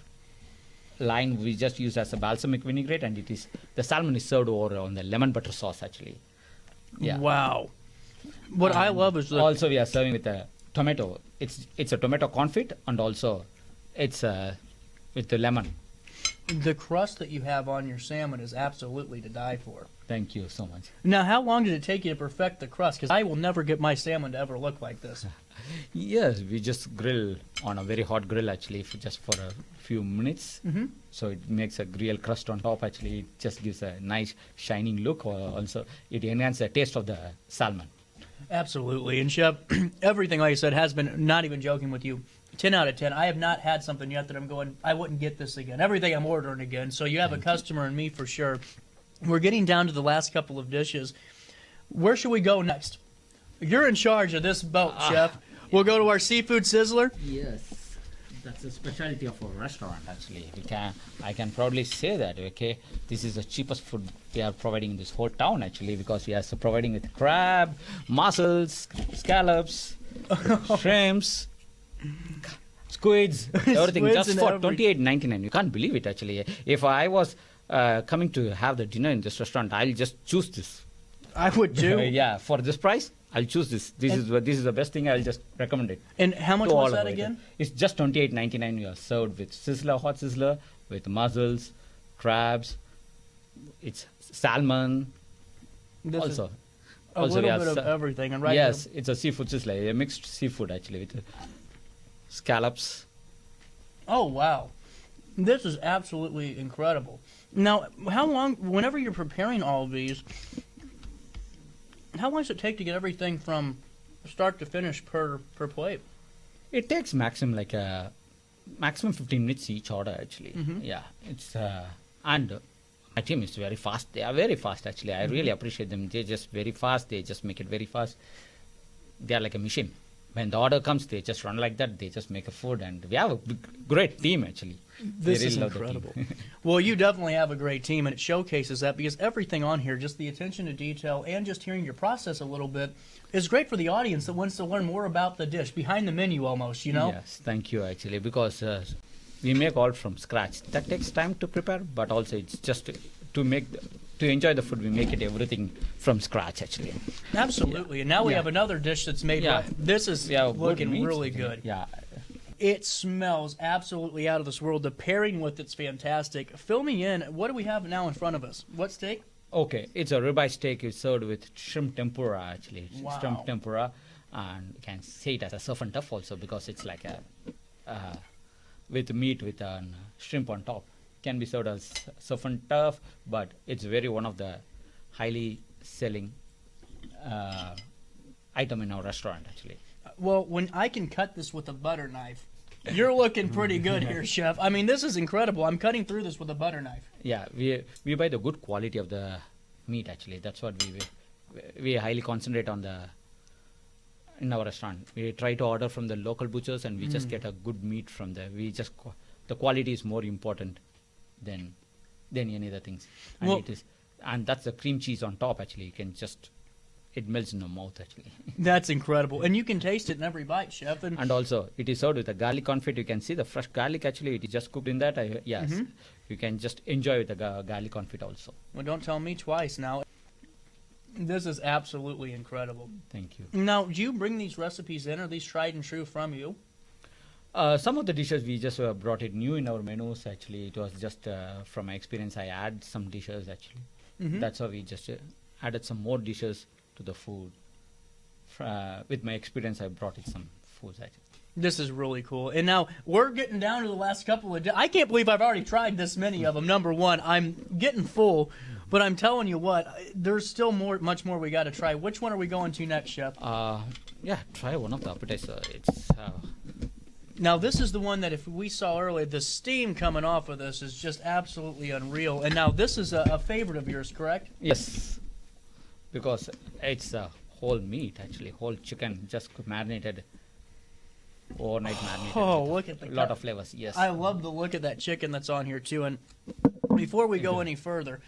Speaker 15: line we just use as a balsamic vinaigrette, and the salmon is served over on the lemon butter sauce. Actually, yeah.
Speaker 2: Wow. What I love is
Speaker 15: also we are serving with a tomato. It's a tomato confit, and also it's with the lemon.
Speaker 2: The crust that you have on your salmon is absolutely to die for.
Speaker 15: Thank you so much.
Speaker 2: Now, how long did it take you to perfect the crust? Because I will never get my salmon to ever look like this.
Speaker 15: Yes, we just grill on a very hot grill, actually, just for a few minutes. So it makes a real crust on top. Actually, it just gives a nice shining look. Also, it enhances the taste of the salmon.
Speaker 2: Absolutely. And Chef, everything, like I said, has been, not even joking with you, 10 out of 10. I have not had something yet that I'm going, I wouldn't get this again. Everything I'm ordering again. So you have a customer in me for sure. We're getting down to the last couple of dishes. Where should we go next? You're in charge of this boat, Chef. We'll go to our seafood sizzler.
Speaker 15: Yes, that's a specialty of our restaurant. Actually, I can proudly say that. Okay, this is the cheapest food we are providing in this whole town. Actually, because we are providing with crab, mussels, scallops, shrimps, squids, everything
Speaker 2: Squids
Speaker 15: just
Speaker 2: and
Speaker 15: for
Speaker 2: everything.
Speaker 15: $28.99. You can't believe it. Actually, if I was coming to have the dinner in this restaurant, I'll just choose this.
Speaker 2: I would too.
Speaker 15: Yeah, for this price, I'll choose this. This is the best thing. I'll just recommend it.
Speaker 2: And how much
Speaker 15: to
Speaker 2: was
Speaker 15: all
Speaker 2: that
Speaker 15: of it.
Speaker 2: again?
Speaker 15: It's just $28.99. You are served with hot sizzler, with mussels, crabs. It's salmon.
Speaker 2: This is
Speaker 15: also,
Speaker 2: a little bit of everything. And
Speaker 15: yes,
Speaker 2: here,
Speaker 15: it's a seafood sizzler, a mixed seafood actually with scallops.
Speaker 2: Oh wow, this is absolutely incredible. Now, how long? Whenever you're preparing all of these, how long does it take to get everything from start to finish per plate?
Speaker 15: It takes maximum 15 minutes each order actually. Yeah, it's and my team is very fast. They are very fast actually. I really appreciate them. They're just very fast. They just make it very fast. They are like a machine. When the order comes, they just run like that. They just make a food, and we have a great team actually.
Speaker 2: This is incredible. Well, you definitely have a great team, and it showcases that because everything on here, just the attention to detail and just hearing your process a little bit, is great for the audience that wants to learn more about the dish, behind the menu almost, you know?
Speaker 15: Yes, thank you actually, because we make all from scratch. That takes time to prepare, but also it's just to enjoy the food, we make it everything from scratch actually.
Speaker 2: Absolutely, and now we have another dish that's made right. This is looking really good.
Speaker 15: Yeah.
Speaker 2: It smells absolutely out of this world. The pairing with it's fantastic. Fill me in. What do we have now in front of us? What steak?
Speaker 15: Okay, it's a ribeye steak. It's served with shrimp tempura actually.
Speaker 2: Wow.
Speaker 15: Shrimp tempura, and you can say it as a surf and turf also because it's like a with meat with shrimp on top. Can be served as surf and turf, but it's one of the highly selling item in our restaurant actually.
Speaker 2: Well, when I can cut this with a butter knife, you're looking pretty good here, Chef. I mean, this is incredible. I'm cutting through this with a butter knife.
Speaker 15: Yeah, we buy the good quality of the meat actually. That's what we highly concentrate on in our restaurant. We try to order from the local butchers, and we just get a good meat from there. The quality is more important than any other things. And and that's the cream cheese on top actually. You can just it melts in the mouth actually.
Speaker 2: That's incredible, and you can taste it in every bite, Chef.
Speaker 15: And also, it is served with a garlic confit. You can see the fresh garlic actually. It is just cooked in that. You can just enjoy with the garlic confit also.
Speaker 2: Well, don't tell me twice now. This is absolutely incredible.
Speaker 15: Thank you.
Speaker 2: Now, do you bring these recipes in? Are these tried and true from you?
Speaker 15: Some of the dishes we just brought it new in our menus. Actually, it was just from my experience. I add some dishes actually.
Speaker 2: Mhm.
Speaker 15: That's how we just added some more dishes to the food. With my experience, I brought it some foods actually.
Speaker 2: This is really cool. And now we're getting down to the last couple of I can't believe I've already tried this many of them. Number one, I'm getting full, but I'm telling you what, there's still much more we got to try. Which one are we going to next, Chef?
Speaker 15: Yeah, try one of the appetizer. It's
Speaker 2: Now, this is the one that if we saw earlier, the steam coming off of this is just absolutely unreal. And now this is a favorite of yours, correct?
Speaker 15: yes, because it's a whole meat actually, whole chicken just marinated. Overnight marinated.
Speaker 2: Oh, look at the
Speaker 15: lot of flavors. Yes,
Speaker 2: I love the look of that chicken that's on here too. And before we go any further,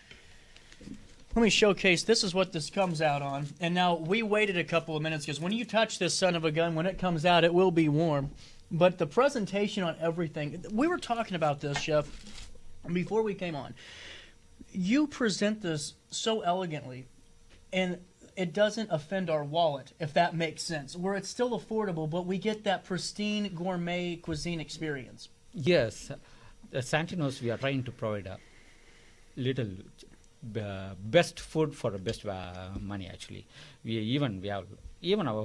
Speaker 2: let me showcase. This is what this comes out on. And now we waited a couple of minutes because when you touch this son of a gun, when it comes out, it will be warm. But the presentation on everything, we were talking about this, Chef, before we came on. You present this so elegantly, and it doesn't offend our wallet, if that makes sense, where it's still affordable, but we get that pristine gourmet cuisine experience.
Speaker 15: yes. The Santinos, we are trying to provide a little best food for the best money actually. We have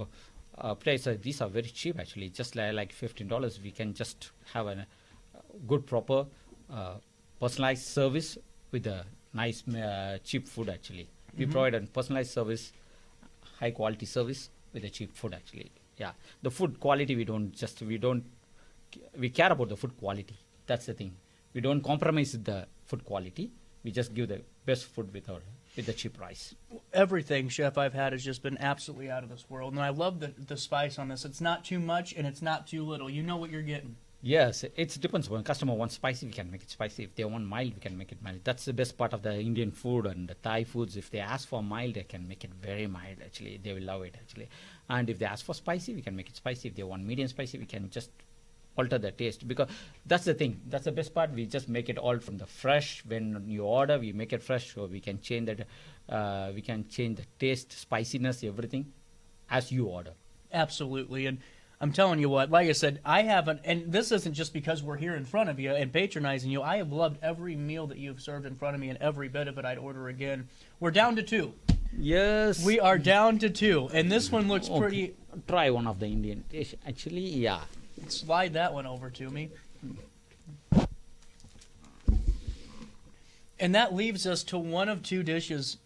Speaker 15: our place. These are very cheap actually, just like $15. We can just have a good proper personalized service with a nice cheap food actually. We provide a personalized service, high quality service with a cheap food actually. Yeah, the food quality we care about the food quality. That's the thing. We don't compromise with the food quality. We just give the best food with the cheap price.
Speaker 2: Everything, Chef, I've had has just been absolutely out of this world, and I love the spice on this. It's not too much and it's not too little. You know what you're getting.
Speaker 15: Yes, it depends. When customer wants spicy, we can make it spicy. If they want mild, we can make it mild. That's the best part of the Indian food and the Thai foods. If they ask for mild, they can make it very mild actually. They will love it actually. And if they ask for spicy, we can make it spicy. If they want medium spicy, we can just alter the taste, because that's the thing. That's the best part. We just make it all from the fresh. When you order, we make it fresh, so we can change that. We can change the taste, spiciness, everything, as you order.
Speaker 2: Absolutely. And I'm telling you what, like I said, I haven't, and this isn't just because we're here in front of you and patronizing you. I have loved every meal that you've served in front of me, and every bit of it I'd order again. We're down to 2.
Speaker 15: Yes.
Speaker 2: We are down to 2, and this one looks pretty.
Speaker 15: Try one of the Indian dish. Actually, yeah.
Speaker 2: Slide that one over to me. And that leaves us to one of 2 dishes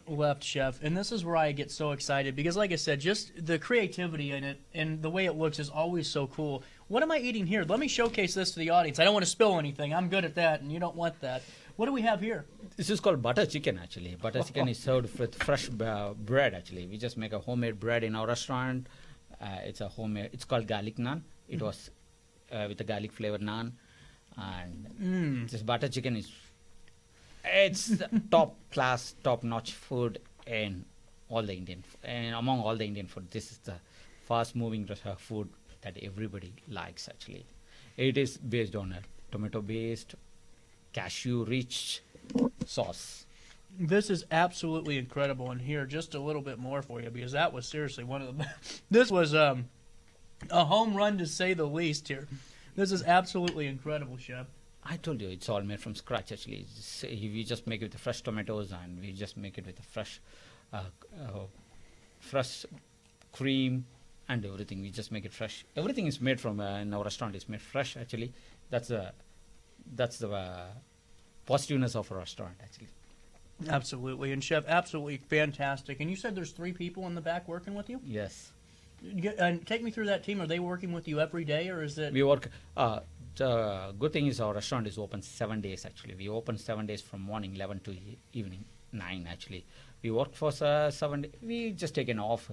Speaker 2: left, Chef. And this is where I get so excited because, like I said, just the creativity in it and the way it looks is always so cool. What am I eating here? Let me showcase this to the audience. I don't want to spill anything. I'm good at that, and you don't want that. What do we have here?
Speaker 15: This is called butter chicken, actually. Butter chicken is served with fresh bread, actually. We just make a homemade bread in our restaurant. It's a homemade. It's called garlic naan. It was with a garlic flavored naan, and this butter chicken is top class, top notch food in all the Indian and among all the Indian food. This is the fast moving food that everybody likes. Actually, it is based on a tomato based, cashew rich sauce.
Speaker 2: This is absolutely incredible. And here, just a little bit more for you, because that was seriously one of the. This was a home run to say the least. Here, this is absolutely incredible, Chef.
Speaker 15: I told you it's all made from scratch. Actually, we just make it with the fresh tomatoes, and we just make it with the fresh, fresh cream and everything. We just make it fresh. Everything is made from in our restaurant is made fresh. Actually, that's the positiveness of our restaurant. Actually.
Speaker 2: Absolutely. And Chef, absolutely fantastic. And you said there's 3 people in the back working with you?
Speaker 15: Yes.
Speaker 2: And take me through that team. Are they working with you every day, or is it?
Speaker 15: We work. The good thing is our restaurant is open 7 days. Actually, we open 7 days from morning 11 to evening 9. Actually, we work for 7 days. We just take an off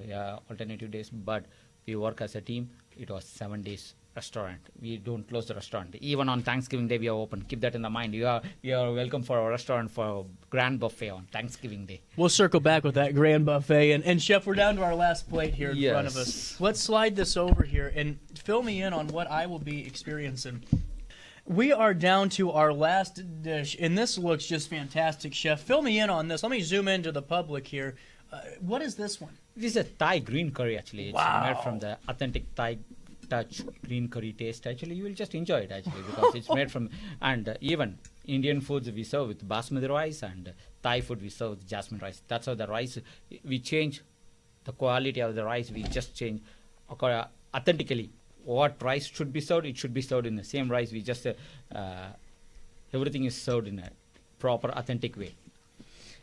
Speaker 15: alternative days, but we work as a team. It was 7 days restaurant. We don't close the restaurant. Even on Thanksgiving Day, we are open. Keep that in the mind. You are welcome for our restaurant for a grand buffet on Thanksgiving Day.
Speaker 2: We'll circle back with that grand buffet. And Chef, we're down to our last plate here in front of us. Let's slide this over here and fill me in on what I will be experiencing. We are down to our last dish, and this looks just fantastic, Chef. Fill me in on this. Let me zoom into the public here. What is this one?
Speaker 15: This is a Thai green curry actually. It's made from the authentic Thai touch green curry taste. Actually, you will just enjoy it actually because it's made from, and even Indian foods we serve with basmati rice, and Thai food we serve with jasmine rice. That's how the rice, we change the quality of the rice. We just change authentically. What rice should be served, it should be served in the same rice. We just, everything is served in a proper, authentic way.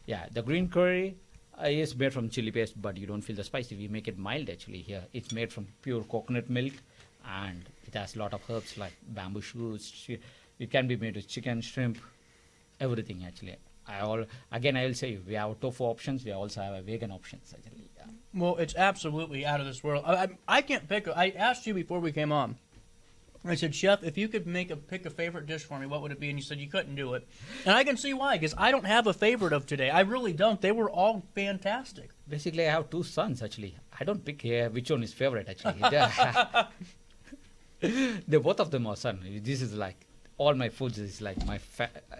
Speaker 15: Yeah, the green curry is made from chili paste, but you don't feel the spicy. We make it mild actually here. It's made from pure coconut milk, and it has a lot of herbs like bamboo shoots. It can be made with chicken, shrimp, everything actually. I will say we have tofu options. We also have a vegan options actually. Yeah.
Speaker 2: Well, it's absolutely out of this world. I can't pick. I asked you before we came on. I said, Chef, if you could pick a favorite dish for me, what would it be? And you said you couldn't do it. And I can see why, because I don't have a favorite of today. I really don't. They were all fantastic.
Speaker 15: Basically, I have two sons, actually. I don't pick which one is favorite, actually. They both of them are son. This is like, all my foods is like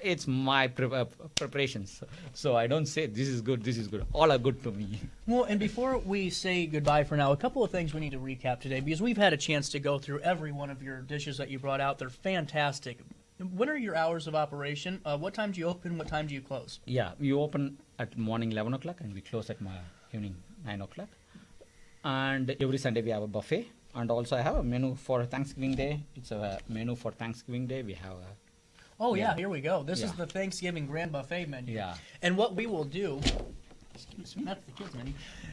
Speaker 15: it's my preparations. So I don't say this is good, this is good. All are good to me.
Speaker 2: Well, and before we say goodbye for now, a couple of things we need to recap today, because we've had a chance to go through every one of your dishes that you brought out. They're fantastic. What are your hours of operation? What time do you open? What time do you close?
Speaker 15: Yeah, we open at morning 11 o'clock and we close at evening 9 o'clock. And every Sunday we have a buffet. And also I have a menu for Thanksgiving Day. It's a menu for Thanksgiving Day. We have a...
Speaker 2: Oh, yeah, here we go. This is the Thanksgiving Grand Buffet menu.
Speaker 15: Yeah.
Speaker 2: And what we will do... Excuse me, that's the kids' menu.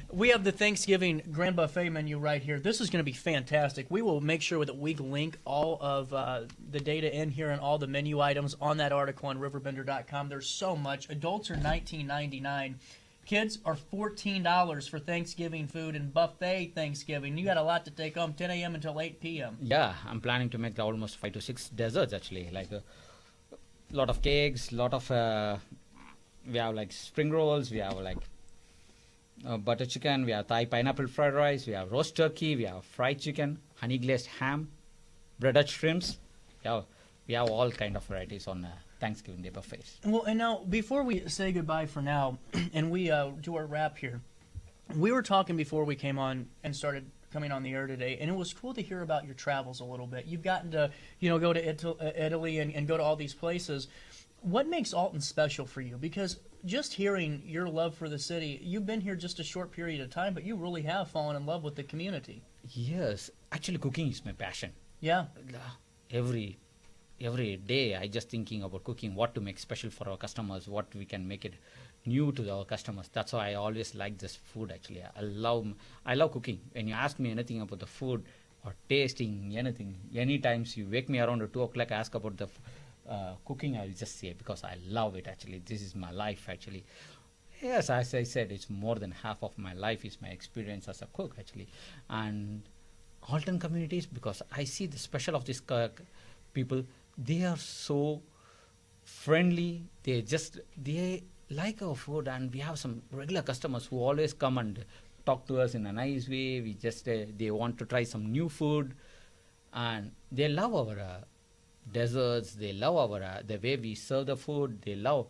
Speaker 2: We have the Thanksgiving Grand Buffet menu right here. This is going to be fantastic. We will make sure that we link all of the data in here and all the menu items on that article on RiverBender.com. There's so much. Adults are $19.99. Kids are $14 for Thanksgiving food and buffet Thanksgiving. You got a lot to take home, 10 a.m. until 8 p.m.
Speaker 15: Yeah, I'm planning to make almost 5 to 6 desserts actually. Like a lot of cakes, lot of we have like spring rolls, we have like butter chicken, we have Thai pineapple fried rice, we have roast turkey, we have fried chicken, honey glazed ham, breaded shrimps. We have all kind of varieties on Thanksgiving Day buffets.
Speaker 2: Well, and now, before we say goodbye for now, and we do our wrap here, we were talking before we came on and started coming on the air today, and it was cool to hear about your travels a little bit. You've gotten to, go to Italy and go to all these places. What makes Alton special for you? Because just hearing your love for the city, you've been here just a short period of time, but you really have fallen in love with the community.
Speaker 15: Yes, actually cooking is my passion.
Speaker 2: Yeah.
Speaker 15: Every day I just thinking about cooking, what to make special for our customers, what we can make it new to our customers. That's why I always like this food actually. I love cooking. When you ask me anything about the food or tasting anything, anytime you wake me around at 2 o'clock, ask about the cooking, I will just say because I love it actually. This is my life actually. Yes, as I said, it's more than half of my life is my experience as a cook actually. And Alton communities, because I see the special of these people, they are so friendly. They like our food, and we have some regular customers who always come and talk to us in a nice way. We just they want to try some new food, and they love our desserts. They love our the way we serve the food. They love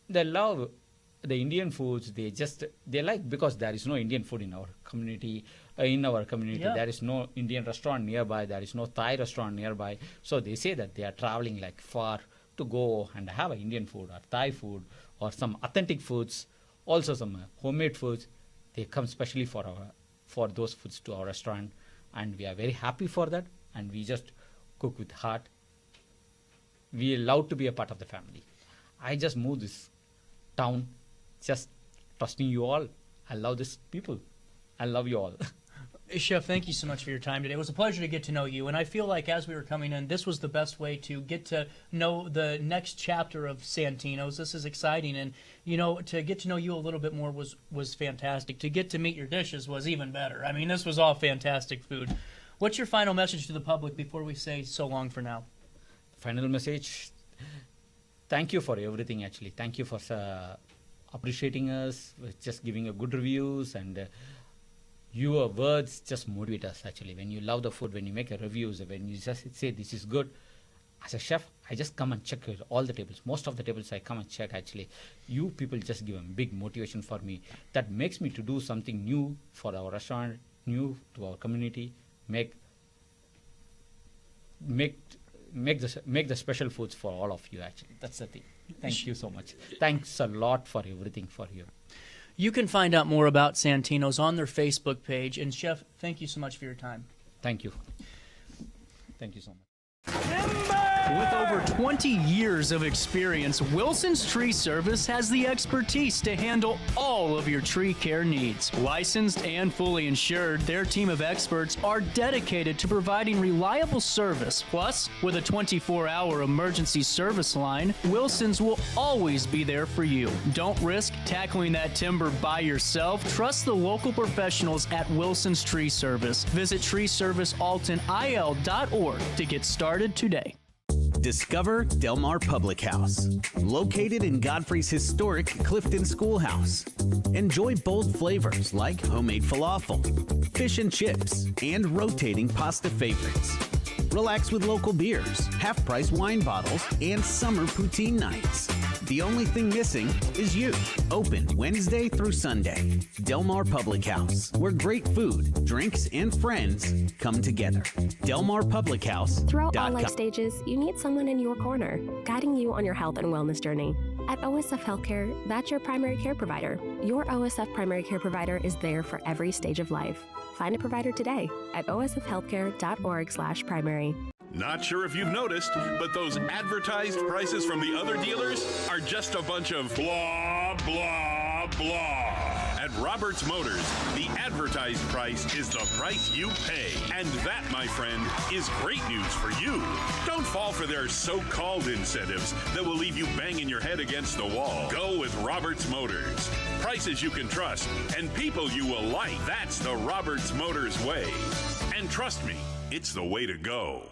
Speaker 15: the Indian foods. They like, because there is no Indian food in our community.
Speaker 2: Yeah.
Speaker 15: There is no Indian restaurant nearby. There is no Thai restaurant nearby. So they say that they are traveling like far to go and have an Indian food or Thai food or some authentic foods, also some homemade foods. They come specially for those foods to our restaurant, and we are very happy for that. And we just cook with heart. We love to be a part of the family. I just moved this town, just trusting you all. I love these people. I love you all.
Speaker 2: Chef, thank you so much for your time today. It was a pleasure to get to know you, and I feel like as we were coming in, this was the best way to get to know the next chapter of Santinos. This is exciting, and to get to know you a little bit more was fantastic. To get to meet your dishes was even better. I mean, this was all fantastic food. What's your final message to the public before we say so long for now?
Speaker 15: Final message, thank you for everything actually. Thank you for appreciating us, just giving a good reviews, and your words just motivate us actually. When you love the food, when you make a reviews, when you just say this is good, as a chef, I just come and check all the tables. Most of the tables I come and check actually. You people just give a big motivation for me. That makes me to do something new for our restaurant, new to our community, make the special foods for all of you actually. That's the thing. Thank you so much. Thanks a lot for everything for you.
Speaker 2: You can find out more about Santinos on their Facebook page. And Chef, thank you so much for your time.
Speaker 15: Thank you. Thank you so much.
Speaker 11: With over 20 years of experience, Wilson's Tree Service has the expertise to handle all of your tree care needs. Licensed and fully insured, their team of experts are dedicated to providing reliable service. Plus, with a 24-hour emergency service line, Wilson's will always be there for you. Don't risk tackling that timber by yourself. Trust the local professionals at Wilson's Tree Service. Visit treeservicealtonil.org to get started today.
Speaker 3: Discover Del Mar Public House, located in Godfrey's historic Clifton Schoolhouse. Enjoy bold flavors like homemade falafel, fish and chips, and rotating pasta favorites. Relax with local beers, half-price wine bottles, and summer poutine nights. The only thing missing is you. Open Wednesday through Sunday. Del Mar Public House, where great food, drinks, and friends come together. DelMarPublicHouse.com.
Speaker 4: Throughout all life stages, you need someone in your corner, guiding you on your health and wellness journey. At OSF Healthcare, that's your primary care provider. Your OSF primary care provider is there for every stage of life. Find a provider today at osfhealthcare.org/primary.
Speaker 5: Not sure if you've noticed, but those advertised prices from the other dealers are just a bunch of blah, blah, blah. At Roberts Motors, the advertised price is the price you pay. And that, my friend, is great news for you. Don't fall for their so-called incentives that will leave you banging your head against the wall. Go with Roberts Motors. Prices you can trust and people you will like. That's the Roberts Motors way. And trust me, it's the way to go.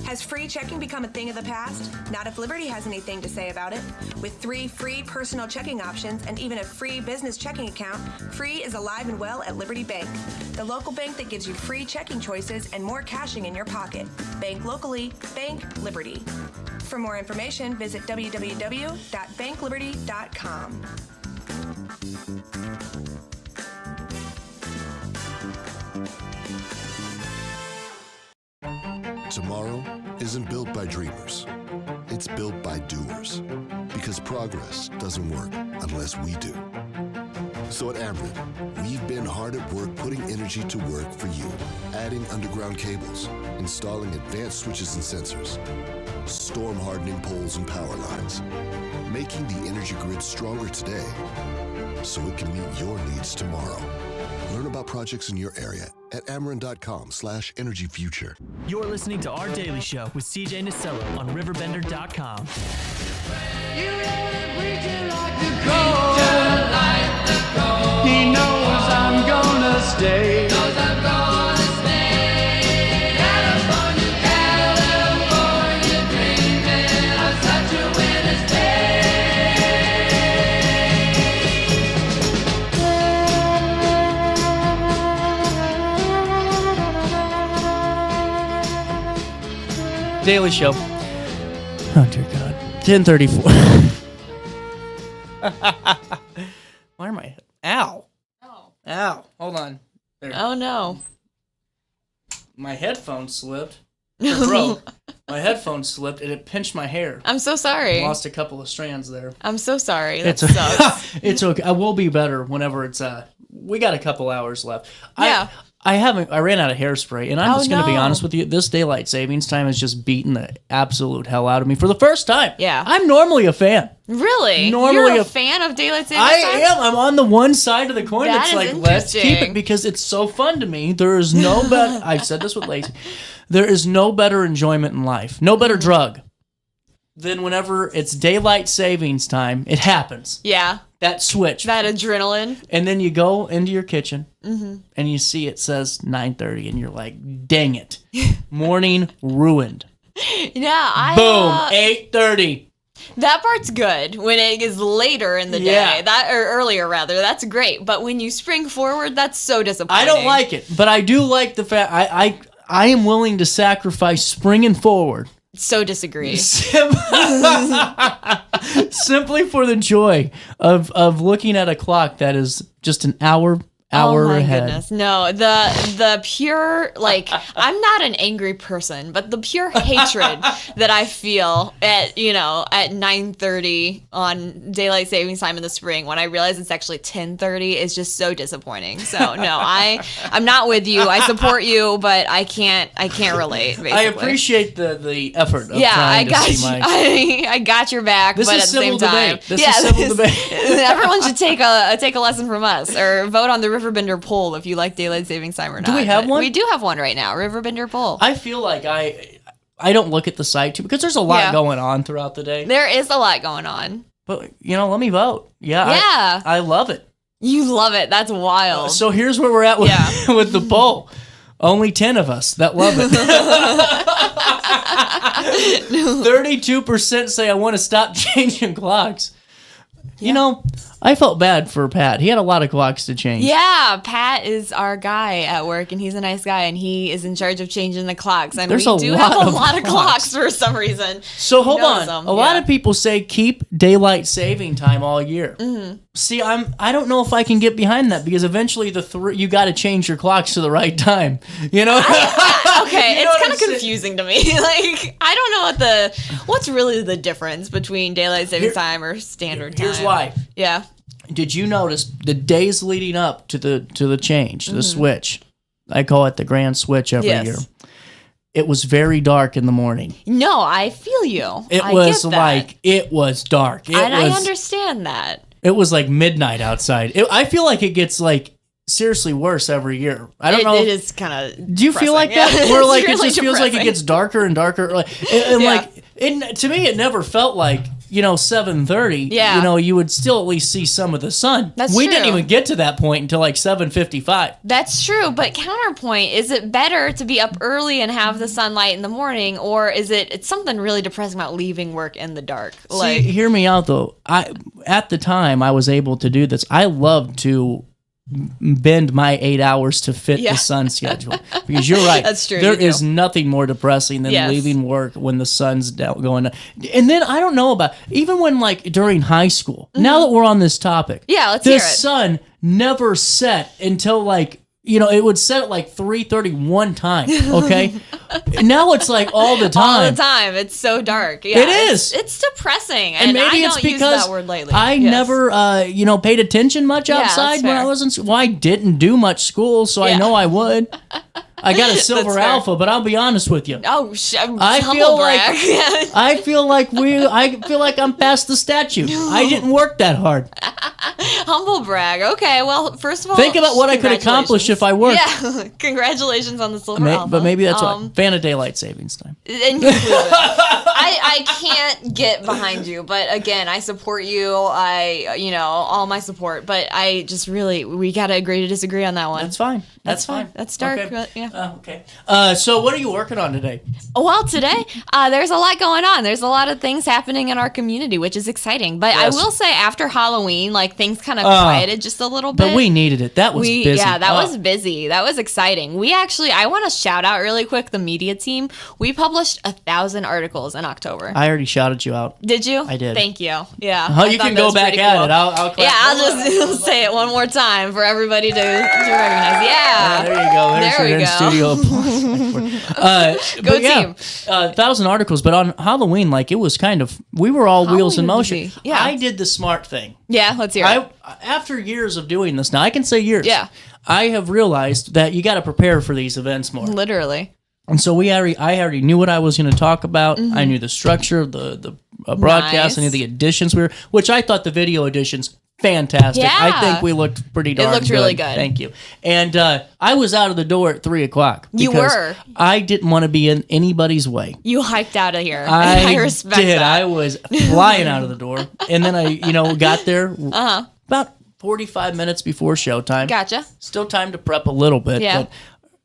Speaker 6: Has free checking become a thing of the past? Not if Liberty has anything to say about it. With 3 free personal checking options and even a free business checking account, free is alive and well at Liberty Bank, the local bank that gives you free checking choices and more cashing in your pocket. Bank locally, bank Liberty. For more information, visit www.bankliberty.com.
Speaker 10: Tomorrow isn't built by dreamers. It's built by doers. Because progress doesn't work unless we do. So at Ameren, we've been hard at work putting energy to work for you. Adding underground cables, installing advanced switches and sensors, storm hardening poles and power lines, making the energy grid stronger today so it can meet your needs tomorrow. Learn about projects in your area at Ameren.com/energyfuture.
Speaker 14: You're listening to Our Daily Show with CJ Nasello on RiverBender.com.
Speaker 1: He knows I'm gonna stay. California, California, dreaming of such a winter's
Speaker 2: Daily Show. Oh, dear God. 10:34. Why am I? Ow. Ow. Hold on. There.
Speaker 16: Oh, no.
Speaker 2: My headphone slipped. It broke. My headphone slipped and it pinched my hair.
Speaker 16: I'm so sorry.
Speaker 2: Lost a couple of strands there.
Speaker 16: I'm so sorry. That
Speaker 2: It's
Speaker 16: sucks.
Speaker 2: It's okay. I will be better whenever it's we got a couple hours left.
Speaker 16: Yeah.
Speaker 2: I ran out of hairspray, and I'm just going to be
Speaker 16: no.
Speaker 2: honest with you. This daylight savings time has just beaten the absolute hell out of me for the first time.
Speaker 16: Yeah.
Speaker 2: I'm normally a fan.
Speaker 16: Really?
Speaker 2: Normally
Speaker 16: You're a fan of daylight savings
Speaker 2: I
Speaker 16: time?
Speaker 2: am. I'm on the one side of the coin
Speaker 16: That
Speaker 2: that's
Speaker 16: is
Speaker 2: like, let's keep it
Speaker 16: interesting.
Speaker 2: because it's so fun to me. There is no better, I've said this with Lacey, there is no better enjoyment in life, no better drug than whenever it's daylight savings time, it happens.
Speaker 16: Yeah.
Speaker 2: That switch.
Speaker 16: That adrenaline.
Speaker 2: And then you go into your kitchen
Speaker 16: Mm-hmm.
Speaker 2: and you see it says 9:30 and you're like, dang it. Morning ruined.
Speaker 16: Yeah.
Speaker 2: Boom. 8:30.
Speaker 16: That part's good when it is later in the
Speaker 2: Yeah.
Speaker 16: day. Or earlier rather. That's great. But when you spring forward, that's so disappointing.
Speaker 2: I don't like it, but I do like the fact I am willing to sacrifice springing forward.
Speaker 16: So disagree.
Speaker 2: Simply for the joy of looking at a clock that is just an hour
Speaker 16: Oh my
Speaker 2: ahead.
Speaker 16: goodness. No, the pure, like, I'm not an angry person, but the pure hatred that I feel at 9:30 on daylight savings time in the spring when I realize it's actually 10:30 is just so disappointing. So no, I'm not with you. I support you, but I can't relate, basically.
Speaker 2: I appreciate the effort of
Speaker 16: Yeah,
Speaker 2: trying to see my...
Speaker 16: I got your back,
Speaker 2: This
Speaker 16: but
Speaker 2: is
Speaker 16: at the same
Speaker 2: civil
Speaker 16: time,
Speaker 2: debate. This is civil debate.
Speaker 16: Everyone should take a lesson from us or vote on the RiverBender poll if you like daylight savings time or not.
Speaker 2: Do we have
Speaker 16: But
Speaker 2: one?
Speaker 16: We do have one right now, RiverBender poll.
Speaker 2: I feel like I don't look at the site too because there's a lot going on throughout the day.
Speaker 16: There is a lot going on.
Speaker 2: But let me vote. Yeah. I love it.
Speaker 16: You love it. That's wild.
Speaker 2: So here's where we're at with, with the poll. Only 10 of us that love it. 32% say I want to stop changing clocks. I felt bad for Pat. He had a lot of clocks to change.
Speaker 16: Yeah, Pat is our guy at work, and he's a nice guy, and he is in charge of changing the clocks. And
Speaker 2: There's
Speaker 16: we
Speaker 2: a
Speaker 16: do
Speaker 2: lot
Speaker 16: have a
Speaker 2: of
Speaker 16: lot of
Speaker 2: clocks.
Speaker 16: clocks for some reason.
Speaker 2: So hold on.
Speaker 16: Them.
Speaker 2: A lot of people say keep daylight saving time all year.
Speaker 16: Mm-hmm.
Speaker 2: See, I don't know if I can get behind that because eventually you got to change your clocks to the right time.
Speaker 16: Okay, it's kind of confusing to me. Like, I don't know what's really the difference between daylight savings time or standard time.
Speaker 2: Here's why.
Speaker 16: Yeah.
Speaker 2: Did you notice the days leading up to the change, the switch? I call it the grand switch every year. It was very dark in the morning.
Speaker 16: No, I feel you.
Speaker 2: It was dark.
Speaker 16: I understand that.
Speaker 2: It was like midnight outside. I feel like it gets like seriously worse every year. I don't know.
Speaker 16: It is kind of.
Speaker 2: Do you feel like that? Where like
Speaker 16: really
Speaker 2: it just feels like it gets darker and darker. Like, to me, it never felt like 7:30.
Speaker 16: Yeah.
Speaker 2: You would still at least see some of the sun.
Speaker 16: That's
Speaker 2: we
Speaker 16: true.
Speaker 2: didn't even get to that point until like 7:55.
Speaker 16: That's true, but counterpoint, is it better to be up early and have the sunlight in the morning, or is it's something really depressing about leaving work in the dark?
Speaker 2: See, hear me out though. At the time I was able to do this. I loved to bend my 8 hours to fit the sun schedule because you're right.
Speaker 16: That's true.
Speaker 2: There is nothing more depressing than leaving work when the sun's going down. And then I don't know about even when like during high school. Now that we're on this topic,
Speaker 16: let's hear it.
Speaker 2: The sun never set until like it would set at like 3:30 one time. Okay, now it's like all the time.
Speaker 16: All the time. It's so dark. Yeah,
Speaker 2: it is.
Speaker 16: It's depressing,
Speaker 2: and maybe
Speaker 16: I
Speaker 2: it's
Speaker 16: don't
Speaker 2: because
Speaker 16: use that word lately.
Speaker 2: I never, paid attention much outside when I was in school. Well, I didn't do much school, so I know I would. I got a silver alpha, but I'll be honest with you.
Speaker 16: Oh,
Speaker 2: I feel like I'm past the statute. I didn't work that hard.
Speaker 16: Humble brag. Okay, well, first of all,
Speaker 2: think about what I could accomplish if I worked.
Speaker 16: Yeah, congratulations on the silver alpha.
Speaker 2: But maybe that's why. Fan of daylight savings time.
Speaker 16: I can't get behind you, but again, I support you. All my support. But I just we gotta agree to disagree on that one.
Speaker 2: That's fine. That's fine.
Speaker 16: That's dark.
Speaker 2: Okay.
Speaker 16: But, yeah.
Speaker 2: Okay. So what are you working on today?
Speaker 16: Well, today there's a lot going on. There's a lot of things happening in our community, which is exciting. But I will say, after Halloween, like things kind of quieted just a little bit.
Speaker 2: But we needed it. That was busy.
Speaker 16: Yeah, that was busy. That was exciting. I want to shout out really quick the media team. We published 1,000 articles in October.
Speaker 2: I already shouted you out.
Speaker 16: Did you?
Speaker 2: I did.
Speaker 16: Thank you. Yeah.
Speaker 2: Oh, you can go back at it. I'll
Speaker 16: just say it one more time for everybody to recognize. Yeah.
Speaker 2: There you go. There's your in-studio.
Speaker 16: Go team.
Speaker 2: 1,000 articles, but on Halloween, like it was we were all wheels in motion.
Speaker 16: Yeah.
Speaker 2: I did the smart thing.
Speaker 16: Yeah, let's hear it.
Speaker 2: After years of doing this, now I can say years.
Speaker 16: Yeah.
Speaker 2: I have realized that you got to prepare for these events more.
Speaker 16: Literally.
Speaker 2: And so I already knew what I was going to talk about.
Speaker 16: Mm-hmm.
Speaker 2: I knew the structure of the broadcast.
Speaker 16: Nice.
Speaker 2: I knew the editions which I thought the video editions fantastic.
Speaker 16: Yeah.
Speaker 2: I think we looked pretty darn good.
Speaker 16: It looked really good.
Speaker 2: Thank you. And I was out of the door at 3:00.
Speaker 16: You were.
Speaker 2: I didn't want to be in anybody's way.
Speaker 16: You hiked out of here.
Speaker 2: I
Speaker 16: respect
Speaker 2: did.
Speaker 16: that.
Speaker 2: I was flying out of the door, and then I, got there about 45 minutes before showtime.
Speaker 16: Gotcha.
Speaker 2: Still time to prep a little bit.
Speaker 16: Yeah.
Speaker 2: But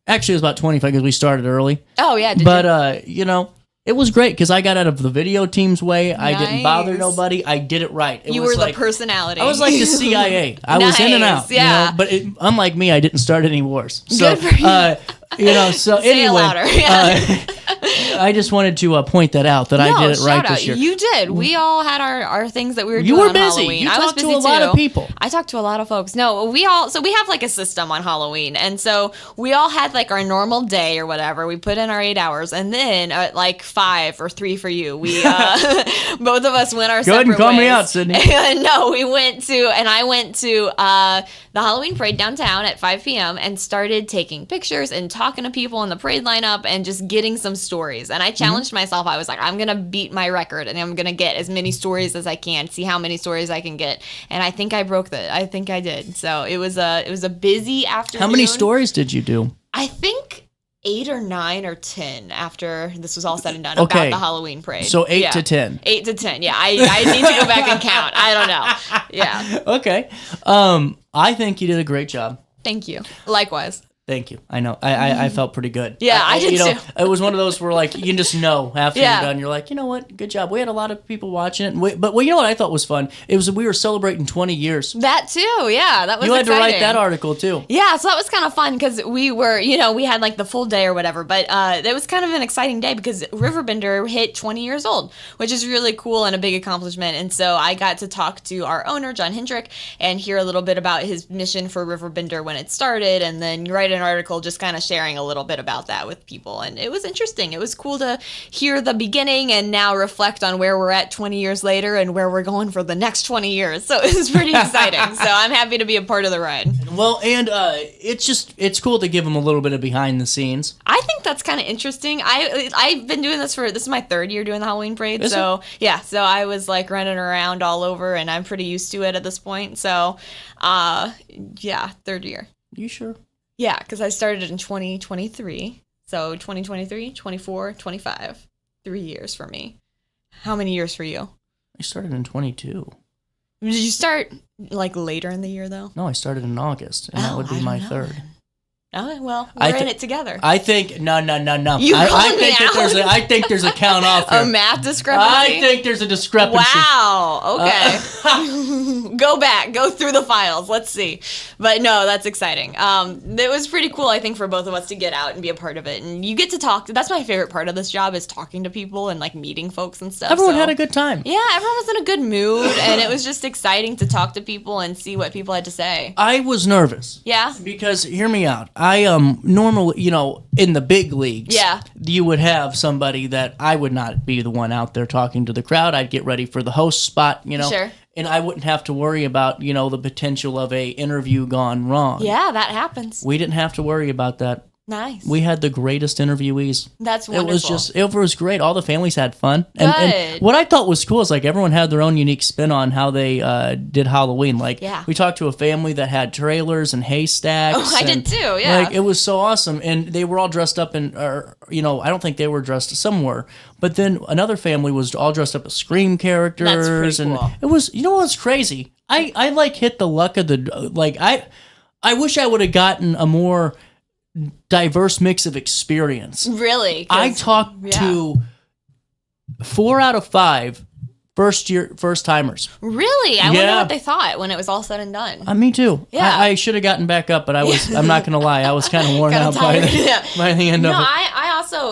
Speaker 2: actually, it was about 25 because we started early.
Speaker 16: Oh yeah.
Speaker 2: But It was great because I got out of the video team's way. I didn't bother
Speaker 16: Nice.
Speaker 2: nobody. I did it right. It
Speaker 16: You
Speaker 2: was
Speaker 16: were
Speaker 2: like,
Speaker 16: the personality.
Speaker 2: I was like the CIA. I was in and out.
Speaker 16: Yeah.
Speaker 2: You know? But unlike me, I didn't start any wars. So,
Speaker 16: Good for you.
Speaker 2: you know, so
Speaker 16: Say it
Speaker 2: anyway,
Speaker 16: louder. Yeah.
Speaker 2: I just wanted to point that out that I did it right
Speaker 16: shout
Speaker 2: this
Speaker 16: out.
Speaker 2: year.
Speaker 16: You did. We all had our things that we were
Speaker 2: You
Speaker 16: doing
Speaker 2: were
Speaker 16: on
Speaker 2: busy.
Speaker 16: Halloween.
Speaker 2: You
Speaker 16: I was
Speaker 2: talked to
Speaker 16: busy
Speaker 2: a lot of
Speaker 16: too.
Speaker 2: people.
Speaker 16: I talked to a lot of folks. No, we have like a system on Halloween, and so we all had like our normal day or whatever. We put in our 8 hours, and then at like 5 or 3 for you, we both of us went our
Speaker 2: Go ahead
Speaker 16: separate
Speaker 2: and call
Speaker 16: ways.
Speaker 2: me out, Sydney.
Speaker 16: No, I went to the Halloween parade downtown at 5 p.m. and started taking pictures and talking to people in the parade lineup and just getting some stories. And I challenged myself. I was like, I'm gonna beat my record and I'm gonna get as many stories as I can. See how many stories I can get. And I think I broke that. I think I did. So it was a busy afternoon.
Speaker 2: How many stories did you do?
Speaker 16: I think 8 or 9 or 10 after this was all said and done
Speaker 2: Okay.
Speaker 16: about the Halloween parade.
Speaker 2: So 8 to 10.
Speaker 16: 8 to 10. Yeah, I need to go back and count. I don't know. Yeah.
Speaker 2: Okay. I think you did a great job.
Speaker 16: Thank you. Likewise.
Speaker 2: Thank you. I know. I felt pretty good.
Speaker 16: Yeah, I did too.
Speaker 2: It was one of those where like you can just know after
Speaker 16: Yeah.
Speaker 2: you're done. You're like, you know what? Good job. We had a lot of people watching it. But you know what I thought was fun? It was we were celebrating 20 years.
Speaker 16: That too. Yeah, that was
Speaker 2: You had
Speaker 16: exciting.
Speaker 2: to write that article too.
Speaker 16: Yeah, so that was kind of fun because we were, we had like the full day or whatever, but it was kind of an exciting day because RiverBender hit 20 years old, which is really cool and a big accomplishment. And so I got to talk to our owner, John Hendrick, and hear a little bit about his mission for RiverBender when it started, and then write an article just kind of sharing a little bit about that with people. And it was interesting. It was cool to hear the beginning and now reflect on where we're at 20 years later and where we're going for the next 20 years. So it was pretty exciting. So I'm happy to be a part of the ride.
Speaker 2: Well, and it's cool to give them a little bit of behind the scenes.
Speaker 16: I think that's kind of interesting. I've been doing this is my 3rd year doing the Halloween parade.
Speaker 2: Is
Speaker 16: so yeah, so I was like running around all over and I'm pretty used to it at this point. So yeah, 3rd year.
Speaker 2: You sure?
Speaker 16: Yeah, because I started in 2023. So 2023, 24, 25. 3 years for me. How many years for you?
Speaker 2: I started in 22.
Speaker 16: Did you start like later in the year though?
Speaker 2: No, I started in August, and that would be my 3rd.
Speaker 16: Oh, well, we're in it together.
Speaker 2: I think no.
Speaker 16: You
Speaker 2: I
Speaker 16: called
Speaker 2: think
Speaker 16: me
Speaker 2: that
Speaker 16: out?
Speaker 2: I think there's a count off here.
Speaker 16: A math discrepancy?
Speaker 2: I think there's a discrepancy.
Speaker 16: Wow. Okay. Go back. Go through the files. Let's see. But no, that's exciting. It was pretty cool, I think, for both of us to get out and be a part of it. And you get to talk. That's my favorite part of this job is talking to people and like meeting folks and stuff.
Speaker 2: Everyone had a good time.
Speaker 16: Yeah, everyone was in a good mood, and it was just exciting to talk to people and see what people had to say.
Speaker 2: I was nervous.
Speaker 16: Yeah.
Speaker 2: Because hear me out. I normally, in the big leagues,
Speaker 16: Yeah.
Speaker 2: you would have somebody that I would not be the one out there talking to the crowd. I'd get ready for the host spot,
Speaker 16: Sure.
Speaker 2: and I wouldn't have to worry about, the potential of a interview gone wrong.
Speaker 16: Yeah, that happens.
Speaker 2: We didn't have to worry about that.
Speaker 16: Nice.
Speaker 2: We had the greatest interviewees.
Speaker 16: That's wonderful.
Speaker 2: It was great. All the families had fun.
Speaker 16: Good.
Speaker 2: And what I thought was cool is like everyone had their own unique spin on how they did Halloween. Like we talked to a family that had trailers and haystacks.
Speaker 16: Oh, I did too, yeah.
Speaker 2: Like it was so awesome. And they were all dressed up I don't think they were dressed, some were. But then another family was all dressed up as Scream characters.
Speaker 16: That's pretty
Speaker 2: and
Speaker 16: cool.
Speaker 2: it was, what's crazy? I like hit the luck of the, I wish I would have gotten a more diverse mix of experience.
Speaker 16: Really?
Speaker 2: I talked to 4 out of 5 first timers.
Speaker 16: Really? I wonder what they thought when it was all said and done.
Speaker 2: Me too.
Speaker 16: Yeah.
Speaker 2: I should have gotten back up, but I'm not gonna lie, I was kind of worn out by the end of it.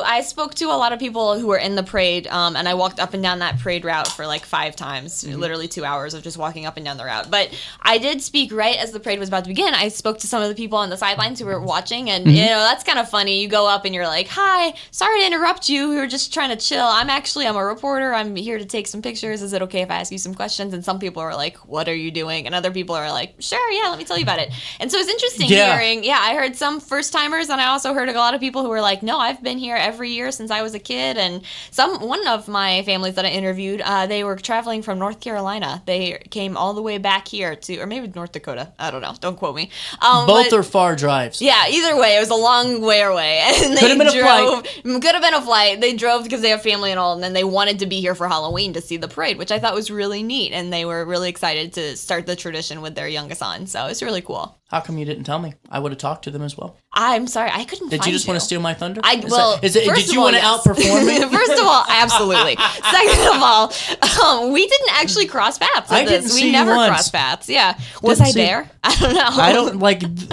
Speaker 16: I spoke to a lot of people who were in the parade, and I walked up and down that parade route for like 5 times, literally 2 hours of just walking up and down the route. But I did speak right as the parade was about to begin. I spoke to some of the people on the sidelines who were watching, and that's kind of funny. You go up and you're like, "Hi, sorry to interrupt you. We were just trying to chill. I'm a reporter. I'm here to take some pictures. Is it okay if I ask you some questions?" And some people are like, "What are you doing?" And other people are like, "Sure, yeah, let me tell you about it." And so it's interesting hearing. Yeah, I heard some first timers, and I also heard a lot of people who were like, "No, I've been here every year since I was a kid." And one of my families that I interviewed, they were traveling from North Carolina. They came all the way back here or maybe North Dakota. I don't know. Don't quote me.
Speaker 2: Both are far drives.
Speaker 16: Yeah, either way, it was a long way away. And
Speaker 2: Could have been a flight.
Speaker 16: Could have been a flight. They drove because they have family and all, and then they wanted to be here for Halloween to see the parade, which I thought was really neat. And they were really excited to start the tradition with their youngest son. So it's really cool.
Speaker 2: How come you didn't tell me? I would have talked to them as well.
Speaker 16: I'm sorry, I couldn't
Speaker 2: Did
Speaker 16: find
Speaker 2: you just want to steal my thunder?
Speaker 16: Did
Speaker 2: you want to outperform me?
Speaker 16: First of all, absolutely. Second of all, we didn't actually cross paths at this. We never crossed paths. Yeah. Was I there? I don't know.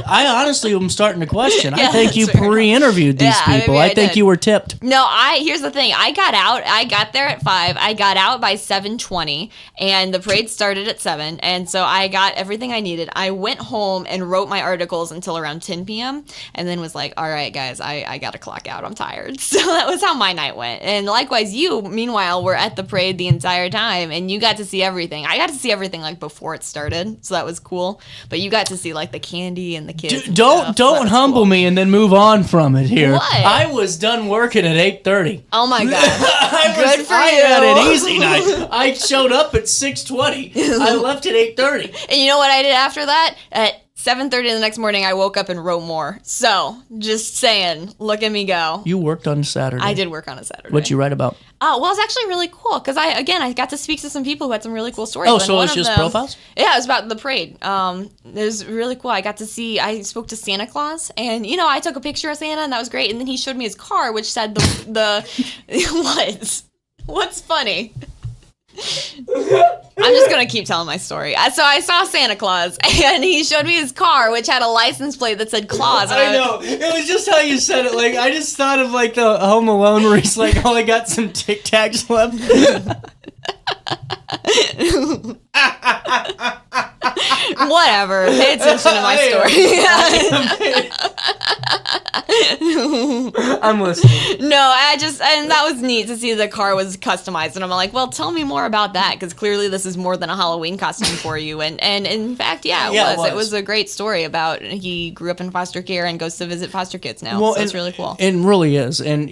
Speaker 2: I honestly am starting to question. I think you pre-interviewed these people. I think you were tipped.
Speaker 16: No, here's the thing. I got there at 5. I got out by 7:20, and the parade started at 7, and so I got everything I needed. I went home and wrote my articles until around 10 p.m., and then was like, all right, guys, I got to clock out. I'm tired. So that was how my night went. And likewise, you, meanwhile, were at the parade the entire time, and you got to see everything. I got to see everything like before it started, so that was cool. But you got to see like the candy and the kids.
Speaker 2: Don't humble me and then move on from it here.
Speaker 16: What?
Speaker 2: I was done working at 8:30.
Speaker 16: Oh my god! Good for you.
Speaker 2: I had an easy night. I showed up at 6:20. I left at 8:30.
Speaker 16: And you know what I did after that? At 7:30 the next morning, I woke up and wrote more. So, just saying, look at me go.
Speaker 2: You worked on Saturday.
Speaker 16: I did work on a Saturday.
Speaker 2: What'd you write about?
Speaker 16: Well, it's actually really cool because I got to speak to some people who had some really cool stories.
Speaker 2: Oh, so it was just profiles?
Speaker 16: Yeah, it was about the parade. It was really cool. I spoke to Santa Claus, and I took a picture of Santa, and that was great. And then he showed me his car, which said what? What's funny? I'm just gonna keep telling my story. So I saw Santa Claus, and he showed me his car, which had a license plate that said Claus.
Speaker 2: I know. It was just how you said it. Like, I just thought of like the Home Alone where he's like, "Oh, I got some Tic Tacs left."
Speaker 16: Whatever. Pay attention to my story.
Speaker 2: I'm listening.
Speaker 16: No, and that was neat to see the car was customized, and I'm like, well, tell me more about that, because clearly this is more than a Halloween costume for you, and in fact, it was. It was a great story about he grew up in foster care and goes to visit foster kids now. Well, so it's really cool.
Speaker 2: It really is, and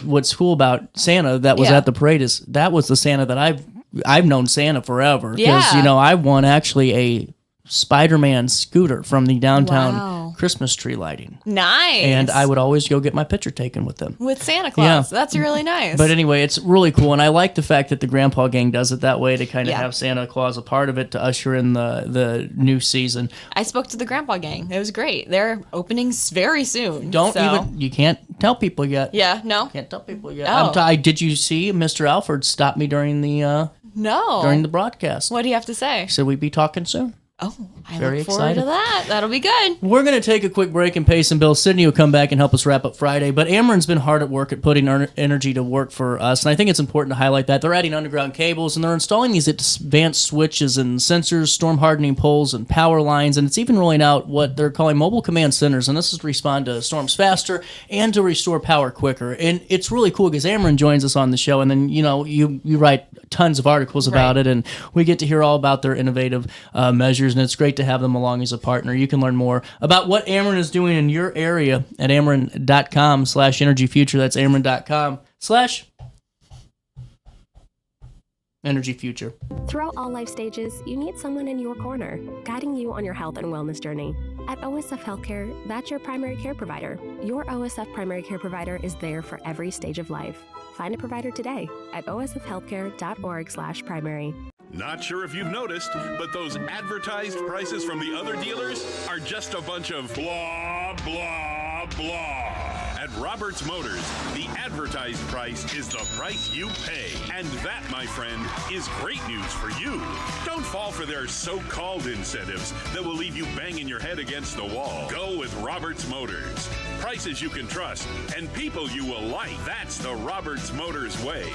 Speaker 2: what's cool about Santa that was at the parade is that was the Santa that I've known Santa forever, because I won actually a Spider-Man scooter from the downtown Christmas tree lighting.
Speaker 16: Nice.
Speaker 2: And I would always go get my picture taken with them.
Speaker 16: With Santa Claus. Yeah. That's really nice.
Speaker 2: But anyway, it's really cool. And I like the fact that the Grandpa Gang does it that way to kind of have Santa Claus a part of it to usher in the new season.
Speaker 16: I spoke to the Grandpa Gang. It was great. They're opening very soon.
Speaker 2: You can't tell people yet.
Speaker 16: Yeah, no?
Speaker 2: Can't tell people yet.
Speaker 16: Oh.
Speaker 2: Did you see Mr. Alford stop me during the during the broadcast?
Speaker 16: What do you have to say?
Speaker 2: He said we'd be talking soon.
Speaker 16: Oh, I
Speaker 2: Very
Speaker 16: look forward
Speaker 2: excited.
Speaker 16: to that. That'll be good.
Speaker 2: We're going to take a quick break and pay some bills. Sydney will come back and help us wrap up Friday. But Ameren's been hard at work at putting energy to work for us, and I think it's important to highlight that. They're adding underground cables, and they're installing these advanced switches and sensors, storm hardening poles, and power lines, and it's even rolling out what they're calling mobile command centers, and this is to respond to storms faster and to restore power quicker. And it's really cool because Ameren joins us on the show, and then you write tons of articles about it, and we get to hear all about their innovative measures, and it's great to have them along as a partner. You can learn more about what Ameren is doing in your area at Ameren.com/energyfuture. That's Ameren.com/energyfuture.
Speaker 4: Throughout all life stages, you need someone in your corner, guiding you on your health and wellness journey. At OSF Healthcare, that's your primary care provider. Your OSF primary care provider is there for every stage of life. Find a provider today at osfhealthcare.org/primary.
Speaker 5: Not sure if you've noticed, but those advertised prices from the other dealers are just a bunch of blah, blah, blah. At Roberts Motors, the advertised price is the price you pay. And that, my friend, is great news for you. Don't fall for their so-called incentives that will leave you banging your head against the wall. Go with Roberts Motors. Prices you can trust and people you will like. That's the Roberts Motors way.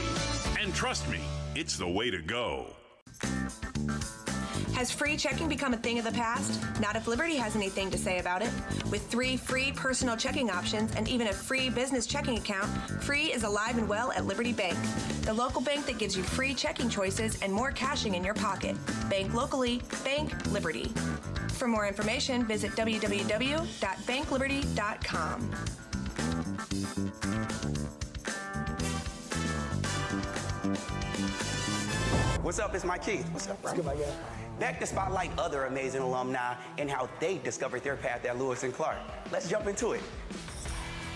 Speaker 5: And trust me, it's the way to go.
Speaker 6: Has free checking become a thing of the past? Not if Liberty has anything to say about it. With 3 free personal checking options and even a free business checking account, free is alive and well at Liberty Bank, the local bank that gives you free checking choices and more cashing in your pocket. Bank locally, bank Liberty. For more information, visit www.bankliberty.com.
Speaker 7: What's up? It's Mike Keith. What's up, bro? What's good, my guy? Back to spotlight other amazing alumni and how they discovered their path at Lewis and Clark. Let's jump into it.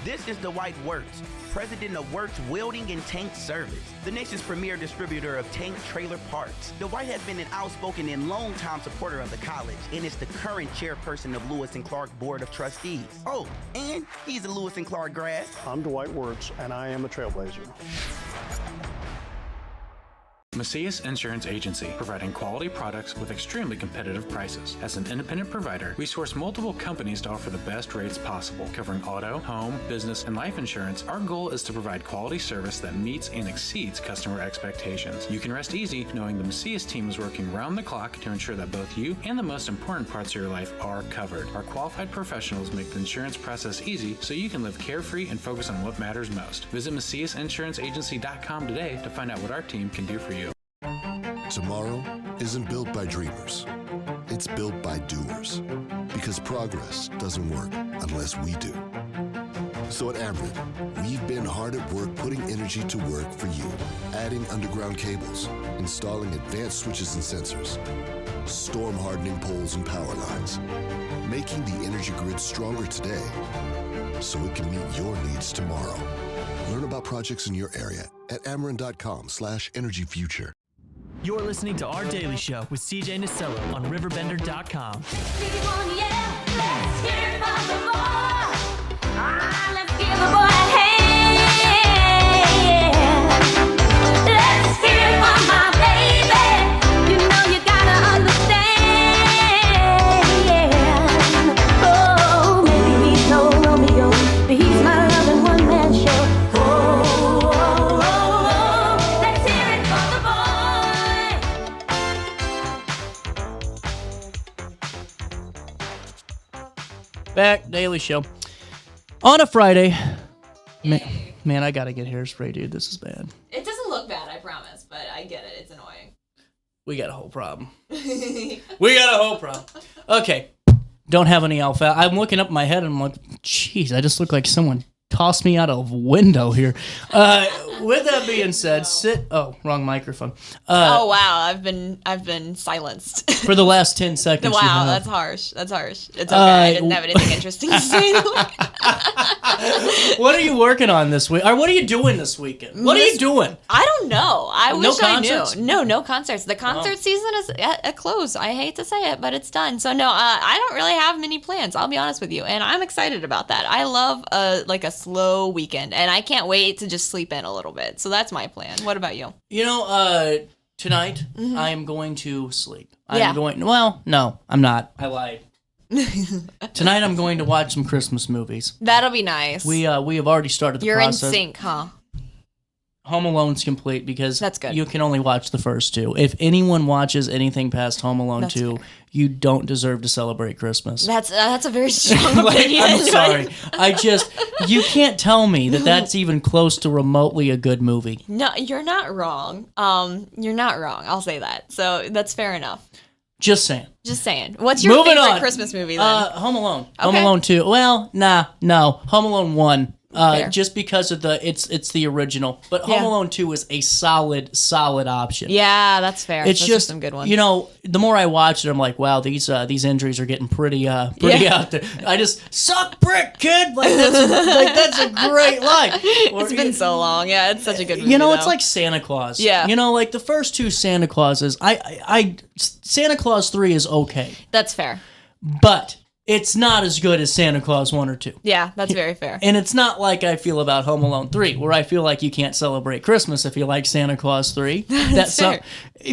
Speaker 7: This is the White Works, president of Works Welding and Tank Service, the nation's premier distributor of tank trailer parts. The White has been an outspoken and long-time supporter of the college, and is the current chairperson of Lewis and Clark Board of Trustees. Oh, and he's a Lewis and Clark grad.
Speaker 8: I'm Dwight Wirtz, and I am a trailblazer.
Speaker 9: Macias Insurance Agency, providing quality products with extremely competitive prices. As an independent provider, we source multiple companies to offer the best rates possible, covering auto, home, business, and life insurance. Our goal is to provide quality service that meets and exceeds customer expectations. You can rest easy knowing the Macias team is working round the clock to ensure that both you and the most important parts of your life are covered. Our qualified professionals make the insurance process easy so you can live carefree and focus on what matters most. Visit MaciasInsuranceAgency.com today to find out what our team can do for you.
Speaker 10: Tomorrow isn't built by dreamers. It's built by doers. Because progress doesn't work unless we do. So at Ameren, we've been hard at work putting energy to work for you. Adding underground cables, installing advanced switches and sensors, storm hardening poles and power lines, making the energy grid stronger today so it can meet your needs tomorrow. Learn about projects in your area at Ameren.com/energyfuture.
Speaker 14: You're listening to Our Daily Show with CJ Nasello on RiverBender.com.
Speaker 2: Back, Daily Show. On a Friday. Man, I gotta get hairspray, dude. This is bad.
Speaker 16: It doesn't look bad, I promise, but I get it. It's annoying.
Speaker 2: We got a whole problem. We got a whole problem. Okay. Don't have any alpha. I'm looking up in my head and I'm like, jeez, I just look like someone tossed me out of a window here. With that being said, wrong microphone.
Speaker 16: Oh wow, I've been silenced
Speaker 2: for the last 10 seconds.
Speaker 16: Wow, that's harsh. That's harsh. It's okay. I didn't have anything interesting to say.
Speaker 2: What are you working on this week? Or what are you doing this weekend? What are you doing?
Speaker 16: I don't know. I wish I knew.
Speaker 2: No,
Speaker 16: no concerts. The concert season is at a close. I hate to say it, but it's done. So no, I don't really have many plans. I'll be honest with you, and I'm excited about that. I love a slow weekend, and I can't wait to just sleep in a little bit. So that's my plan. What about you?
Speaker 2: You know, tonight I am going to sleep. Well, no, I'm not. I lied. Tonight I'm going to watch some Christmas movies.
Speaker 16: That'll be nice.
Speaker 2: We have already started the process.
Speaker 16: You're in sync, huh?
Speaker 2: Home Alone's complete because
Speaker 16: that's good.
Speaker 2: You can only watch the first two. If anyone watches anything past Home Alone 2, fair. You don't deserve to celebrate Christmas.
Speaker 16: That's a very strong opinion.
Speaker 2: I'm sorry. You can't tell me that that's even close to remotely a good movie.
Speaker 16: No, you're not wrong. You're not wrong. I'll say that. So that's fair enough.
Speaker 2: Just saying.
Speaker 16: What's your favorite Christmas movie then?
Speaker 2: Home Alone.
Speaker 16: Okay.
Speaker 2: Home Alone 2. Well, no. Home Alone 1. Just because of it's the original, but Home Alone 2 is a solid option.
Speaker 16: Yeah, that's fair.
Speaker 2: It's
Speaker 16: Those
Speaker 2: just
Speaker 16: are some good ones.
Speaker 2: You know, the more I watch it, I'm like, wow, these injuries are getting pretty out there. I just suck brick, kid. That's a great line.
Speaker 16: It's been so long. Yeah, it's such a good movie.
Speaker 2: You know, it's like Santa Claus.
Speaker 16: Yeah.
Speaker 2: You know, like the first two Santa Clauses. Santa Claus 3 is okay.
Speaker 16: That's fair.
Speaker 2: But it's not as good as Santa Claus 1 or 2.
Speaker 16: Yeah, that's very fair.
Speaker 2: And it's not like I feel about Home Alone 3, where I feel like you can't celebrate Christmas if you like Santa Claus 3.
Speaker 16: That's fair.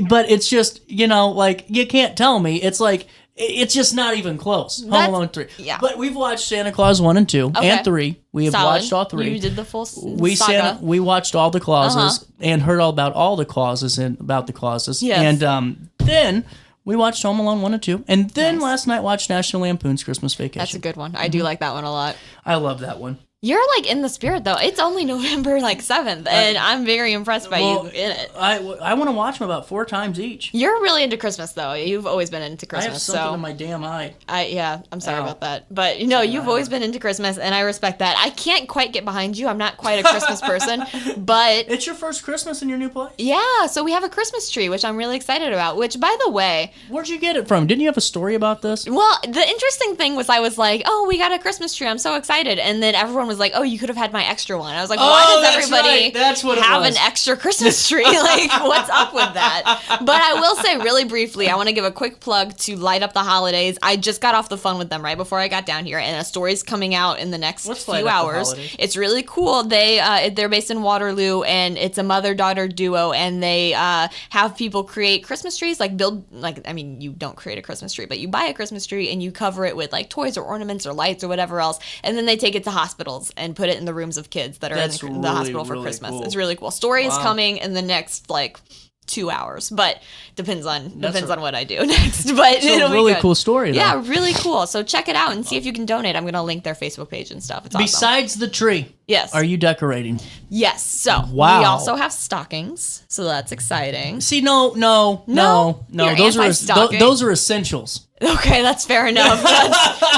Speaker 2: But it's just, you know, like, you can't tell me. It's like, it's just not even close. Home Alone 3.
Speaker 16: Yeah.
Speaker 2: But we've watched Santa Claus 1 and 2 and 3. We have watched all 3.
Speaker 16: You did the full saga.
Speaker 2: We watched all the clauses and heard all about all the clauses and about the clauses.
Speaker 16: Yes.
Speaker 2: And then we watched Home Alone 1 and 2. And then last night watched National Lampoon's Christmas Vacation.
Speaker 16: That's a good one. I do like that one a lot.
Speaker 2: I love that one.
Speaker 16: You're like in the spirit though. It's only November 7th, and I'm very impressed by you in it.
Speaker 2: I want to watch them about 4 times each.
Speaker 16: You're really into Christmas though. You've always been into Christmas.
Speaker 2: I have something in my damn eye.
Speaker 16: I'm sorry about that. But you've always been into Christmas, and I respect that. I can't quite get behind you. I'm not quite a Christmas person, but
Speaker 2: it's your first Christmas in your new place.
Speaker 16: Yeah, so we have a Christmas tree, which I'm really excited about. Which, by the way,
Speaker 2: where'd you get it from? Didn't you have a story about this?
Speaker 16: Well, the interesting thing was I was like, "Oh, we got a Christmas tree. I'm so excited," and then everyone was was like, "Oh, you could have had my extra one." I was like, "Why does everybody have an extra Christmas tree? Like, what's up with that?" But I will say, really briefly, I want to give a quick plug to Light Up the Holidays. I just got off the phone with them right before I got down here, and a story's coming out in the next few hours. It's really cool. They're based in Waterloo, and it's a mother-daughter duo, and they have people create Christmas trees, you don't create a Christmas tree, but you buy a Christmas tree and you cover it with like toys or ornaments or lights or whatever else, and then they take it to hospitals and put it in the rooms of kids that are in the hospital for Christmas. Cool. It's really cool. Story is coming in the next 2 hours, but depends on what I do next. But it'll be good.
Speaker 2: Cool story, though.
Speaker 16: Yeah, really cool. So check it out and see if you can donate. I'm going to link their Facebook page and stuff. It's awesome.
Speaker 2: Besides the tree,
Speaker 16: yes,
Speaker 2: are you decorating?
Speaker 16: Yes. So we also have stockings, so that's exciting.
Speaker 2: See, no. Those are essentials.
Speaker 16: Okay, that's fair enough.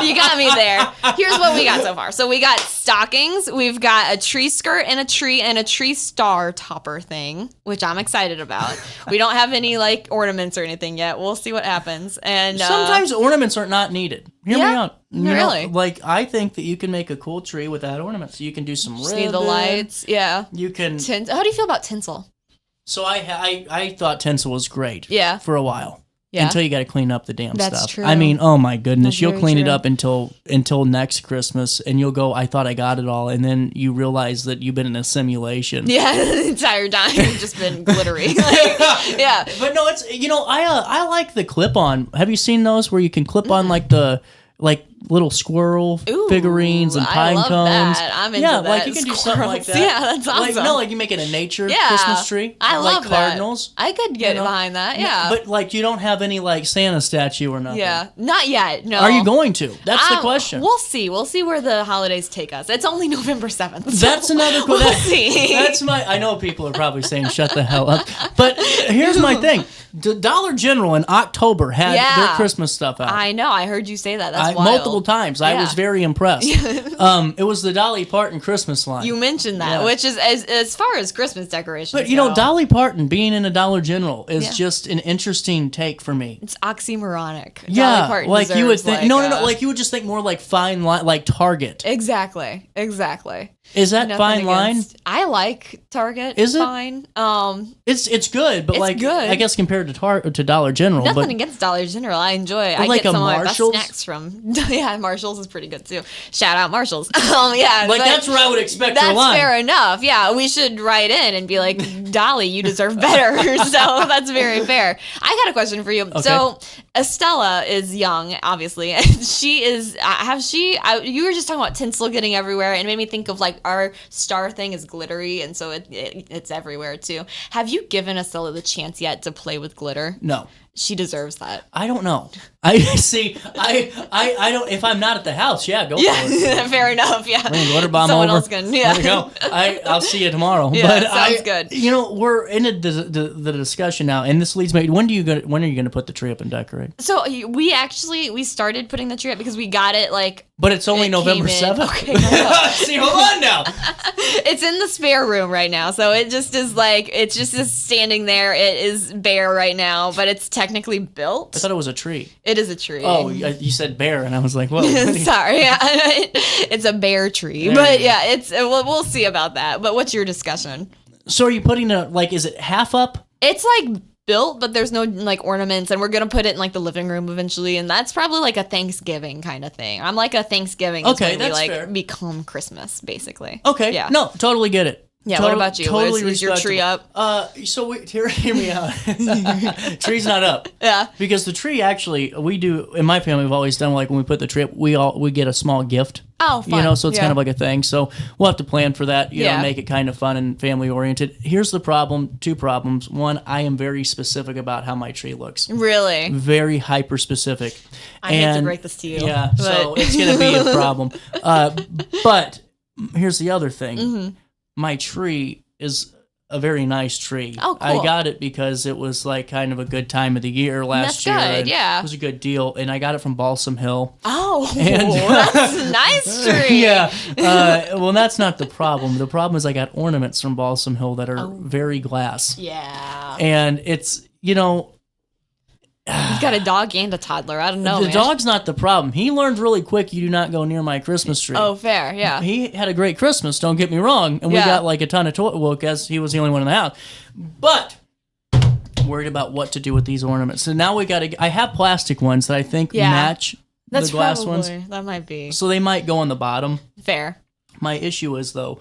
Speaker 16: You got me there. Here's what we got so far. So we got stockings. We've got a tree skirt and a tree star topper thing, which I'm excited about. We don't have any ornaments or anything yet. We'll see what happens. And
Speaker 2: sometimes ornaments are not needed. Hear me out.
Speaker 16: Really?
Speaker 2: I think that you can make a cool tree without ornaments. You can do some ribbon.
Speaker 16: Need the lights. Yeah.
Speaker 2: You can.
Speaker 16: How do you feel about tinsel?
Speaker 2: So I thought tinsel was great.
Speaker 16: Yeah.
Speaker 2: For a while.
Speaker 16: Yeah.
Speaker 2: Until you got to clean up the damn stuff.
Speaker 16: That's true.
Speaker 2: I mean, oh my goodness,
Speaker 16: That's
Speaker 2: you'll clean
Speaker 16: very
Speaker 2: it
Speaker 16: true.
Speaker 2: up until next Christmas, and you'll go, I thought I got it all, and then you realize that you've been in a simulation.
Speaker 16: Yeah, the entire time you've just been glittery. Yeah,
Speaker 2: but no, it's I like the clip-on. Have you seen those where you can clip on the little squirrel figurines and pine cones?
Speaker 16: That. I'm into that.
Speaker 2: You can do something like that.
Speaker 16: Yeah, that's awesome.
Speaker 2: You make it a nature Christmas tree.
Speaker 16: I love
Speaker 2: cardinals.
Speaker 16: That. I could get behind that. Yeah,
Speaker 2: but you don't have any Santa statue or nothing.
Speaker 16: Yeah, not yet. No.
Speaker 2: Are you going to? That's the question.
Speaker 16: We'll see. We'll see where the holidays take us. It's only November 7th.
Speaker 2: That's another.
Speaker 16: We'll see.
Speaker 2: That's I know people are probably saying shut the hell up, but here's my thing. Dollar General in October had their Christmas stuff out.
Speaker 16: I know. I heard you say that. That's wild.
Speaker 2: Multiple times. I was very impressed. It was the Dolly Parton Christmas line.
Speaker 16: You mentioned that, which is as far as Christmas decorations.
Speaker 2: But Dolly Parton being in a Dollar General is just an interesting take for me.
Speaker 16: It's oxymoronic.
Speaker 2: Yeah,
Speaker 16: Dolly Parton
Speaker 2: you would think. No. You would just think more fine line, like Target.
Speaker 16: Exactly.
Speaker 2: Is that fine line?
Speaker 16: I like Target.
Speaker 2: Is it
Speaker 16: fine?
Speaker 2: It's good, but
Speaker 16: it's good.
Speaker 2: I guess compared to Dollar General.
Speaker 16: Nothing against Dollar General. I enjoy it. I get some of my best snacks from. Yeah, Marshalls is pretty good too. Shout out Marshalls.
Speaker 2: That's where I would expect your line.
Speaker 16: That's fair enough. Yeah, we should write in and be like, Dolly, you deserve better. So that's very fair. I got a question for you. Okay. So Estella is young, obviously, and she is. You were just talking about tinsel getting everywhere, and it made me think of our star thing is glittery, and so it's everywhere too. Have you given Estella the chance yet to play with glitter?
Speaker 2: No.
Speaker 16: She deserves that.
Speaker 2: I don't know. I see. I don't. If I'm not at the house, go for it.
Speaker 16: Fair enough. Yeah.
Speaker 2: Water bomb
Speaker 16: Someone
Speaker 2: over.
Speaker 16: Else can. Yeah.
Speaker 2: Let it go. I'll see you tomorrow.
Speaker 16: Yeah,
Speaker 2: but
Speaker 16: sounds good.
Speaker 2: We're in the discussion now, and this leads me. When are you going to put the tree up and decorate?
Speaker 16: So we started putting the tree up because we got it
Speaker 2: But it's only November 7th.
Speaker 16: Okay.
Speaker 2: See, hold on now.
Speaker 16: It's in the spare room right now, so it just is it's just standing there. It is bare right now, but it's technically built.
Speaker 2: I thought it was a tree.
Speaker 16: It is a tree.
Speaker 2: Oh, you said bear, and I was like, whoa.
Speaker 16: Sorry, it's a bear tree, but it's we'll see about that. But what's your discussion?
Speaker 2: So are you putting it is it half up?
Speaker 16: It's built, but there's no ornaments, and we're gonna put it in the living room eventually, and that's probably a Thanksgiving kind of thing. I'm a Thanksgiving.
Speaker 2: Okay,
Speaker 16: that's
Speaker 2: fair.
Speaker 16: Become Christmas basically.
Speaker 2: Okay, yeah, no, totally get it.
Speaker 16: Yeah, what about you?
Speaker 2: Totally
Speaker 16: is your tree up?
Speaker 2: So hear me out. Tree's not up.
Speaker 16: Yeah.
Speaker 2: Because the tree actually, we do in my family. We've always done when we put the tree up, we get a small gift.
Speaker 16: Oh, fun.
Speaker 2: So it's kind of like a thing. So we'll have to plan for that. Make it kind of fun and family oriented. Here's the problem. 2 problems. One, I am very specific about how my tree looks.
Speaker 16: Really?
Speaker 2: Very hyper specific.
Speaker 16: I hate to break this to you.
Speaker 2: Yeah. So it's gonna be a problem. But here's the other thing.
Speaker 16: Mm-hmm.
Speaker 2: My tree is a very nice tree.
Speaker 16: Oh, cool.
Speaker 2: I got it because it was kind of a good time of the year last year.
Speaker 16: That's good, yeah.
Speaker 2: It was a good deal, and I got it from Balsam Hill.
Speaker 16: Oh, that's a nice tree.
Speaker 2: Yeah. Well, that's not the problem. The problem is I got ornaments from Balsam Hill that are very glass.
Speaker 16: Yeah.
Speaker 2: And it's,
Speaker 16: He's got a dog and a toddler. I don't know.
Speaker 2: The dog's not the problem. He learned really quick. You do not go near my Christmas tree.
Speaker 16: Oh, fair. Yeah.
Speaker 2: He had a great Christmas. Don't get me wrong. And we got like a ton of toys. Well, because he was the only one in the house. But worried about what to do with these ornaments. So now we got to. I have plastic ones that I think match the glass ones.
Speaker 16: That might be.
Speaker 2: So they might go on the bottom.
Speaker 16: Fair.
Speaker 2: My issue is though,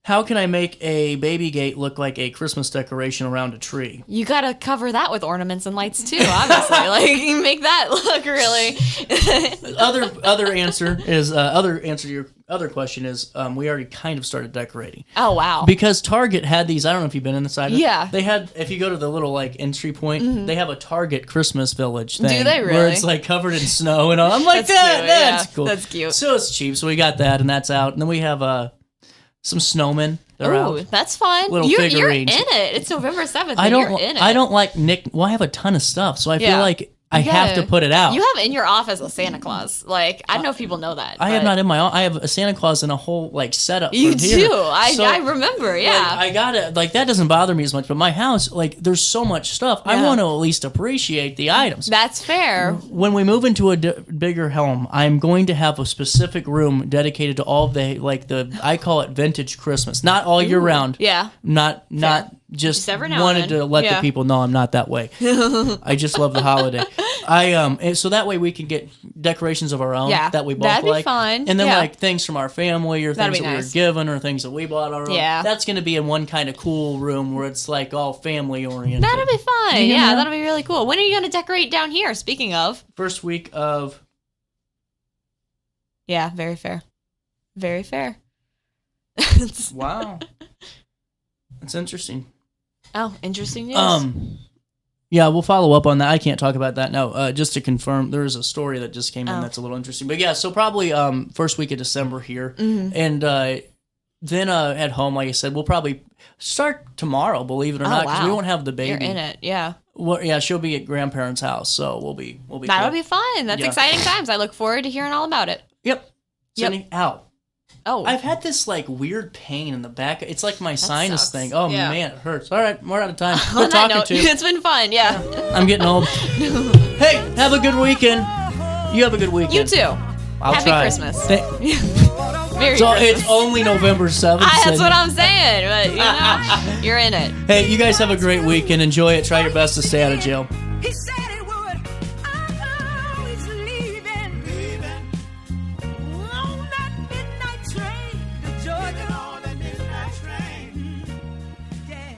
Speaker 2: how can I make a baby gate look like a Christmas decoration around a tree?
Speaker 16: You gotta cover that with ornaments and lights too, obviously. Like, you make that look really.
Speaker 2: Other answer to your other question is we already kind of started decorating.
Speaker 16: Oh wow!
Speaker 2: Because Target had these. I don't know if you've been inside.
Speaker 16: Yeah.
Speaker 2: They had. If you go to the little like entry point, they have a Target Christmas Village thing.
Speaker 16: Do they really?
Speaker 2: Where it's like covered in snow and all. I'm like that's cool.
Speaker 16: That's cute.
Speaker 2: So it's cheap. So we got that and that's out. And then we have some snowmen.
Speaker 16: Ooh, that's fun.
Speaker 2: Little
Speaker 16: you're
Speaker 2: figurines.
Speaker 16: in it. It's November 7th. You're in it.
Speaker 2: I don't like Well, I have a ton of stuff, so I feel like I have to put it out.
Speaker 16: You have in your office a Santa Claus. Like, I don't know if people know that.
Speaker 2: I have not in my. I have a Santa Claus and a whole like setup.
Speaker 16: You
Speaker 2: from
Speaker 16: do.
Speaker 2: Here.
Speaker 16: I remember. Yeah.
Speaker 2: Like, I got it. Like that doesn't bother me as much. But my house, like, there's so much stuff. I want to at least appreciate the items.
Speaker 16: That's fair.
Speaker 2: When we move into a bigger home, I'm going to have a specific room dedicated to all the I call it vintage Christmas. Not all year round.
Speaker 16: Yeah.
Speaker 2: Not just
Speaker 16: every now
Speaker 2: wanted
Speaker 16: and then.
Speaker 2: to let the people know I'm not that way. I just love the holiday. And so that way we can get decorations of our own that we both
Speaker 16: that'd be
Speaker 2: like.
Speaker 16: fun.
Speaker 2: And then like things from our family or
Speaker 16: That'd
Speaker 2: things
Speaker 16: be
Speaker 2: that we
Speaker 16: nice.
Speaker 2: were given or things that we bought our own.
Speaker 16: Yeah.
Speaker 2: That's going to be in one kind of cool room where it's like all family oriented.
Speaker 16: That'll be fun.
Speaker 2: You
Speaker 16: Yeah,
Speaker 2: know?
Speaker 16: that'll be really cool. When are you going to decorate down here? Speaking of.
Speaker 2: First week of.
Speaker 16: Yeah, very fair. Very fair.
Speaker 2: Wow. That's interesting.
Speaker 16: Oh, interesting news.
Speaker 2: Yeah, we'll follow up on that. I can't talk about that now. Just to confirm, there is a story that just came in that's a little interesting. But yeah, so probably first week of December here. And then at home, like I said, we'll probably start tomorrow, believe it or not, because we won't have the baby.
Speaker 16: You're in it, yeah.
Speaker 2: Well, yeah, she'll be at grandparents' house, so we'll be
Speaker 16: That'll
Speaker 2: cool.
Speaker 16: be fun. That's exciting times. I look forward to hearing all about it.
Speaker 2: Yep. Sydney, ow.
Speaker 16: Oh.
Speaker 2: I've had this like weird pain in the back. It's like my sinus
Speaker 16: sucks.
Speaker 2: thing. Oh
Speaker 16: Yeah.
Speaker 2: man, it hurts. All right, we're out of time.
Speaker 16: On
Speaker 2: Good
Speaker 16: that
Speaker 2: talking
Speaker 16: note,
Speaker 2: to you.
Speaker 16: it's been fun, yeah.
Speaker 2: I'm getting old. Hey, have a good weekend. You have a good weekend.
Speaker 16: You too.
Speaker 2: I'll
Speaker 16: Happy
Speaker 2: try.
Speaker 16: Christmas. Merry
Speaker 2: So
Speaker 16: Christmas.
Speaker 2: it's only November 7th.
Speaker 16: That's what I'm saying, but you know, you're in it.
Speaker 2: Hey, you guys have a great weekend. Enjoy it. Try your best to stay out of jail.
Speaker 1: He said